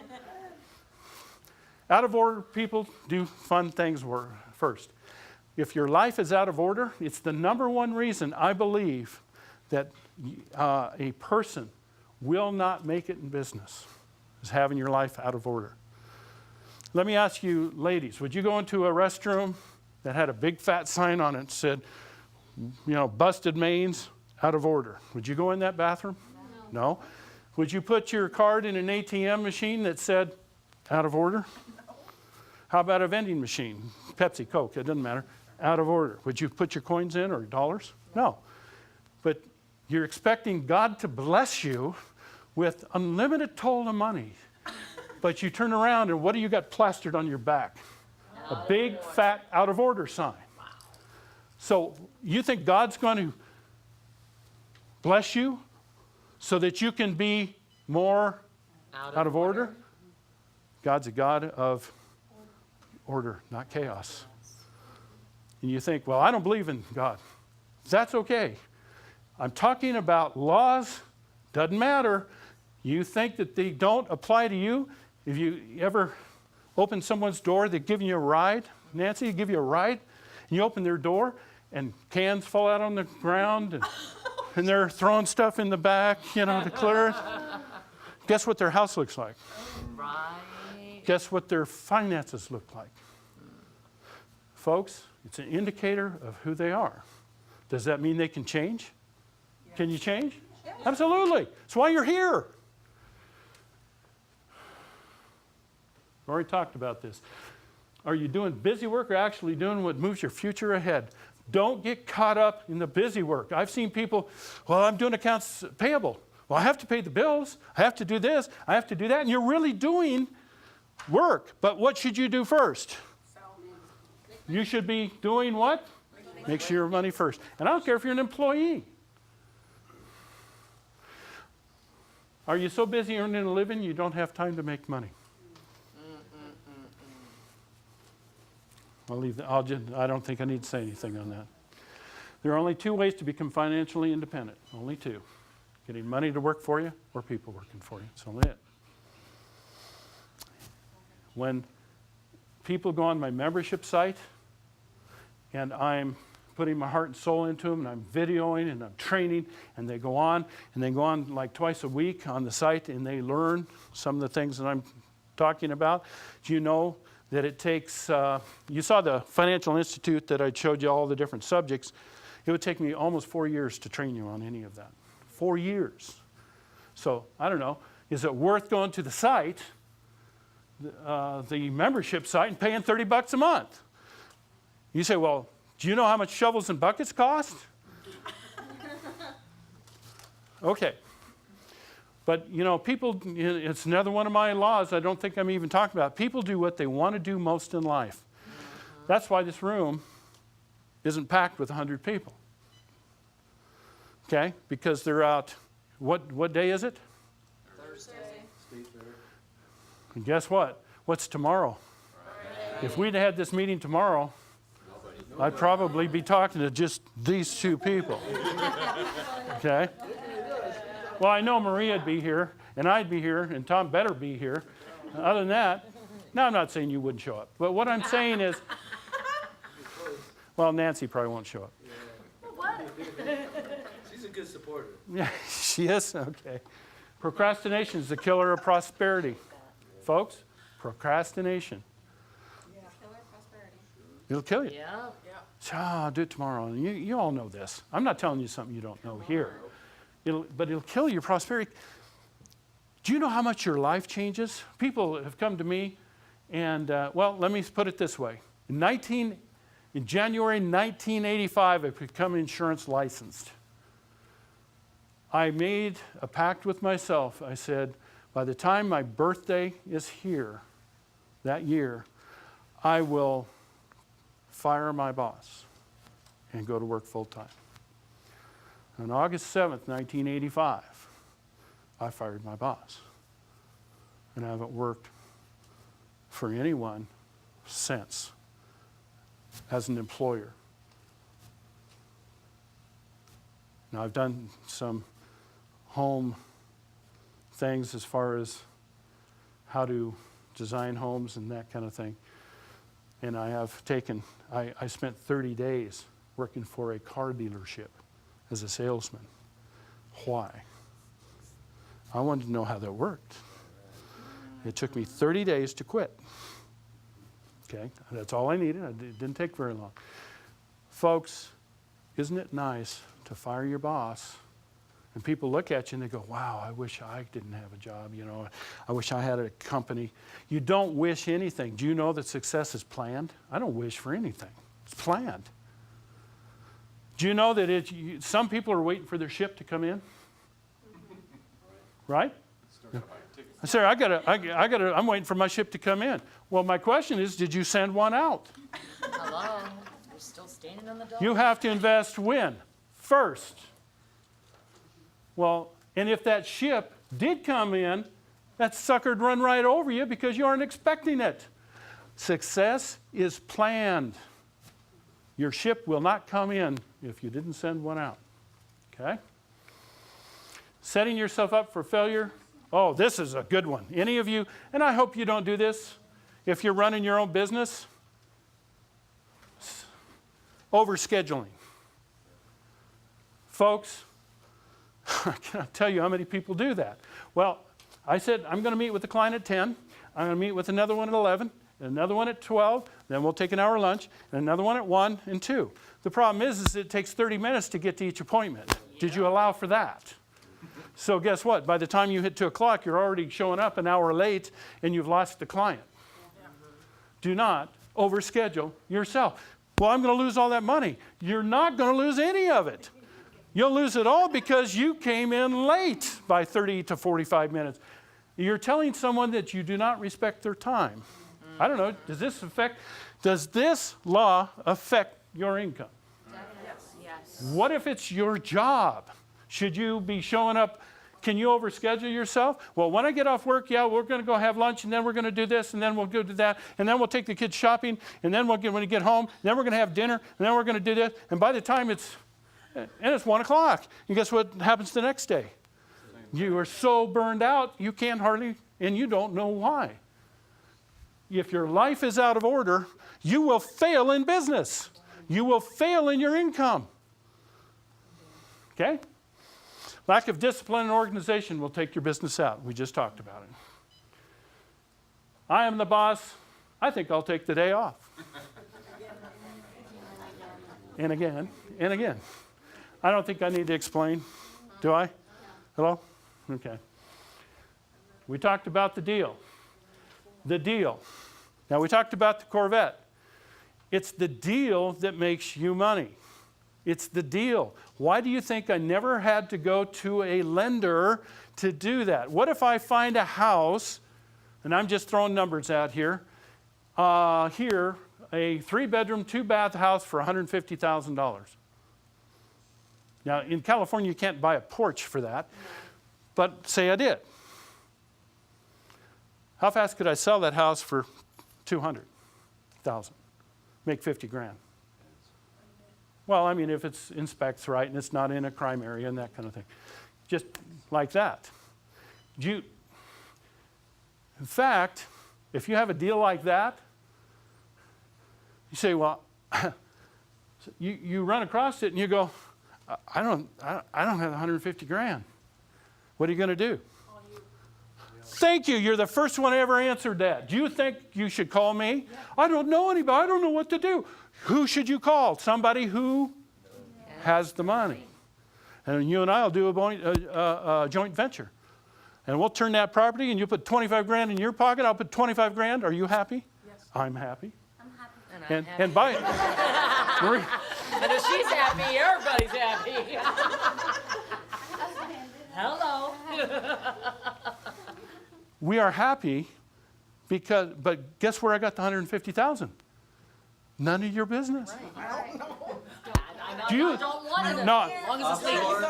Out of order people do fun things first. if your life is out of order, it's the number one reason I believe that a person will not make it in business, is having your life out of order. Let me ask you, ladies, would you go into a restroom that had a big fat sign on it that said, busted mains, out of order? Would you go in that bathroom? No. Would you put your card in an ATM machine that said, out of order? No. How about a vending machine? Pepsi, Coke, it doesn't matter. Out of order. Would you put your coins in or dollars? No. But you're expecting God to bless you with unlimited total of money. But you turn around and what do you got plastered on your back? A big, fat, out of order sign. So you think God's going to bless you so that you can be more out of order? God's a God of order, not chaos. And you think, well, I don't believe in God. That's okay. I'm talking about laws. Doesn't matter. You think that they don't apply to you? If you ever open someone's door, they're giving you a ride. Nancy, they give you a ride, and you open their door, and cans fall out on the ground, and they're throwing stuff in the back, to clear it. Guess what their house looks like?
Right.
Guess what their finances look like? Folks, it's an indicator of who they are. Does that mean they can change? Yeah. Can you change? Yeah. Absolutely. That's why you're here. We already talked about this. Are you doing busy work or actually doing what moves your future ahead? Don't get caught up in the busy work. I've seen people, well, I'm doing accounts payable. Well, I have to pay the bills. I have to do this. I have to do that. And you're really doing work. But what should you do first? You should be doing what? Make sure your money first. And I don't care if you're an employee. Are you so busy earning a living you don't have time to make money? I'll leave that. I don't think I need to say anything on that. There are only two ways to become financially independent. Only two. Getting money to work for you or people working for you. That's only it. When people go on my membership site and I'm putting my heart and soul into them and I'm videoing and I'm training and they go on like twice a week on the site and they learn some of the things that I'm talking about. Do you know that it takes, you saw the Financial Institute that I showed you all the different subjects. It would take me almost 4 years to train you on any of that. 4 years. So, I don't know, is it worth going to the site, the membership site, and paying $30 a month? You say, well, do you know how much shovels and buckets cost? Okay. But, people, it's another one of my laws I don't think I'm even talking about. People do what they want to do most in life. That's why this room isn't packed with 100 people. Okay? Because they're out, what day is it?
Thursday.
And guess what? What's tomorrow? Friday. If we'd had this meeting tomorrow, I'd probably be talking to just these two people. Okay? Well, I know Maria'd be here, and I'd be here, and Tom better be here. Other than that, no, I'm not saying you wouldn't show up. But what I'm saying is, well, Nancy probably won't show up.
What?
She's a good supporter.
Yeah, she is? Okay. Procrastination is the killer of prosperity. Folks, procrastination.
Killer prosperity.
It'll kill you.
Yeah.
So, I'll do it tomorrow. And you all know this. I'm not telling you something you don't know here. But it'll kill your prosperity. Do you know how much your life changes? People have come to me, and let me put it this way. In January 1985, I became insurance licensed. I made a pact with myself. I said, by the time my birthday is here, that year, I will fire my boss and go to work full time. On August 7th, 1985, I fired my boss. And I haven't worked for anyone since as an employer. Now, I've done some home things as far as how to design homes and that kind of thing. And I spent 30 days working for a car dealership as a salesman. Why? I wanted to know how that worked. It took me 30 days to quit. Okay, that's all I needed. It didn't take very long. Folks, isn't it nice to fire your boss and people look at you and they go, wow, I wish I didn't have a job, you know. I wish I had a company. You don't wish anything. Do you know that success is planned? I don't wish for anything. It's planned. Do you know that some people are waiting for their ship to come in? Right? Sir, I'm waiting for my ship to come in. Well, my question is, did you send one out?
Hello, we're still standing on the dock.
You have to invest when? First. Well, and if that ship did come in, that sucker'd run right over you because you aren't expecting it. Success is planned. Your ship will not come in if you didn't send one out. Okay? Setting yourself up for failure. Oh, this is a good one. Any of you, and I hope you don't do this, if you're running your own business, overscheduling. Folks, I cannot tell you how many people do that. Well, I said, I'm going to meet with the client at 10. I'm going to meet with another one at 11, another one at 12. Then we'll take an hour lunch, and another one at 1 and 2. The problem is it takes 30 minutes to get to each appointment. Yeah. Did you allow for that? So guess what? By the time you hit 2 o'clock, you're already showing up an hour late, and you've lost the client. Yeah. Do not overschedule yourself. Well, I'm going to lose all that money. You're not going to lose any of it. You'll lose it all because you came in late by 30 to 45 minutes. You're telling someone that you do not respect their time. I don't know, does this law affect your income?
Yes.
What if it's your job? Should you be showing up? Can you overschedule yourself? Well, when I get off work, yeah, we're going to go have lunch, and then we're going to do this, and then we'll go do that, and then we'll take the kids shopping, and then when we get home, then we're going to have dinner, and then we're going to do this, and by the time it's 1 o'clock, and guess what happens the next day? You are so burned out, you can't hardly, and you don't know why. If your life is out of order, you will fail in business. You will fail in your income. Okay? Lack of discipline and organization will take your business out. We just talked about it. I am the boss. I think I'll take the day off. And again, and again. I don't think I need to explain. Do I? Hello? Okay. We talked about the deal. The deal. Now, we talked about the Corvette. It's the deal that makes you money. It's the deal. Why do you think I never had to go to a lender to do that? What if I find a house, and I'm just throwing numbers out here, a 3-bedroom, 2-bath house for $150,000. Now, in California, you can't buy a porch for that, but say I did. How fast could I sell that house for $200,000? Make 50 grand. Well, I mean, if it's in specs right and it's not in a crime area and that kind of thing. Just like that. In fact, if you have a deal like that, you say, well, you run across it and you go, I don't have 150 grand. What are you going to do? Thank you. You're the first one who ever answered that. Do you think you should call me? Yeah. I don't know anybody. I don't know what to do. Who should you call? Somebody who has the money. And you and I will do a joint venture. And we'll turn that property, and you put 25 grand in your pocket. I'll put 25 grand. Are you happy? Yes. I'm happy.
I'm happy.
And by Marie.
And if she's happy, everybody's happy. Hello.
We are happy but guess where I got the 150,000? None of your business.
Right.
Do you?
I don't want it.
No.
As long as it's legal. As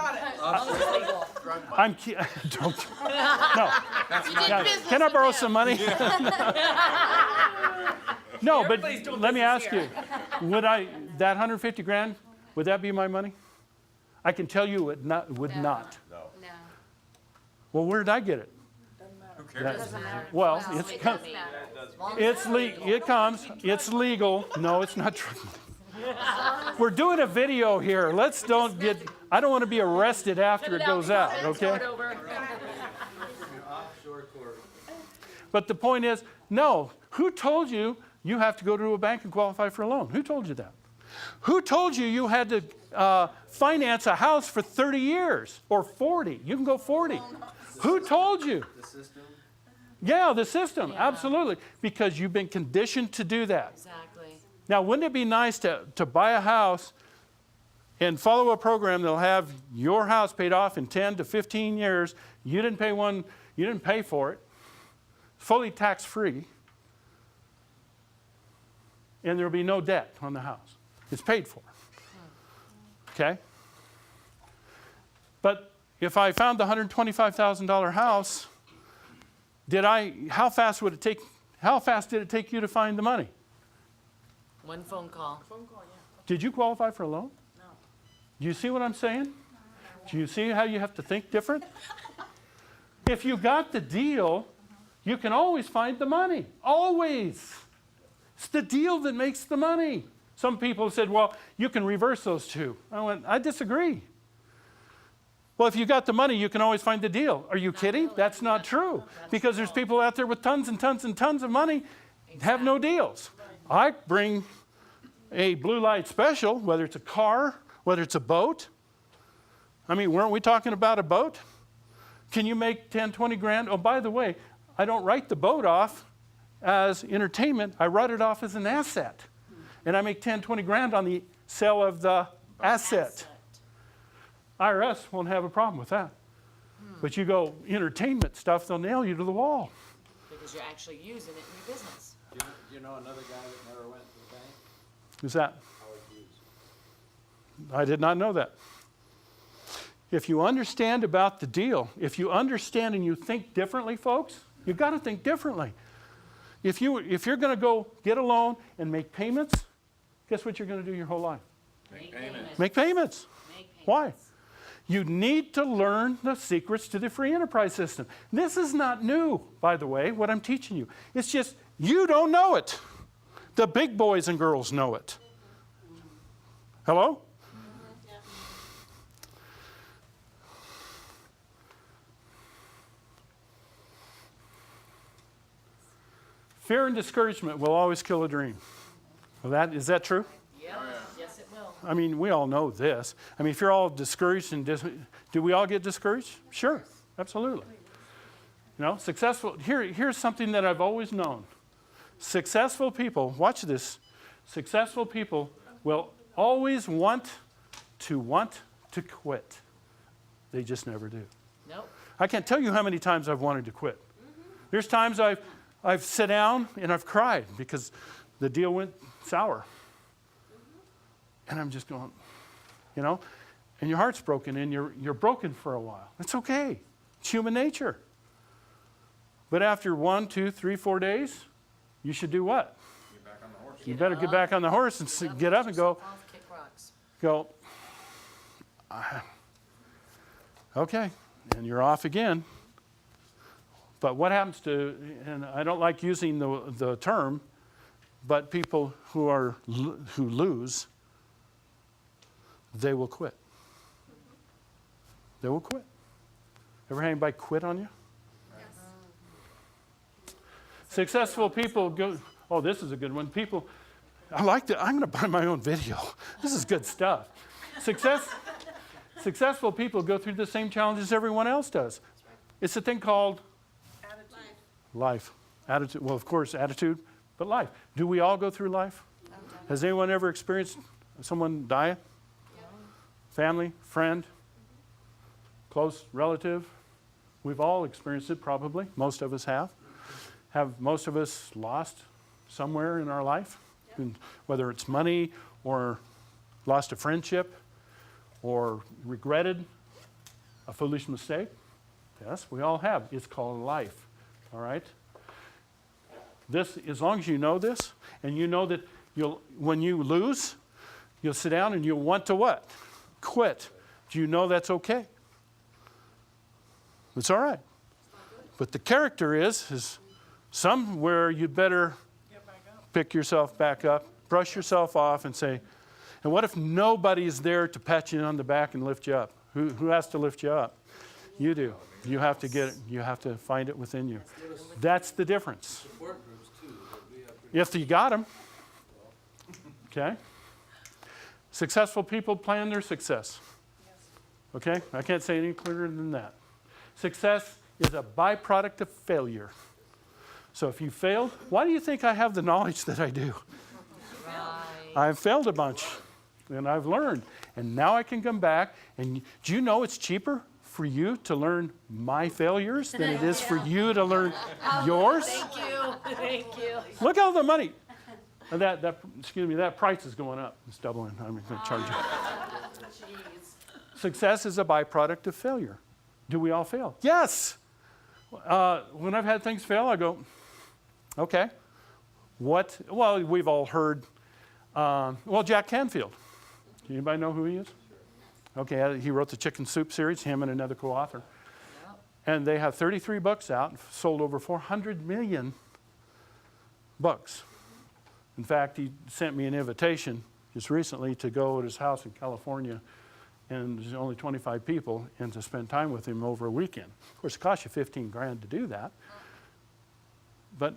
long as it's legal.
Don't. No. Can I borrow some money? No, but let me ask you, that 150 grand, would that be my money? I can tell you it would not.
No.
Well, where did I get it? Well, it's
It
com-
doesn't matter.
it's legal. No, it's not true. We're doing a video here. I don't want to be arrested after it goes out, okay?
Start over.
Offshore court.
But the point is, no, who told you you have to go to a bank and qualify for a loan? Who told you that? Who told you you had to finance a house for 30 years or 40? You can go 40. Who told you?
The system.
Yeah, the system, absolutely, because you've been conditioned to do that.
Exactly.
Now, wouldn't it be nice to buy a house and follow a program that'll have your house paid off in 10 to 15 years? You didn't pay for it, fully tax-free, and there'll be no debt on the house. It's paid for. Okay? But if I found the $125,000 house, how fast did it take you to find the money?
One phone call.
Did you qualify for a loan?
No.
Do you see what I'm saying? Do you see how you have to think different? If you got the deal, you can always find the money. Always. It's the deal that makes the money. Some people said, well, you can reverse those two. I disagree. Well, if you got the money, you can always find the deal. Are you kidding? That's not true. Because there's people out there with tons and tons and tons of money have no deals. I bring a blue light special, whether it's a car, whether it's a boat. I mean, weren't we talking about a boat? Can you make 10, 20 grand? Oh, by the way, I don't write the boat off as entertainment. I write it off as an asset. And I make 10, 20 grand on the sale of the asset. IRS won't have a problem with that. But you go entertainment stuff, they'll nail you to the wall.
Because you're actually using it in your business.
Do you know another guy that never went to the bank?
Who's that?
Howard Hughes.
I did not know that. If you understand about the deal, if you understand and you think differently, folks, you've got to think differently. If you're going to go get a loan and make payments, guess what you're going to do your whole life?
Make payments.
Make payments.
Make payments.
Why? You need to learn the secrets to the free enterprise system. This is not new, by the way, what I'm teaching you. It's just you don't know it. The big boys and girls know it. Hello? Fear and discouragement will always kill a dream. Well, is that true?
Yep. Yes, it will.
I mean, we all know this. I mean, if you're all discouraged and do we all get discouraged? Sure, absolutely. You know, here's something that I've always known. Successful people, watch this. Successful people will always want to quit. They just never do.
Nope.
I can't tell you how many times I've wanted to quit. There's times I've sat down and I've cried because the deal went sour. And I'm just going, you know, and your heart's broken and you're broken for a while. It's okay. It's human nature. But after 1, 2, 3, 4 days, you should do what?
Get back on the horse.
You better get back on the horse and get up and go,
Kick rocks.
okay, and you're off again. But what happens to, and I don't like using the term, but people who lose, they will quit. They will quit. Ever had anybody quit on you?
Yes.
Successful people go, oh, this is a good one. People, I like that. I'm going to buy my own video. This is good stuff. Successful people go through the same challenges everyone else does. It's a thing called life. Attitude. Well, of course, attitude, but life. Do we all go through life? Has anyone ever experienced someone die? Family, friend, close relative? We've all experienced it probably. Most of us have. Have most of us lost somewhere in our life? Whether it's money or lost a friendship or regretted a foolish mistake? Yes, we all have. It's called life. All right? This, as long as you know this, and you know that when you lose, you'll sit down and you'll want to what? Quit. Do you know that's okay? It's all right. But the character is somewhere you'd better
Get back up.
pick yourself back up, brush yourself off, and say, and what if nobody's there to pat you on the back and lift you up? Who has to lift you up? You do. You have to get it. You have to find it within you. That's the difference.
Support groups too, that we have to.
If you got them. Okay? Successful people plan their success. Okay? I can't say any clearer than that. Success is a byproduct of failure. So if you failed, why do you think I have the knowledge that I do? I've failed a bunch, and I've learned. And now I can come back, and do you know it's cheaper for you to learn my failures than it is for you to learn yours?
Thank you, thank you.
Look at all the money. That price is going up. It's doubling. I'm going to charge you.
Jeez.
Success is a byproduct of failure. Do we all fail? Yes. When I've had things fail, I go, okay. What? Well, we've all heard, Jack Canfield. Anybody know who he is? Okay, he wrote the Chicken Soup series, him and another co-author.
Yep.
And they have 33 books out, sold over 400 million books. In fact, he sent me an invitation just recently to go to his house in California, and there's only 25 people, and to spend time with him over a weekend. Of course, it costs you 15 grand to do that. But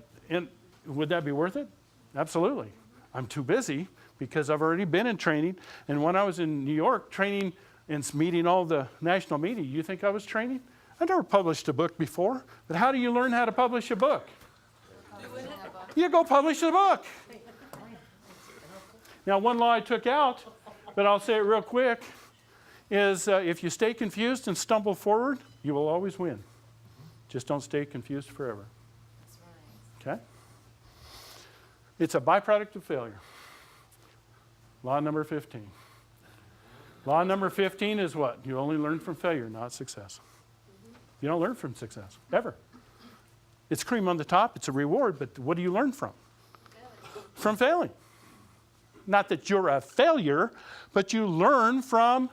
would that be worth it? Absolutely. I'm too busy because I've already been in training. And when I was in New York training and meeting all the national media, you think I was training? I never published a book before. But how do you learn how to publish a book? You go publish a book. Now, one law I took out, but I'll say it real quick, is if you stay confused and stumble forward, you will always win. Just don't stay confused forever.
That's right.
Okay? It's a byproduct of failure. Law number 15. Law number 15 is what? You only learn from failure, not success. You don't learn from success, ever. It's cream on the top, it's a reward, but what do you learn from? From failing. Not that you're a failure, but you learn from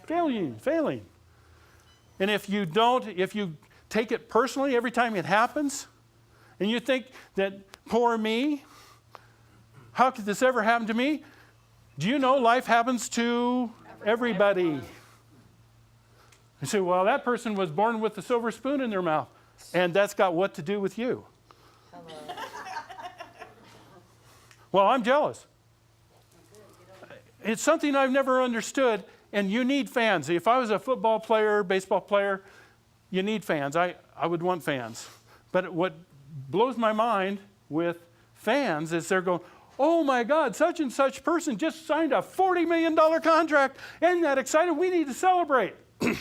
failing. And if you take it personally every time it happens, and you think that, poor me, how could this ever happen to me? Do you know life happens to everybody? You say, well, that person was born with a silver spoon in their mouth, and that's got what to do with you?
Hello.
Well, I'm jealous. It's something I've never understood, and you need fans. If I was a football player, baseball player, you need fans. I would want fans. But what blows my mind with fans is they're going, oh my God, such and such person just signed a $40 million contract. Isn't that exciting? We need to celebrate. And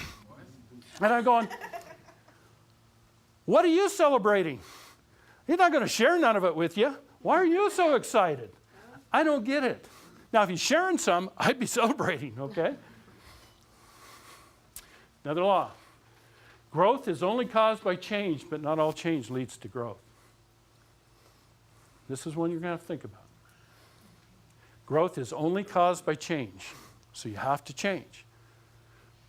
I'm going, what are you celebrating? He's not going to share none of it with you. Why are you so excited? I don't get it. Now, if he's sharing some, I'd be celebrating, okay? Another law. Growth is only caused by change, but not all change leads to growth. This is one you're going to have to think about. Growth is only caused by change, so you have to change.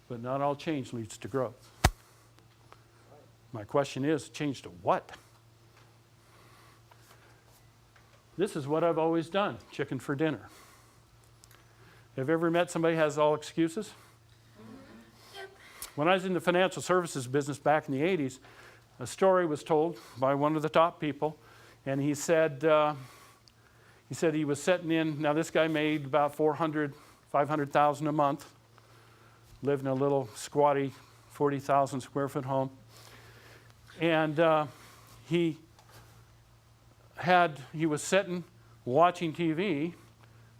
But not all change leads to growth. My question is, change to what? This is what I've always done, chicken for dinner. Have you ever met somebody who has all excuses? When I was in the financial services business back in the 80s, a story was told by one of the top people, and he said he was setting in. Now this guy made about $500,000 a month, lived in a little squatty 40,000 square foot home, and he was sitting watching TV.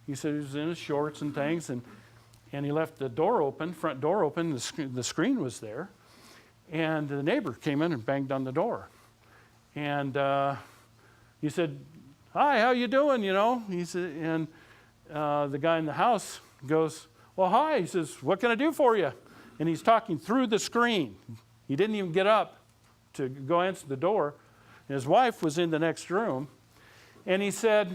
He said he was in his shorts and things, and he left the door open, front door open, the screen was there, and the neighbor came in and banged on the door. And he said, hi, how you doing, you know? He said, and the guy in the house goes, well, hi. He says, what can I do for you? And he's talking through the screen. He didn't even get up to go answer the door. And his wife was in the next room, and he said,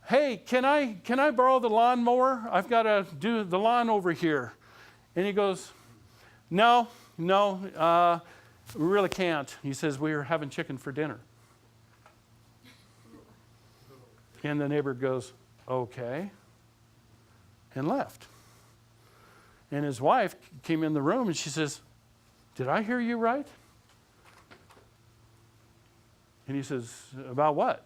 hey, can I borrow the lawnmower? I've got to do the lawn over here. And he goes, no, we really can't. He says, we were having chicken for dinner. And the neighbor goes, okay, and left. And his wife came in the room and she says, did I hear you right? And he says, about what?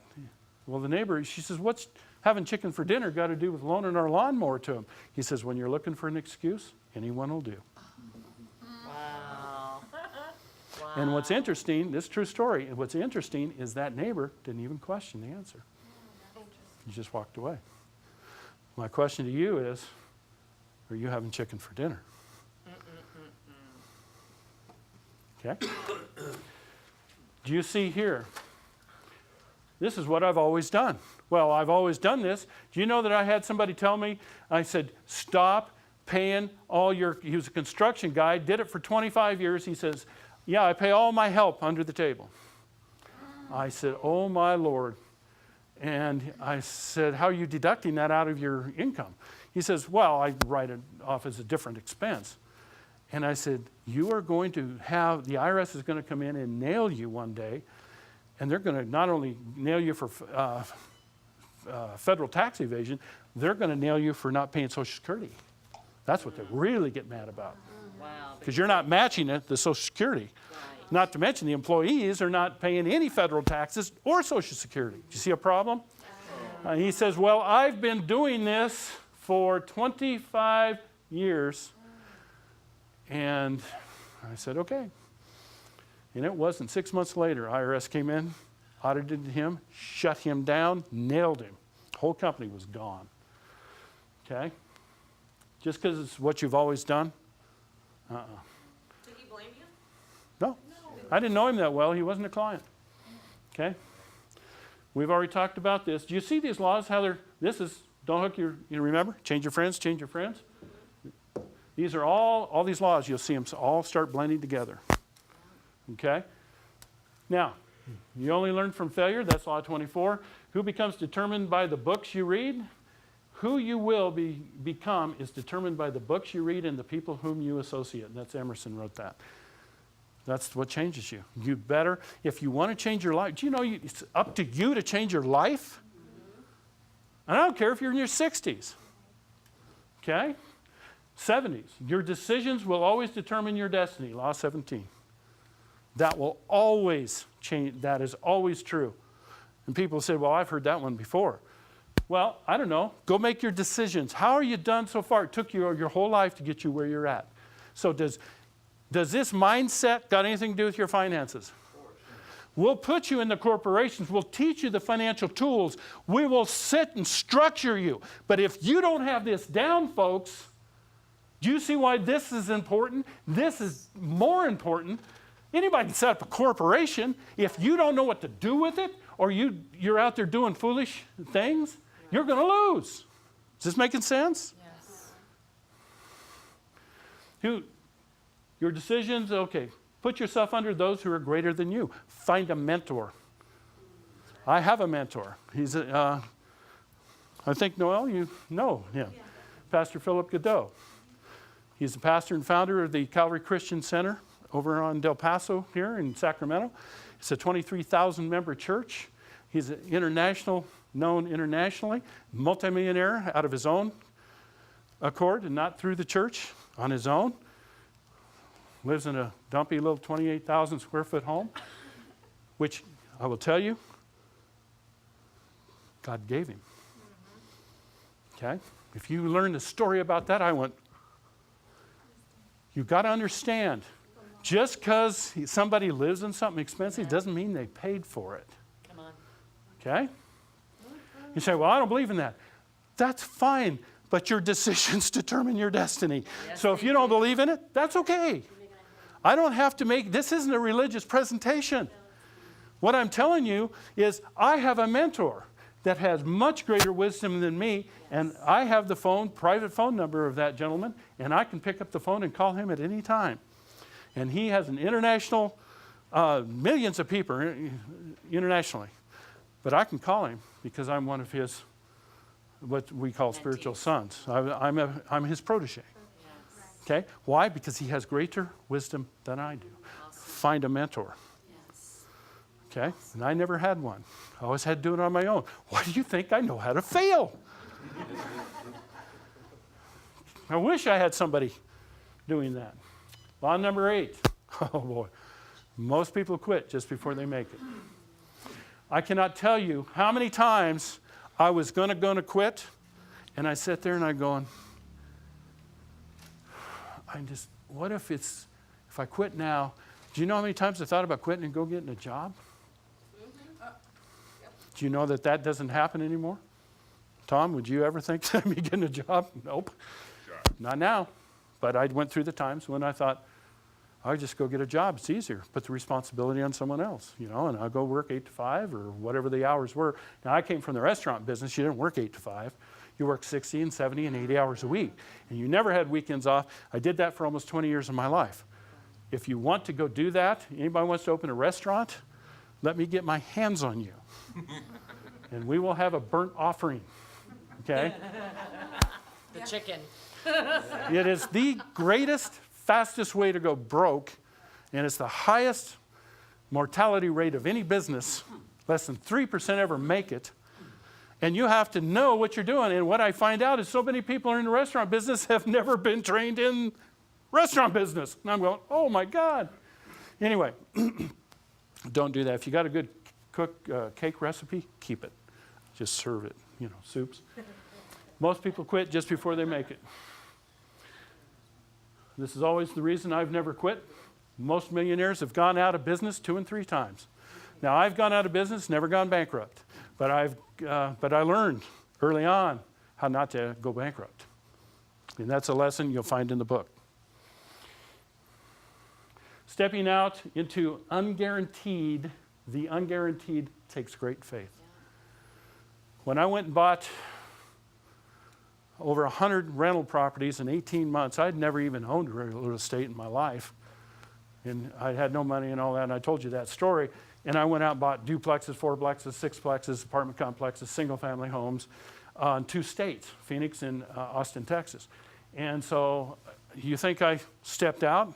Well, the neighbor, she says, what's having chicken for dinner got to do with loaning our lawnmower to him? He says, when you're looking for an excuse, anyone will do.
Wow.
And what's interesting, this is a true story, and what's interesting is that neighbor didn't even question the answer. He just walked away. My question to you is, are you having chicken for dinner? Okay? Do you see here? This is what I've always done. Well, I've always done this. Do you know that I had somebody tell me, I said, stop paying all your, he was a construction guy, did it for 25 years. He says, yeah, I pay all my help under the table. I said, oh my Lord. And I said, how are you deducting that out of your income? He says, well, I write it off as a different expense. And I said, you are going to have, the IRS is going to come in and nail you one day. And they're going to not only nail you for federal tax evasion, they're going to nail you for not paying Social Security. That's what they really get mad about.
Wow.
Because you're not matching it to Social Security.
Right.
Not to mention the employees are not paying any federal taxes or Social Security. Do you see a problem? He says, well, I've been doing this for 25 years. And I said, okay. And it wasn't 6 months later, IRS came in, audited him, shut him down, nailed him. The whole company was gone. Okay? Just because it's what you've always done?
Did he blame you?
No. I didn't know him that well. He wasn't a client. Okay? We've already talked about this. Do you see these laws, how they're, this is, don't hook your, you remember? Change your friends, change your friends. These are all these laws, you'll see them all start blending together. Okay? Now, you only learn from failure. That's Law 24. Who becomes determined by the books you read? Who you will become is determined by the books you read and the people whom you associate. And that's Emerson wrote that. That's what changes you. You better, if you want to change your life, do you know it's up to you to change your life? And I don't care if you're in your 60s. Okay? 70s. Your decisions will always determine your destiny. Law 17. That will always change. That is always true. And people say, well, I've heard that one before. Well, I don't know. Go make your decisions. How are you done so far? It took you your whole life to get you where you're at. So does this mindset got anything to do with your finances? We'll put you in the corporations. We'll teach you the financial tools. We will sit and structure you. But if you don't have this down, folks, do you see why this is important? This is more important. Anybody can set up a corporation. If you don't know what to do with it, or you're out there doing foolish things, you're going to lose. Is this making sense?
Yes.
Your decisions, okay. Put yourself under those who are greater than you. Find a mentor. I have a mentor. He's I think, Noel, you know him. Yeah. Pastor Philip Godot. He's the pastor and founder of the Calvary Christian Center over on Del Paso here in Sacramento. It's a 23,000 member church. He's an known internationally, multimillionaire out of his own accord and not through the church, on his own. Lives in a dumpy little 28,000 square foot home, which I will tell you, God gave him. Okay? If you learn the story about that, I went, you've got to understand, just because somebody lives in something expensive doesn't mean they paid for it.
Come on.
Okay? You say, well, I don't believe in that. That's fine, but your decisions determine your destiny.
Yes,
so if you don't believe in it, that's okay. I don't have to make, this isn't a religious presentation. What I'm telling you is I have a mentor that has much greater wisdom than me, and I have the private phone number of that gentleman, and I can pick up the phone and call him at any time. And he has an international, millions of people internationally. But I can call him because I'm one of his, what we call spiritual sons. I'm his protege.
Yes.
Okay? Why? Because he has greater wisdom than I do.
Awesome.
find a mentor.
Yes.
Okay? And I never had one. I always had to do it on my own. Why do you think I know how to fail? I wish I had somebody doing that. Law number 8. Oh boy. Most people quit just before they make it. I cannot tell you how many times I was going to quit, and I sit there and I'm going, what if I quit now? Do you know how many times I thought about quitting and go getting a job? Do you know that doesn't happen anymore? Tom, would you ever think of me getting a job? Nope. Sure. Not now. But I went through the times when I thought, I'll just go get a job. It's easier. Put the responsibility on someone else, and I'll go work 8 to 5 or whatever the hours were. Now, I came from the restaurant business. You didn't work 8 to 5. You worked 60 and 70 and 80 hours a week. And you never had weekends off. I did that for almost 20 years of my life. If you want to go do that, anybody wants to open a restaurant, let me get my hands on you. And we will have a burnt offering. Okay?
The chicken.
It is the greatest, fastest way to go broke, and it's the highest mortality rate of any business. Less than 3% ever make it. And you have to know what you're doing. And what I find out is so many people are in the restaurant business have never been trained in restaurant business. And I'm going, oh my God. Anyway, don't do that. If you got a good cake recipe, keep it. Just serve it, soups. Most people quit just before they make it. This is always the reason I've never quit. Most millionaires have gone out of business 2 and 3 times. Now, I've gone out of business, never gone bankrupt. But I learned early on how not to go bankrupt. And that's a lesson you'll find in the book. Stepping out into the unguaranteed takes great faith. When I went and bought over 100 rental properties in 18 months, I'd never even owned real estate in my life. And I had no money and all that, and I told you that story. And I went out and bought duplexes, 4plexes, 6plexes, apartment complexes, single-family homes in 2 states, Phoenix and Austin, Texas. And so you think I stepped out?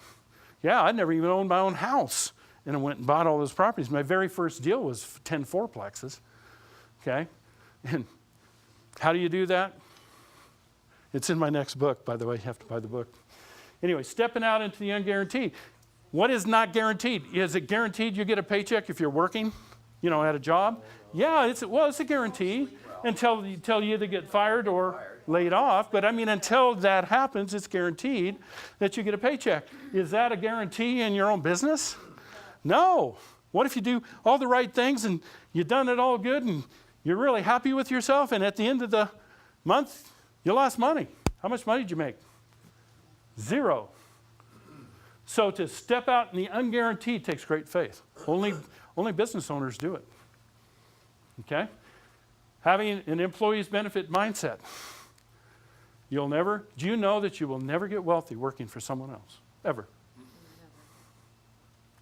Yeah, I'd never even owned my own house. And I went and bought all those properties. My very first deal was 10 4plexes. Okay? And how do you do that? It's in my next book, by the way. You have to buy the book. Anyway, stepping out into the unguaranteed. What is not guaranteed? Is it guaranteed you get a paycheck if you're working, at a job? Yeah, it's a guarantee until you either get fired or laid off. But until that happens, it's guaranteed that you get a paycheck. Is that a guarantee in your own business? No. What if you do all the right things and you've done it all good and you're really happy with yourself, and at the end of the month, you lost money? How much money did you make? 0. So to step out in the unguaranteed takes great faith. Only business owners do it. Okay? Having an employee's benefit mindset. Do you know that you will never get wealthy working for someone else? Ever.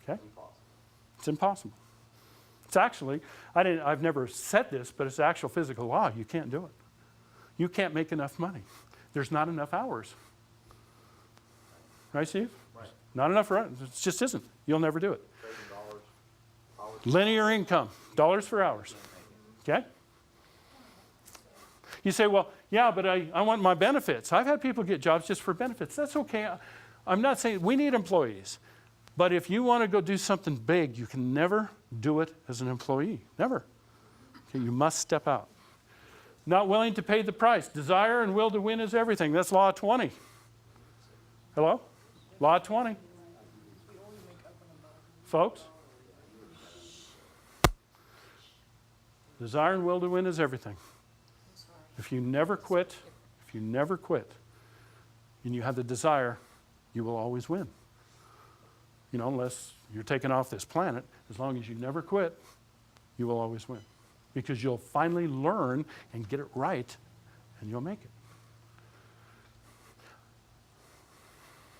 Okay? It's impossible. It's actually, I've never said this, but it's actual physical law. You can't do it. You can't make enough money. There's not enough hours. Right, Steve? Right. Not enough, it just isn't. You'll never do it. Linear income, dollars for hours. Okay? You say, well, yeah, but I want my benefits. I've had people get jobs just for benefits. That's okay. I'm not saying we need employees. But if you want to go do something big, you can never do it as an employee. Never. Okay, you must step out. Not willing to pay the price. Desire and will to win is everything. That's Law 20. Hello? Law 20. Folks? Desire and will to win is everything. If you never quit, and you have the desire, you will always win. Unless you're taken off this planet, as long as you never quit, you will always win. Because you'll finally learn and get it right, and you'll make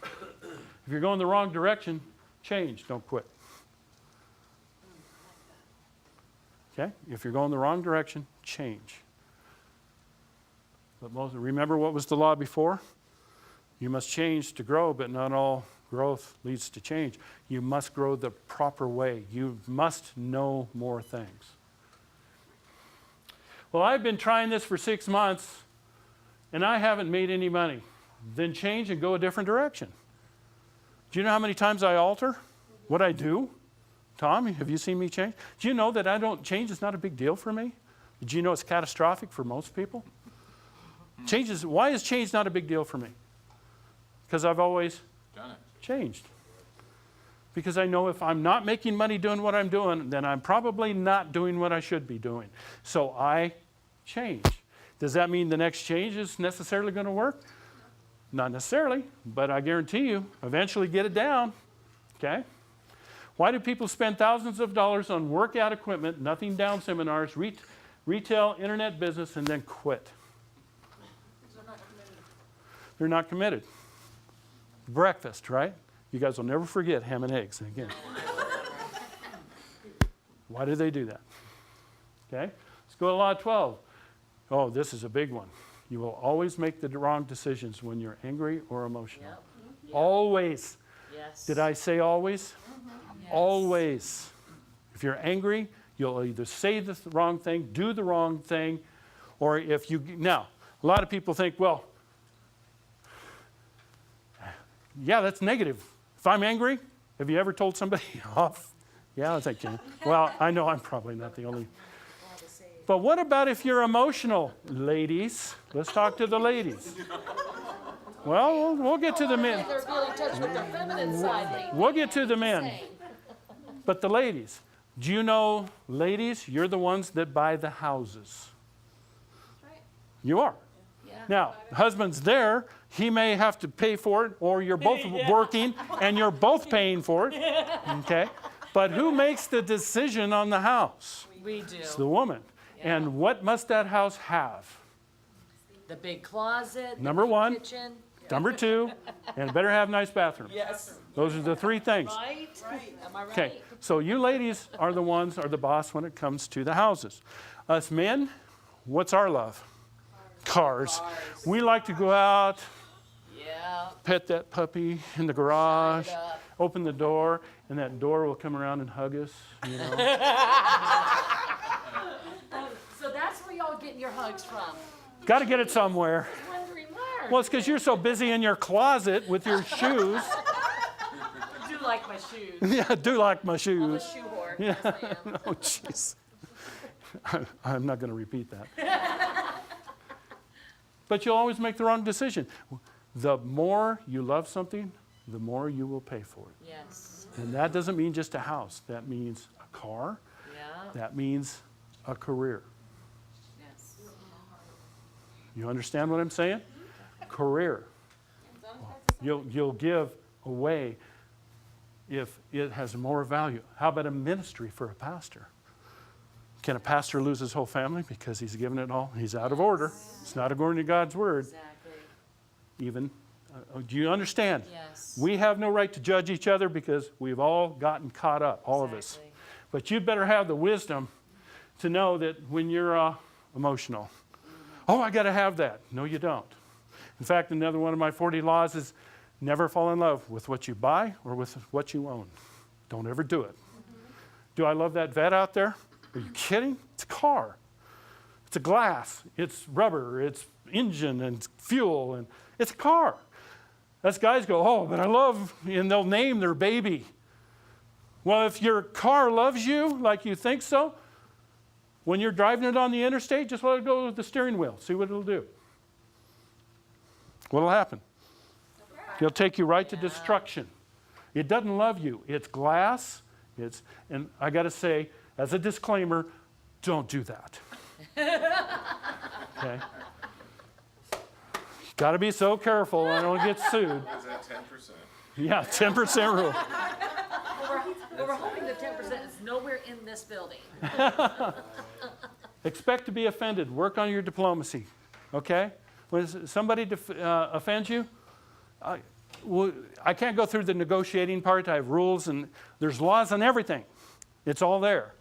it. If you're going the wrong direction, change, don't quit. Okay? If you're going the wrong direction, change. But remember what was the law before? You must change to grow, but not all growth leads to change. You must grow the proper way. You must know more things. Well, I've been trying this for 6 months, and I haven't made any money. Then change and go a different direction. Do you know how many times I alter what I do? Tom, have you seen me change? Do you know that change is not a big deal for me? Did you know it's catastrophic for most people? Why is change not a big deal for me? Because I've always
Done it.
changed. Because I know if I'm not making money doing what I'm doing, then I'm probably not doing what I should be doing. So I change. Does that mean the next change is necessarily going to work? Not necessarily, but I guarantee you, eventually get it down. Okay? Why do people spend thousands of dollars on workout equipment, nothing down seminars, retail, internet business, and then quit? They're not committed. Breakfast, right? You guys will never forget ham and eggs again. Why do they do that? Okay? Let's go to Law 12. Oh, this is a big one. You will always make the wrong decisions when you're angry or emotional.
Yep.
Always.
Yes.
Did I say always?
Yes.
Always. If you're angry, you'll either say the wrong thing, do the wrong thing, or if you... Now, a lot of people think, well, yeah, that's negative. If I'm angry, have you ever told somebody off? Yeah, I think, yeah. Well, I know I'm probably not the only... But what about if you're emotional, ladies? Let's talk to the ladies. Well, we'll get to the men.
They're feeling touched with their feminine side lately.
We'll get to the men. But the ladies, do you know, ladies, you're the ones that buy the houses. You are.
Yeah.
Now, husband's there. He may have to pay for it, or you're both working and you're both paying for it. Okay? But who makes the decision on the house?
We do.
It's the woman.
Yeah.
And what must that house have?
The big closet.
Number
the big
one.
Kitchen.
Number 2, and it better have nice bathrooms.
Yes.
Those are the 3 things.
Right? Am I right?
Okay, so you ladies are the boss when it comes to the houses. Us men, what's our love? Cars. We like to go out,
Yeah.
pet that puppy in the garage,
Shut up.
open the door, and that door will come around and hug us, you know.
So that's where y'all getting your hugs from.
Got to get it somewhere.
Wondering where.
Well, it's because you're so busy in your closet with your shoes.
I do like my shoes.
Yeah, I do like my
I'm a
shoes.
shoe whore. Yes, I am.
Oh, jeez. I'm not going to repeat that. But you'll always make the wrong decision. The more you love something, the more you will pay for it.
Yes.
And that doesn't mean just a house. That means a car.
Yeah.
That means a career.
Yes.
You understand what I'm saying? Career. You'll give away if it has more value. How about a ministry for a pastor? Can a pastor lose his whole family because he's given it all? He's out of order. It's not according to God's word.
Exactly.
Even. Do you understand?
Yes.
We have no right to judge each other because we've all gotten caught up, all of us.
Exactly.
But you'd better have the wisdom to know that when you're emotional, oh, I got to have that. No, you don't. In fact, another one of my 40 laws is never fall in love with what you buy or with what you own. Don't ever do it. Do I love that vet out there? Are you kidding? It's a car. It's a glass. It's rubber. It's engine and fuel. And it's a car. Us guys go, oh, but I love, and they'll name their baby. Well, if your car loves you like you think so, when you're driving it on the interstate, just let it go with the steering wheel. See what it'll do. What'll happen? It'll take you right to destruction. It doesn't love you. It's glass. And I got to say, as a disclaimer, don't do that. Okay? Got to be so careful I don't get sued.
Is that 10%?
Yeah, 10% rule.
Well, we're hoping the 10% is nowhere in this building.
Expect to be offended. Work on your diplomacy. Okay? When somebody offends you, I can't go through the negotiating part. I have rules and there's laws on everything. It's all there.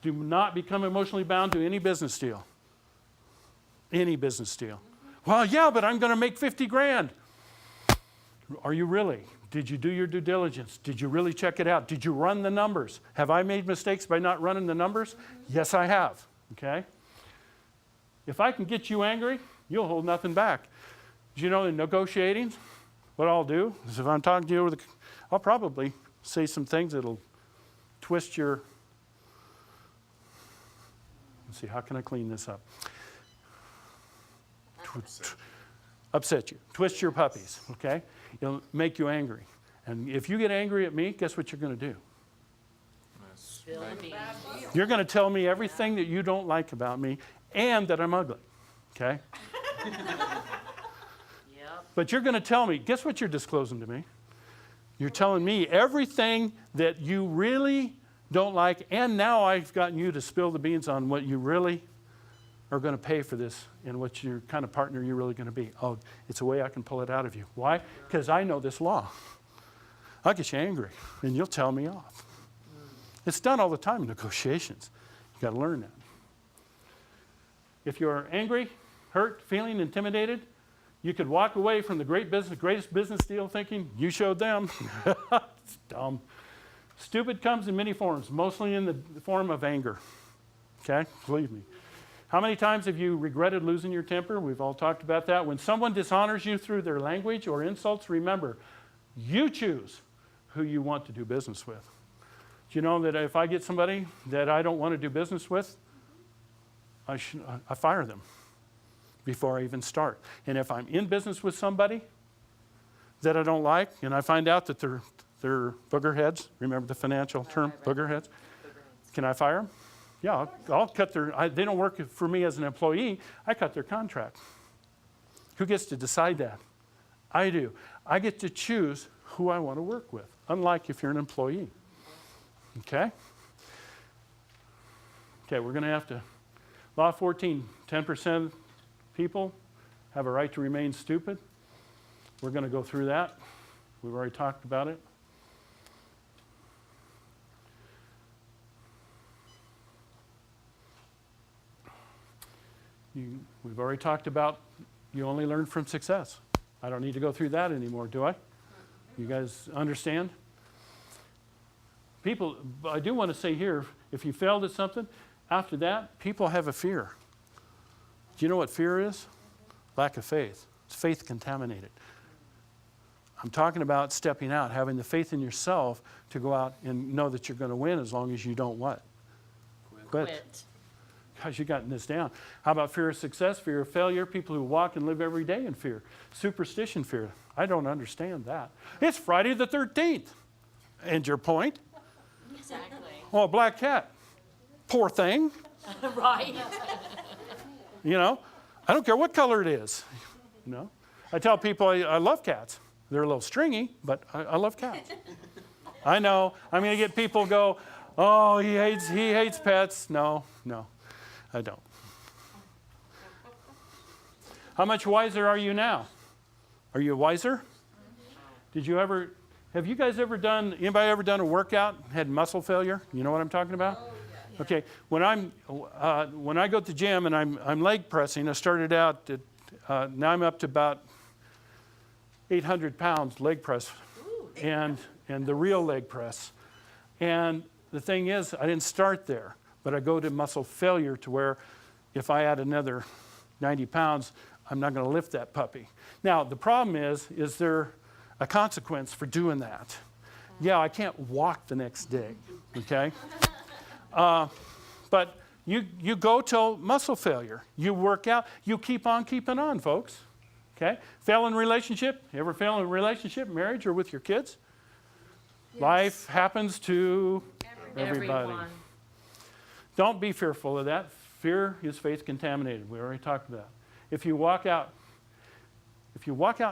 Do not become emotionally bound to any business deal. Any business deal. Well, yeah, but I'm going to make 50 grand. Are you really? Did you do your due diligence? Did you really check it out? Did you run the numbers? Have I made mistakes by not running the numbers? Yes, I have. Okay? If I can get you angry, you'll hold nothing back. Do you know in negotiating, what I'll do is if I'm talking to you, I'll probably say some things that'll twist your, let's see, how can I clean this up? Upset you. Twist your puppies, okay? It'll make you angry. And if you get angry at me, guess what you're going to do?
Spill the beans.
You're going to tell me everything that you don't like about me and that I'm ugly, okay?
Yep.
But you're going to tell me, guess what you're disclosing to me? You're telling me everything that you really don't like, and now I've gotten you to spill the beans on what you really are going to pay for this and what your kind of partner you're really going to be. Oh, it's a way I can pull it out of you. Why? Because I know this law. I'll get you angry, and you'll tell me off. It's done all the time in negotiations. You've got to learn that. If you're angry, hurt, feeling intimidated, you could walk away from the greatest business deal thinking, you showed them. It's dumb. Stupid comes in many forms, mostly in the form of anger. Okay? Believe me. How many times have you regretted losing your temper? We've all talked about that. When someone dishonors you through their language or insults, remember, you choose who you want to do business with. Do you know that if I get somebody that I don't want to do business with, I fire them before I even start. And if I'm in business with somebody that I don't like, and I find out that they're booger heads, remember the financial term, booger heads, can I fire them? Yeah, I'll cut they don't work for me as an employee, I cut their contract. Who gets to decide that? I do. I get to choose who I want to work with, unlike if you're an employee. Okay? Okay, we're going to have to, Law 14, 10% people have a right to remain stupid. We're going to go through that. We've already talked about it. We've already talked about you only learn from success. I don't need to go through that anymore, do I? You guys understand? People, I do want to say here, if you failed at something, after that, people have a fear. Do you know what fear is? Lack of faith. It's faith contaminated. I'm talking about stepping out, having the faith in yourself to go out and know that you're going to win as long as you don't what? Quit. Gosh, you've gotten this down. How about fear of success, fear of failure? People who walk and live every day in fear. Superstition fear. I don't understand that. It's Friday the 13th. And your point?
Exactly.
Oh, a black cat. Poor thing.
Right.
You know, I don't care what color it is. You know, I tell people I love cats. They're a little stringy, but I love cats. I know. I'm going to get people go, oh, he hates pets. No, I don't. How much wiser are you now? Are you wiser? Have you guys anybody ever done a workout, had muscle failure? You know what I'm talking about? Oh, yeah. Okay, when I go to the gym and I'm leg pressing, I started out at, now I'm up to about 800 pounds leg press, and the real leg press. And the thing is, I didn't start there, but I go to muscle failure to where if I add another 90 pounds, I'm not going to lift that puppy. Now, the problem is there a consequence for doing that? Yeah, I can't walk the next day, okay? But you go till muscle failure. You work out. You keep on keeping on, folks. Okay? Fail in relationship? You ever fail in a relationship, marriage, or with your kids? Yes. Life happens to everybody.
Everyone.
Don't be fearful of that. Fear is faith contaminated. We already talked about it. If you walk out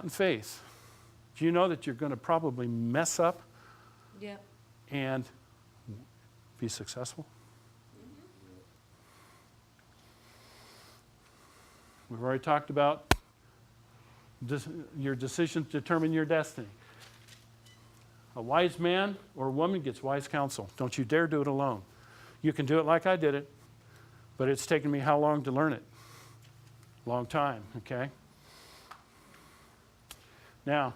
in faith, do you know that you're going to probably mess up
Yep.
and be successful? We've already talked about your decisions determine your destiny. A wise man or woman gets wise counsel. Don't you dare do it alone. You can do it like I did it, but it's taken me how long to learn it? Long time, okay? Now,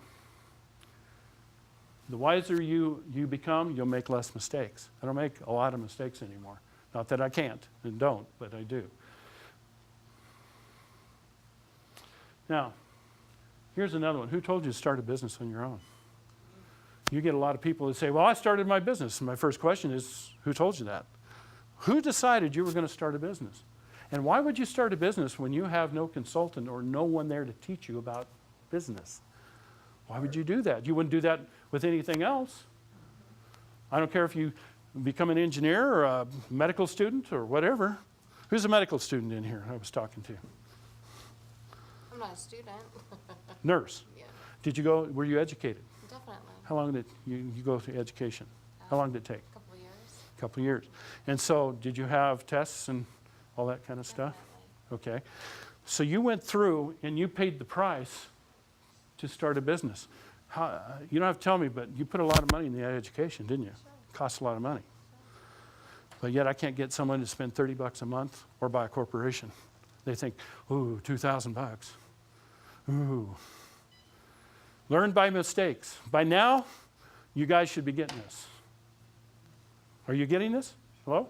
the wiser you become, you'll make less mistakes. I don't make a lot of mistakes anymore. Not that I can't and don't, but I do. Now, here's another one. Who told you to start a business on your own? You get a lot of people that say, well, I started my business. And my first question is, who told you that? Who decided you were going to start a business? And why would you start a business when you have no consultant or no one there to teach you about business? Why would you do that? You wouldn't do that with anything else. I don't care if you become an engineer or a medical student or whatever. Who's a medical student in here I was talking to?
I'm not a student.
Nurse.
Yeah,
Were you educated?
definitely.
How long did you go through education? How long did it take?
A couple of years.
A couple of years. And so did you have tests and all that kind of stuff?
Definitely.
Okay. So you went through and you paid the price to start a business. You don't have to tell me, but you put a lot of money in the education, didn't you? It costs a lot of money. But yet I can't get someone to spend $30 a month or buy a corporation. They think, ooh, $2,000. Ooh. Learn by mistakes. By now, you guys should be getting this. Are you getting this? Hello?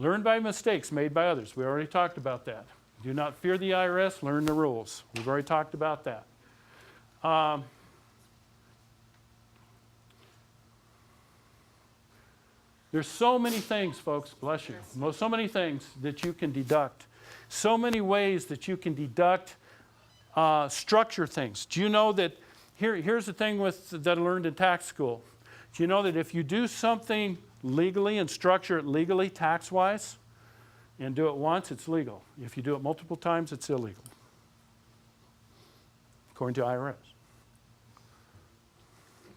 Learn by mistakes made by others. We already talked about that. Do not fear the IRS, learn the rules. We've already talked about that. There's so many things, folks, bless you. So many things that you can deduct. So many ways that you can deduct, structure things. Do you know that, here's the thing that I learned in tax school. Do you know that if you do something legally and structure it legally, tax-wise, and do it once, it's legal. If you do it multiple times, it's illegal, according to IRS.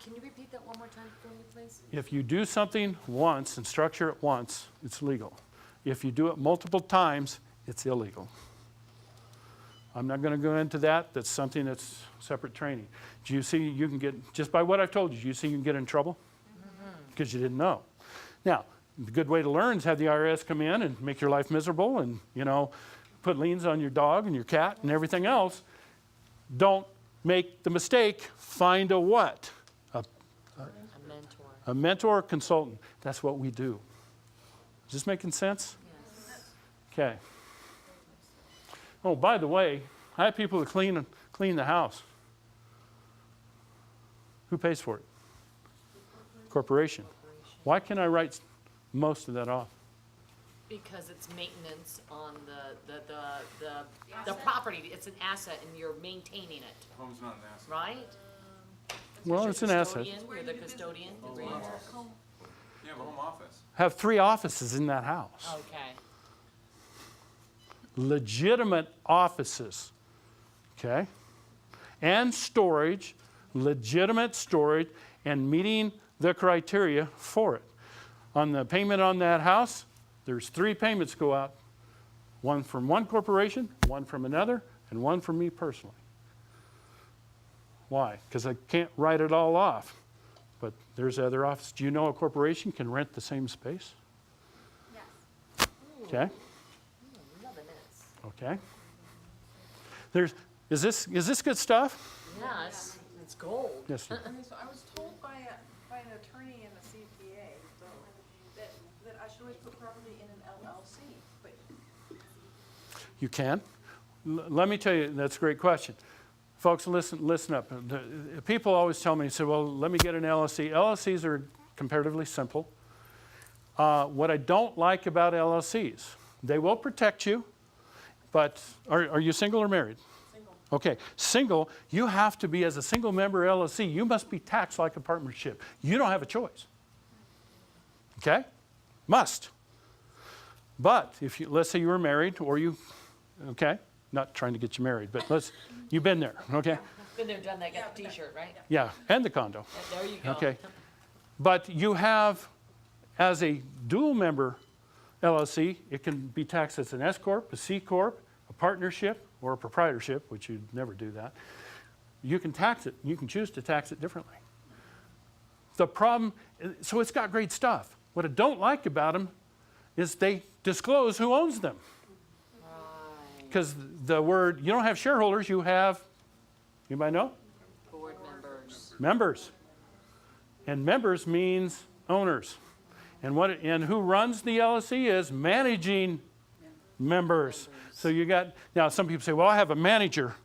Can you repeat that one more time for me, please?
If you do something once and structure it once, it's legal. If you do it multiple times, it's illegal. I'm not going to go into that. That's something that's separate training. Do you see you can get, just by what I've told you, do you see you can get in trouble? Because you didn't know. Now, the good way to learn is have the IRS come in and make your life miserable and, put liens on your dog and your cat and everything else. Don't make the mistake. Find a what?
A mentor.
A mentor or consultant. That's what we do. Is this making sense?
Yes.
Okay. Oh, by the way, I have people that clean the house. Who pays for it? Corporation. Why can I write most of that off?
Because it's maintenance on the property. It's an asset and you're maintaining it,
Home's not an asset.
right?
Well,
You're
it's an asset.
custodian, You're the custodian. the realtor.
You have a home office.
Have 3 offices in that house.
Okay.
Legitimate offices, okay? And storage, legitimate storage, and meeting the criteria for it. On the payment on that house, there's 3 payments go out. One from one corporation, one from another, and one from me personally. Why? Because I can't write it all off. But there's other offices. Do you know a corporation can rent the same space?
Yes.
Okay.
Loving this.
Okay. Is this good stuff?
Yeah, it's gold.
Yes, sir.
I mean, so I was told by an attorney and a CPA that I should always put property in an LLC, but
You can. Let me tell you, that's a great question. Folks, listen up. People always tell me, say, well, let me get an LLC. LLCs are comparatively simple. What I don't like about LLCs, they will protect you, but are you single or married?
single.
Okay, single, you have to be, as a single member LLC, you must be taxed like a partnership. You don't have a choice. Okay? Must. But if you, let's say you were married or you, okay, not trying to get you married, but you've been there, okay?
Been there, done that, got the t-shirt, right?
Yeah, and the condo.
There you go.
Okay. But you have, as a dual member LLC, it can be taxed as an S Corp, a C Corp, a partnership, or a proprietorship, which you'd never do that. You can tax it. You can choose to tax it differently. The problem, so it's got great stuff. What I don't like about them is they disclose who owns them. Because the word, you don't have shareholders, you have Anybody know?
Board members.
Members. And members means owners. And who runs the LLC is managing members. So you got, now some people say, well, I have a manager.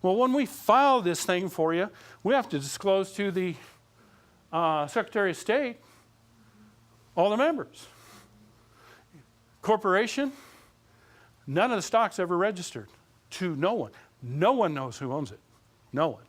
Well, when we file this thing for you, we have to disclose to the Secretary of State all the members. Corporation, none of the stock's ever registered to no one. No one knows who owns it. No one.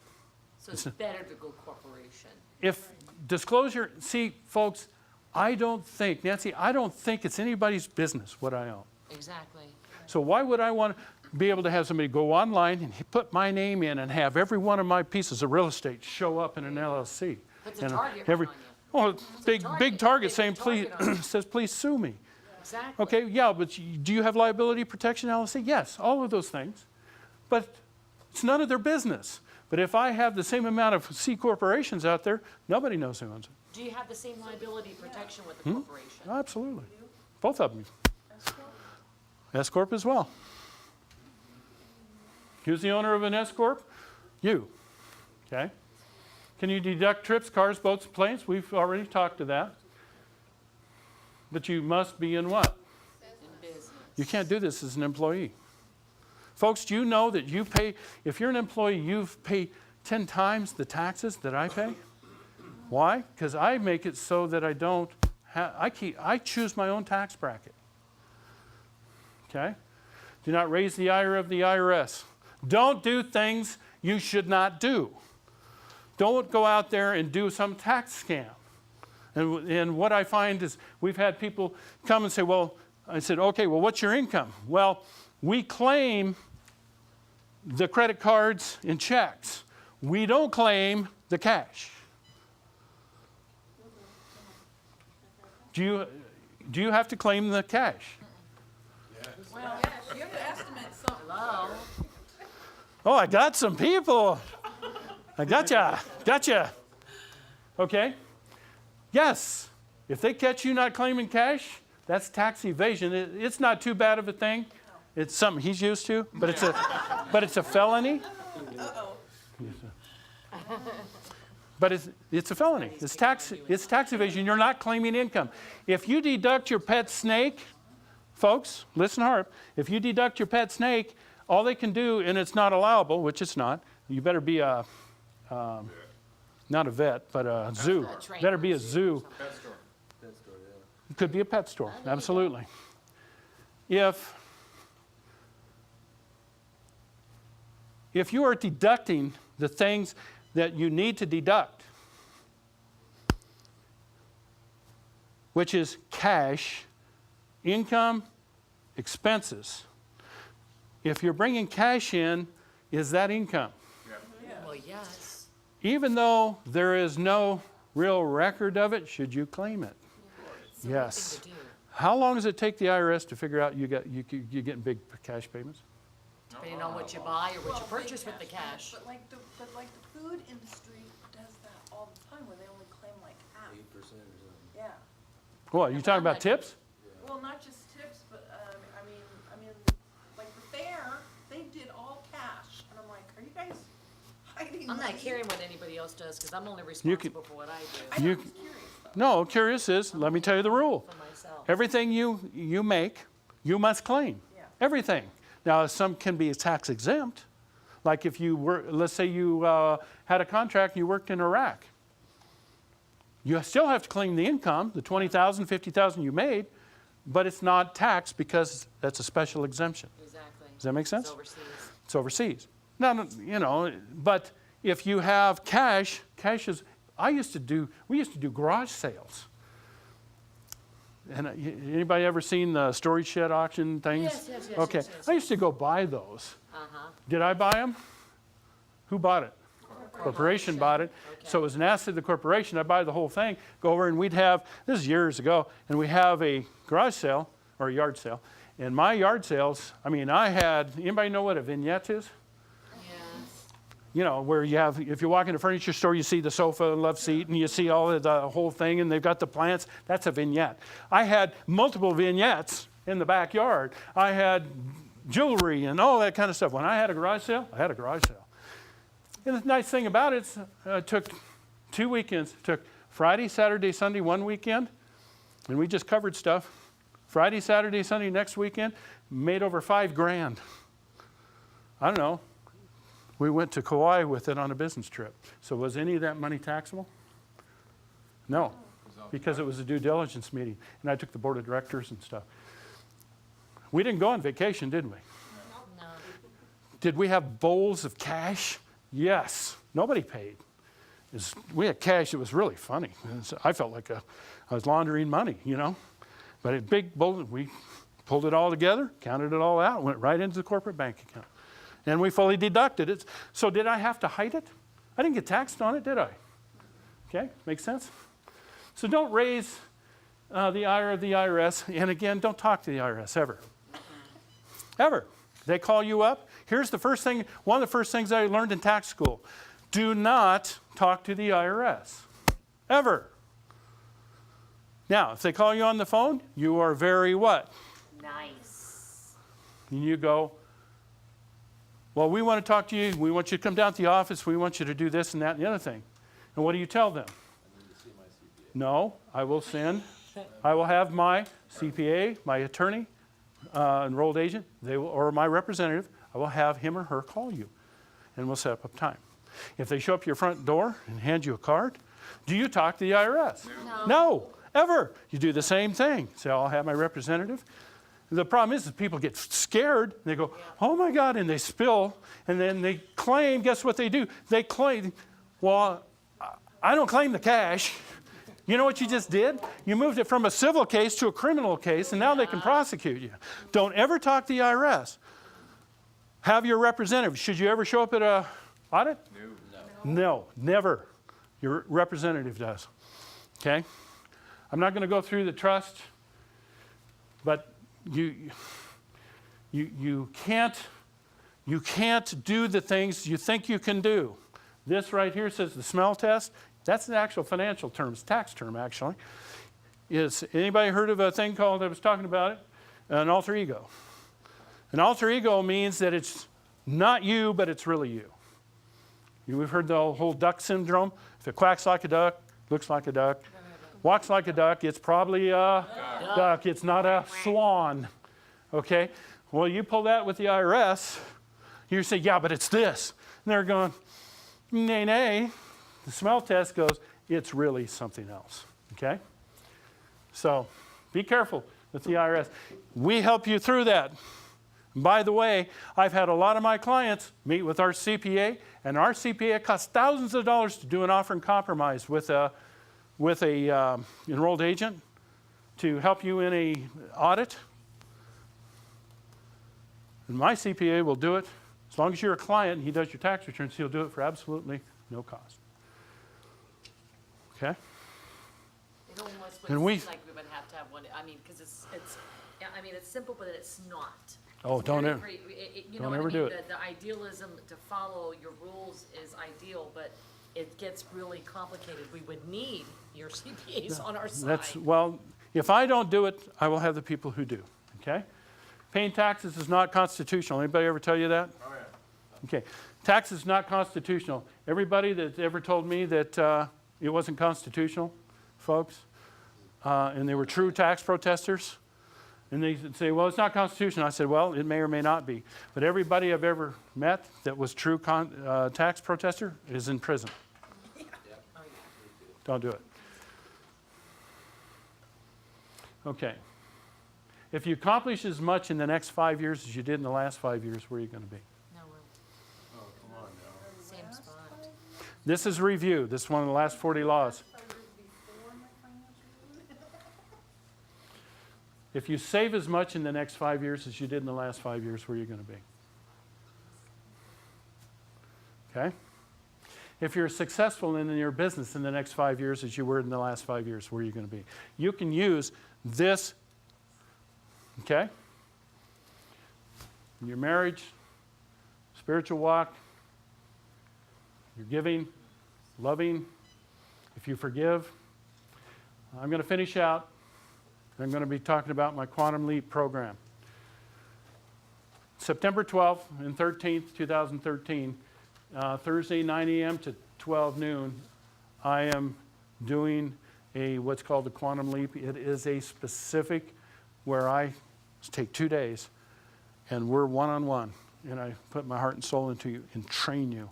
So it's better to go corporation.
If disclosure, see, folks, I don't think it's anybody's business what I own.
Exactly.
So why would I want to be able to have somebody go online and put my name in and have every one of my pieces of real estate show up in an LLC?
Puts a
And
target
every,
right on you.
well, big
target.
target
Big
saying, please,
target on you.
says, please sue me.
Exactly.
Okay, yeah, but do you have liability protection LLC? Yes, all of those things. But it's none of their business. But if I have the same amount of C corporations out there, nobody knows who owns it.
Do you have the same liability protection with the corporation?
Absolutely. Both of them. S Corp as well. Who's the owner of an S Corp? You. Okay? Can you deduct trips, cars, boats, planes? We've already talked to that. But you must be in what?
In business.
You can't do this as an employee. Folks, do you know that you pay, if you're an employee, you pay 10 times the taxes that I pay? Why? Because I make it so that I don't I choose my own tax bracket. Okay? Do not raise the ire of the IRS. Don't do things you should not do. Don't go out there and do some tax scam. And what I find is we've had people come and say, well, I said, okay, well, what's your income? Well, we claim the credit cards and checks. We don't claim the cash. Do you have to claim the cash?
Well, yes, you have to estimate something.
Hello?
Oh, I got some people. I gotcha. Okay? Yes. If they catch you not claiming cash, that's tax evasion. It's not too bad of a thing. It's something he's used to, but it's a felony.
Uh-oh.
But it's a felony. It's tax evasion. You're not claiming income. If you deduct your pet snake, folks, listen hard. If you deduct your pet snake, all they can do, and it's not allowable, which it's not. You better be not a vet, but a zoo. Better be a zoo.
Pet store.
It could be a pet store. Absolutely. If you are deducting the things that you need to deduct, which is cash, income, expenses. If you're bringing cash in, is that income?
Well, yes.
Even though there is no real record of it, should you claim it?
It's the right
Yes.
thing to do.
How long does it take the IRS to figure out you're getting big cash payments?
Depending on what you buy or what you
Well,
purchase with the
big
cash.
But like the food industry does that all the time, where they only claim like half.
8% or something.
Yeah.
What, you talking about tips?
Well, not just tips, but I mean, like the fair, they did all cash, and I'm like, are you guys hiding
I'm
money?
not caring what anybody else does because I'm only
You can-
responsible for what I
I
do
know,
You-
I'm just curious though.
No, curious is, let me tell you the rule.
for myself.
Everything you make, you must claim.
Yeah.
Everything. Now, some can be tax exempt. Like if you were, let's say you had a contract and you worked in Iraq. You still have to claim the income, the $20,000, $50,000 you made, but it's not taxed because that's a special exemption.
Exactly.
Does that make sense?
It's overseas.
It's overseas. Now, you know, but if you have cash is, we used to do garage sales. And anybody ever seen the storage shed auction things?
Yes,
Okay,
yes.
I used to go buy those.
Uh-huh.
Did I buy them? Who bought it? Corporation bought it.
Okay.
So it was an asset of the corporation. I buy the whole thing, go over and we'd have, this is years ago, and we have a garage sale or a yard sale. And my yard sales, I mean, I had, anybody know what a vignette is?
Yes.
You know, where you have, if you walk in a furniture store, you see the sofa and love seat, and you see all of the whole thing, and they've got the plants. That's a vignette. I had multiple vignettes in the backyard. I had jewelry and all that kind of stuff. When I had a garage sale, I had a garage sale. And the nice thing about it, it took 2 weekends. It took Friday, Saturday, Sunday, one weekend, and we just covered stuff. Friday, Saturday, Sunday, next weekend, made over $5,000. I don't know. We went to Kauai with it on a business trip. So was any of that money taxable? No, because it was a due diligence meeting, and I took the board of directors and stuff. We didn't go on vacation, did we?
No.
Did we have bowls of cash? Yes. Nobody paid. We had cash. It was really funny. I felt like I was laundering money, you know. But a big bowl, we pulled it all together, counted it all out, went right into the corporate bank account. And we fully deducted it. So did I have to hide it? I didn't get taxed on it, did I? Okay, makes sense? So don't raise the ire of the IRS. And again, don't talk to the IRS ever. Ever. They call you up. Here's the first thing, one of the first things I learned in tax school. Do not talk to the IRS. Ever. Now, if they call you on the phone, you are very what?
Nice.
And you go, well, we want to talk to you. We want you to come down to the office. We want you to do this and that and the other thing. And what do you tell them? No, I will have my CPA, my attorney, enrolled agent, or my representative, I will have him or her call you, and we'll set up a time. If they show up at your front door and hand you a card, do you talk to the IRS? No, ever. You do the same thing. Say, I'll have my representative. The problem is that people get scared. And they go, oh my God, and they spill, and then they claim. Guess what they do? They claim, well, I don't claim the cash. You know what you just did? You moved it from a civil case to a criminal case, and now they can prosecute you. Don't ever talk to the IRS. Have your representative. Should you ever show up at an audit? No, never. Your representative does. Okay? I'm not going to go through the trust, but you can't do the things you think you can do. This right here says the smell test. That's the actual financial term, tax term actually. Is anybody heard of a thing called, I was talking about it, an alter ego? An alter ego means that it's not you, but it's really you. We've heard the whole duck syndrome. If it quacks like a duck, looks like a duck, walks like a duck, it's probably a duck. It's not a swan. Okay? Well, you pull that with the IRS, you say, yeah, but it's this. And they're going, nay, nay. The smell test goes, it's really something else. Okay? So be careful with the IRS. We help you through that. By the way, I've had a lot of my clients meet with our CPA, and our CPA costs thousands of dollars to do an offer and compromise with a enrolled agent to help you in a audit. And my CPA will do it as long as you're a client and he does your tax returns. He'll do it for absolutely no cost. Okay.
It almost
And
would
we-
seem like we would have to have one. I mean, because it's simple, but it's not.
Oh,
It's
don't
very
ever.
you
don't
know what
ever
I mean?
do it.
The idealism to follow your rules is ideal, but it gets really complicated. We would need your CPAs on our side.
Well, if I don't do it, I will have the people who do. Okay? Paying taxes is not constitutional. Anybody ever tell you that?
Oh, yeah.
Okay. Taxes is not constitutional. Everybody that's ever told me that it wasn't constitutional, folks, and they were true tax protesters, and they say, well, it's not constitutional. I said, well, it may or may not be. But everybody I've ever met that was true tax protester is in prison. Don't do it. Okay. If you accomplish as much in the next 5 years as you did in the last 5 years, where are you going to be?
Nowhere.
Oh, come on now.
Same spot.
This is review. This is one of the last 40 laws. If you save as much in the next 5 years as you did in the last 5 years, where are you going to be? Okay? If you're successful in your business in the next 5 years as you were in the last 5 years, where are you going to be? You can use this, okay? In your marriage, spiritual walk, your giving, loving, if you forgive. I'm going to finish out. I'm going to be talking about my Quantum Leap program. September 12th and 13th, 2013, Thursday, 9 a.m. to 12 noon, I am doing what's called the Quantum Leap. It is a specific where I take 2 days and we're one-on-one. And I put my heart and soul into you and train you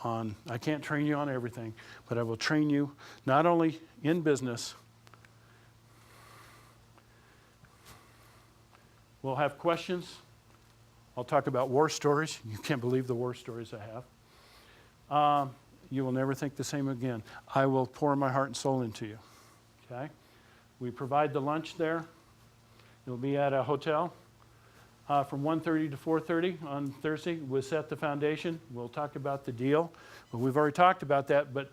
on, I can't train you on everything, but I will train you not only in business. We'll have questions. I'll talk about war stories. You can't believe the war stories I have. You will never think the same again. I will pour my heart and soul into you. Okay? We provide the lunch there. It'll be at a hotel from 1:30 to 4:30 on Thursday. We'll set the foundation. We'll talk about the deal. Well, we've already talked about that, but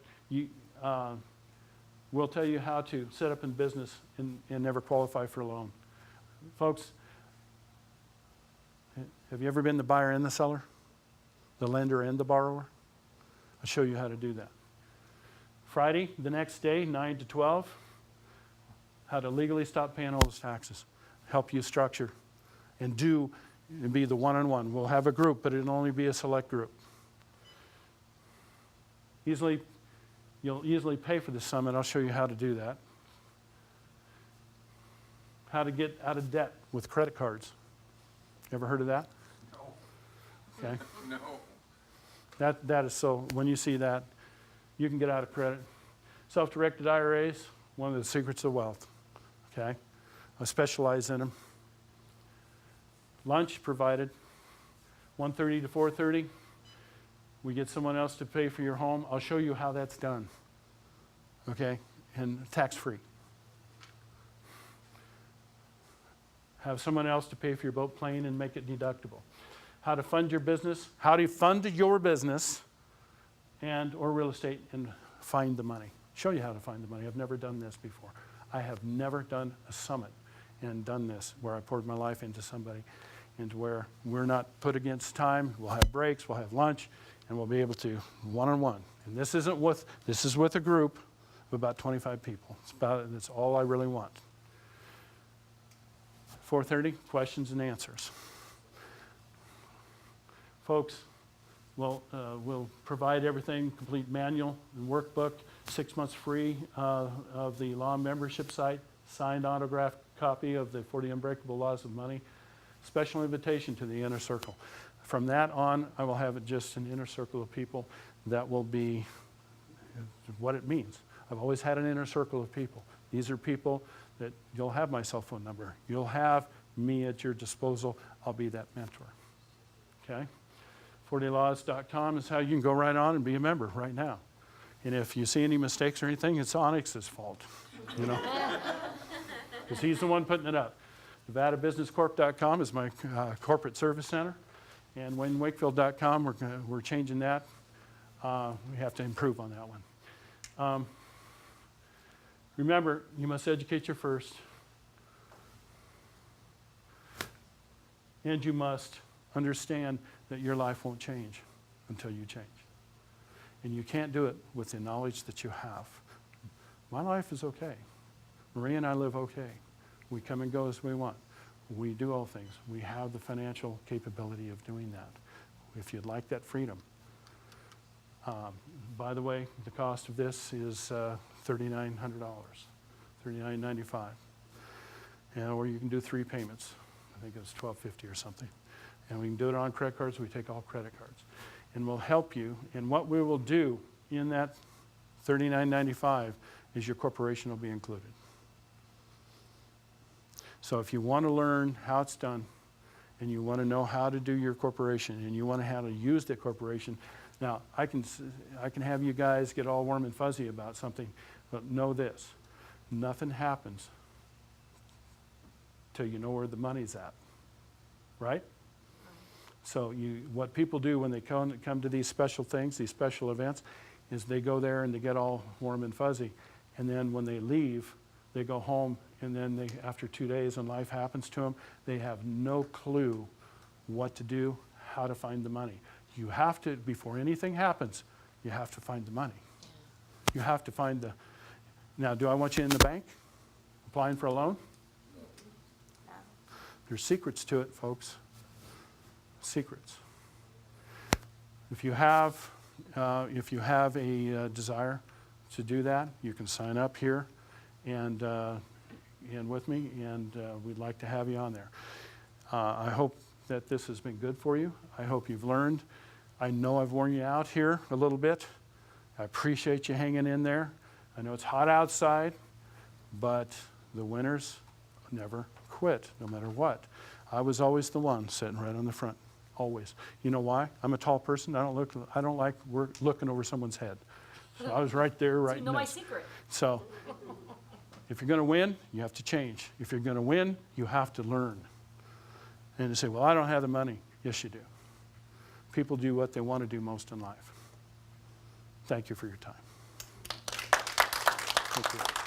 we'll tell you how to set up in business and never qualify for a loan. Folks, have you ever been the buyer and the seller? The lender and the borrower? I'll show you how to do that. Friday, the next day, 9 to 12, how to legally stop paying all those taxes. Help you structure and be the one-on-one. We'll have a group, but it'll only be a select group. You'll easily pay for the summit. I'll show you how to do that. How to get out of debt with credit cards. Ever heard of that?
No.
Okay.
No.
That is so, when you see that, you can get out of credit. Self-directed IRAs, one of the secrets of wealth. Okay? I specialize in them. Lunch provided, 1:30 to 4:30. We get someone else to pay for your home. I'll show you how that's done. Okay? And tax-free. Have someone else to pay for your boat plane and make it deductible. How to fund your business, how to fund your business and or real estate and find the money. Show you how to find the money. I've never done this before. I have never done a summit and done this where I poured my life into somebody and where we're not put against time. We'll have breaks, we'll have lunch, and we'll be able to one-on-one. And this is with a group of about 25 people. That's all I really want. 4:30, questions and answers. Folks, we'll provide everything, complete manual and workbook, 6 months free of the law membership site, signed autographed copy of the 40 Unbreakable Laws of Money, special invitation to the inner circle. From that on, I will have just an inner circle of people that will be what it means. I've always had an inner circle of people. These are people that you'll have my cell phone number. You'll have me at your disposal. I'll be that mentor. Okay? 40laws.com is how you can go right on and be a member right now. And if you see any mistakes or anything, it's Onyx's fault, you know, because he's the one putting it up. NevadaBusinessCorp.com is my corporate service center, and WayneWakefield.com, we're changing that. We have to improve on that one. Remember, you must educate your first, and you must understand that your life won't change until you change. And you can't do it with the knowledge that you have. My life is okay. Maria and I live okay. We come and go as we want. We do all things. We have the financial capability of doing that. If you'd like that freedom. By the way, the cost of this is $3,900, $3,995. Or you can do 3 payments. I think it's $1,250 or something. And we can do it on credit cards. We take all credit cards. And we'll help you. And what we will do in that $3,995 is your corporation will be included. So if you want to learn how it's done, and you want to know how to do your corporation, and you want to know how to use the corporation, now I can have you guys get all warm and fuzzy about something, but know this: nothing happens till you know where the money's at, right? So what people do when they come to these special things, these special events, is they go there and they get all warm and fuzzy, and then when they leave, they go home, and then after 2 days and life happens to them, they have no clue what to do, how to find the money. You have to, before anything happens, you have to find the money. You have to find the, now do I want you in the bank applying for a loan? There's secrets to it, folks. Secrets. If you have a desire to do that, you can sign up here and with me, and we'd like to have you on there. I hope that this has been good for you. I hope you've learned. I know I've worn you out here a little bit. I appreciate you hanging in there. I know it's hot outside, but the winners never quit, no matter what. I was always the one sitting right on the front, always. You know why? I'm a tall person. I don't like looking over someone's head. So I was right there, right
You know my
next.
secret.
So if you're going to win, you have to change. If you're going to win, you have to learn. And you say, well, I don't have the money. Yes, you do. People do what they want to do most in life. Thank you for your time. Thank you.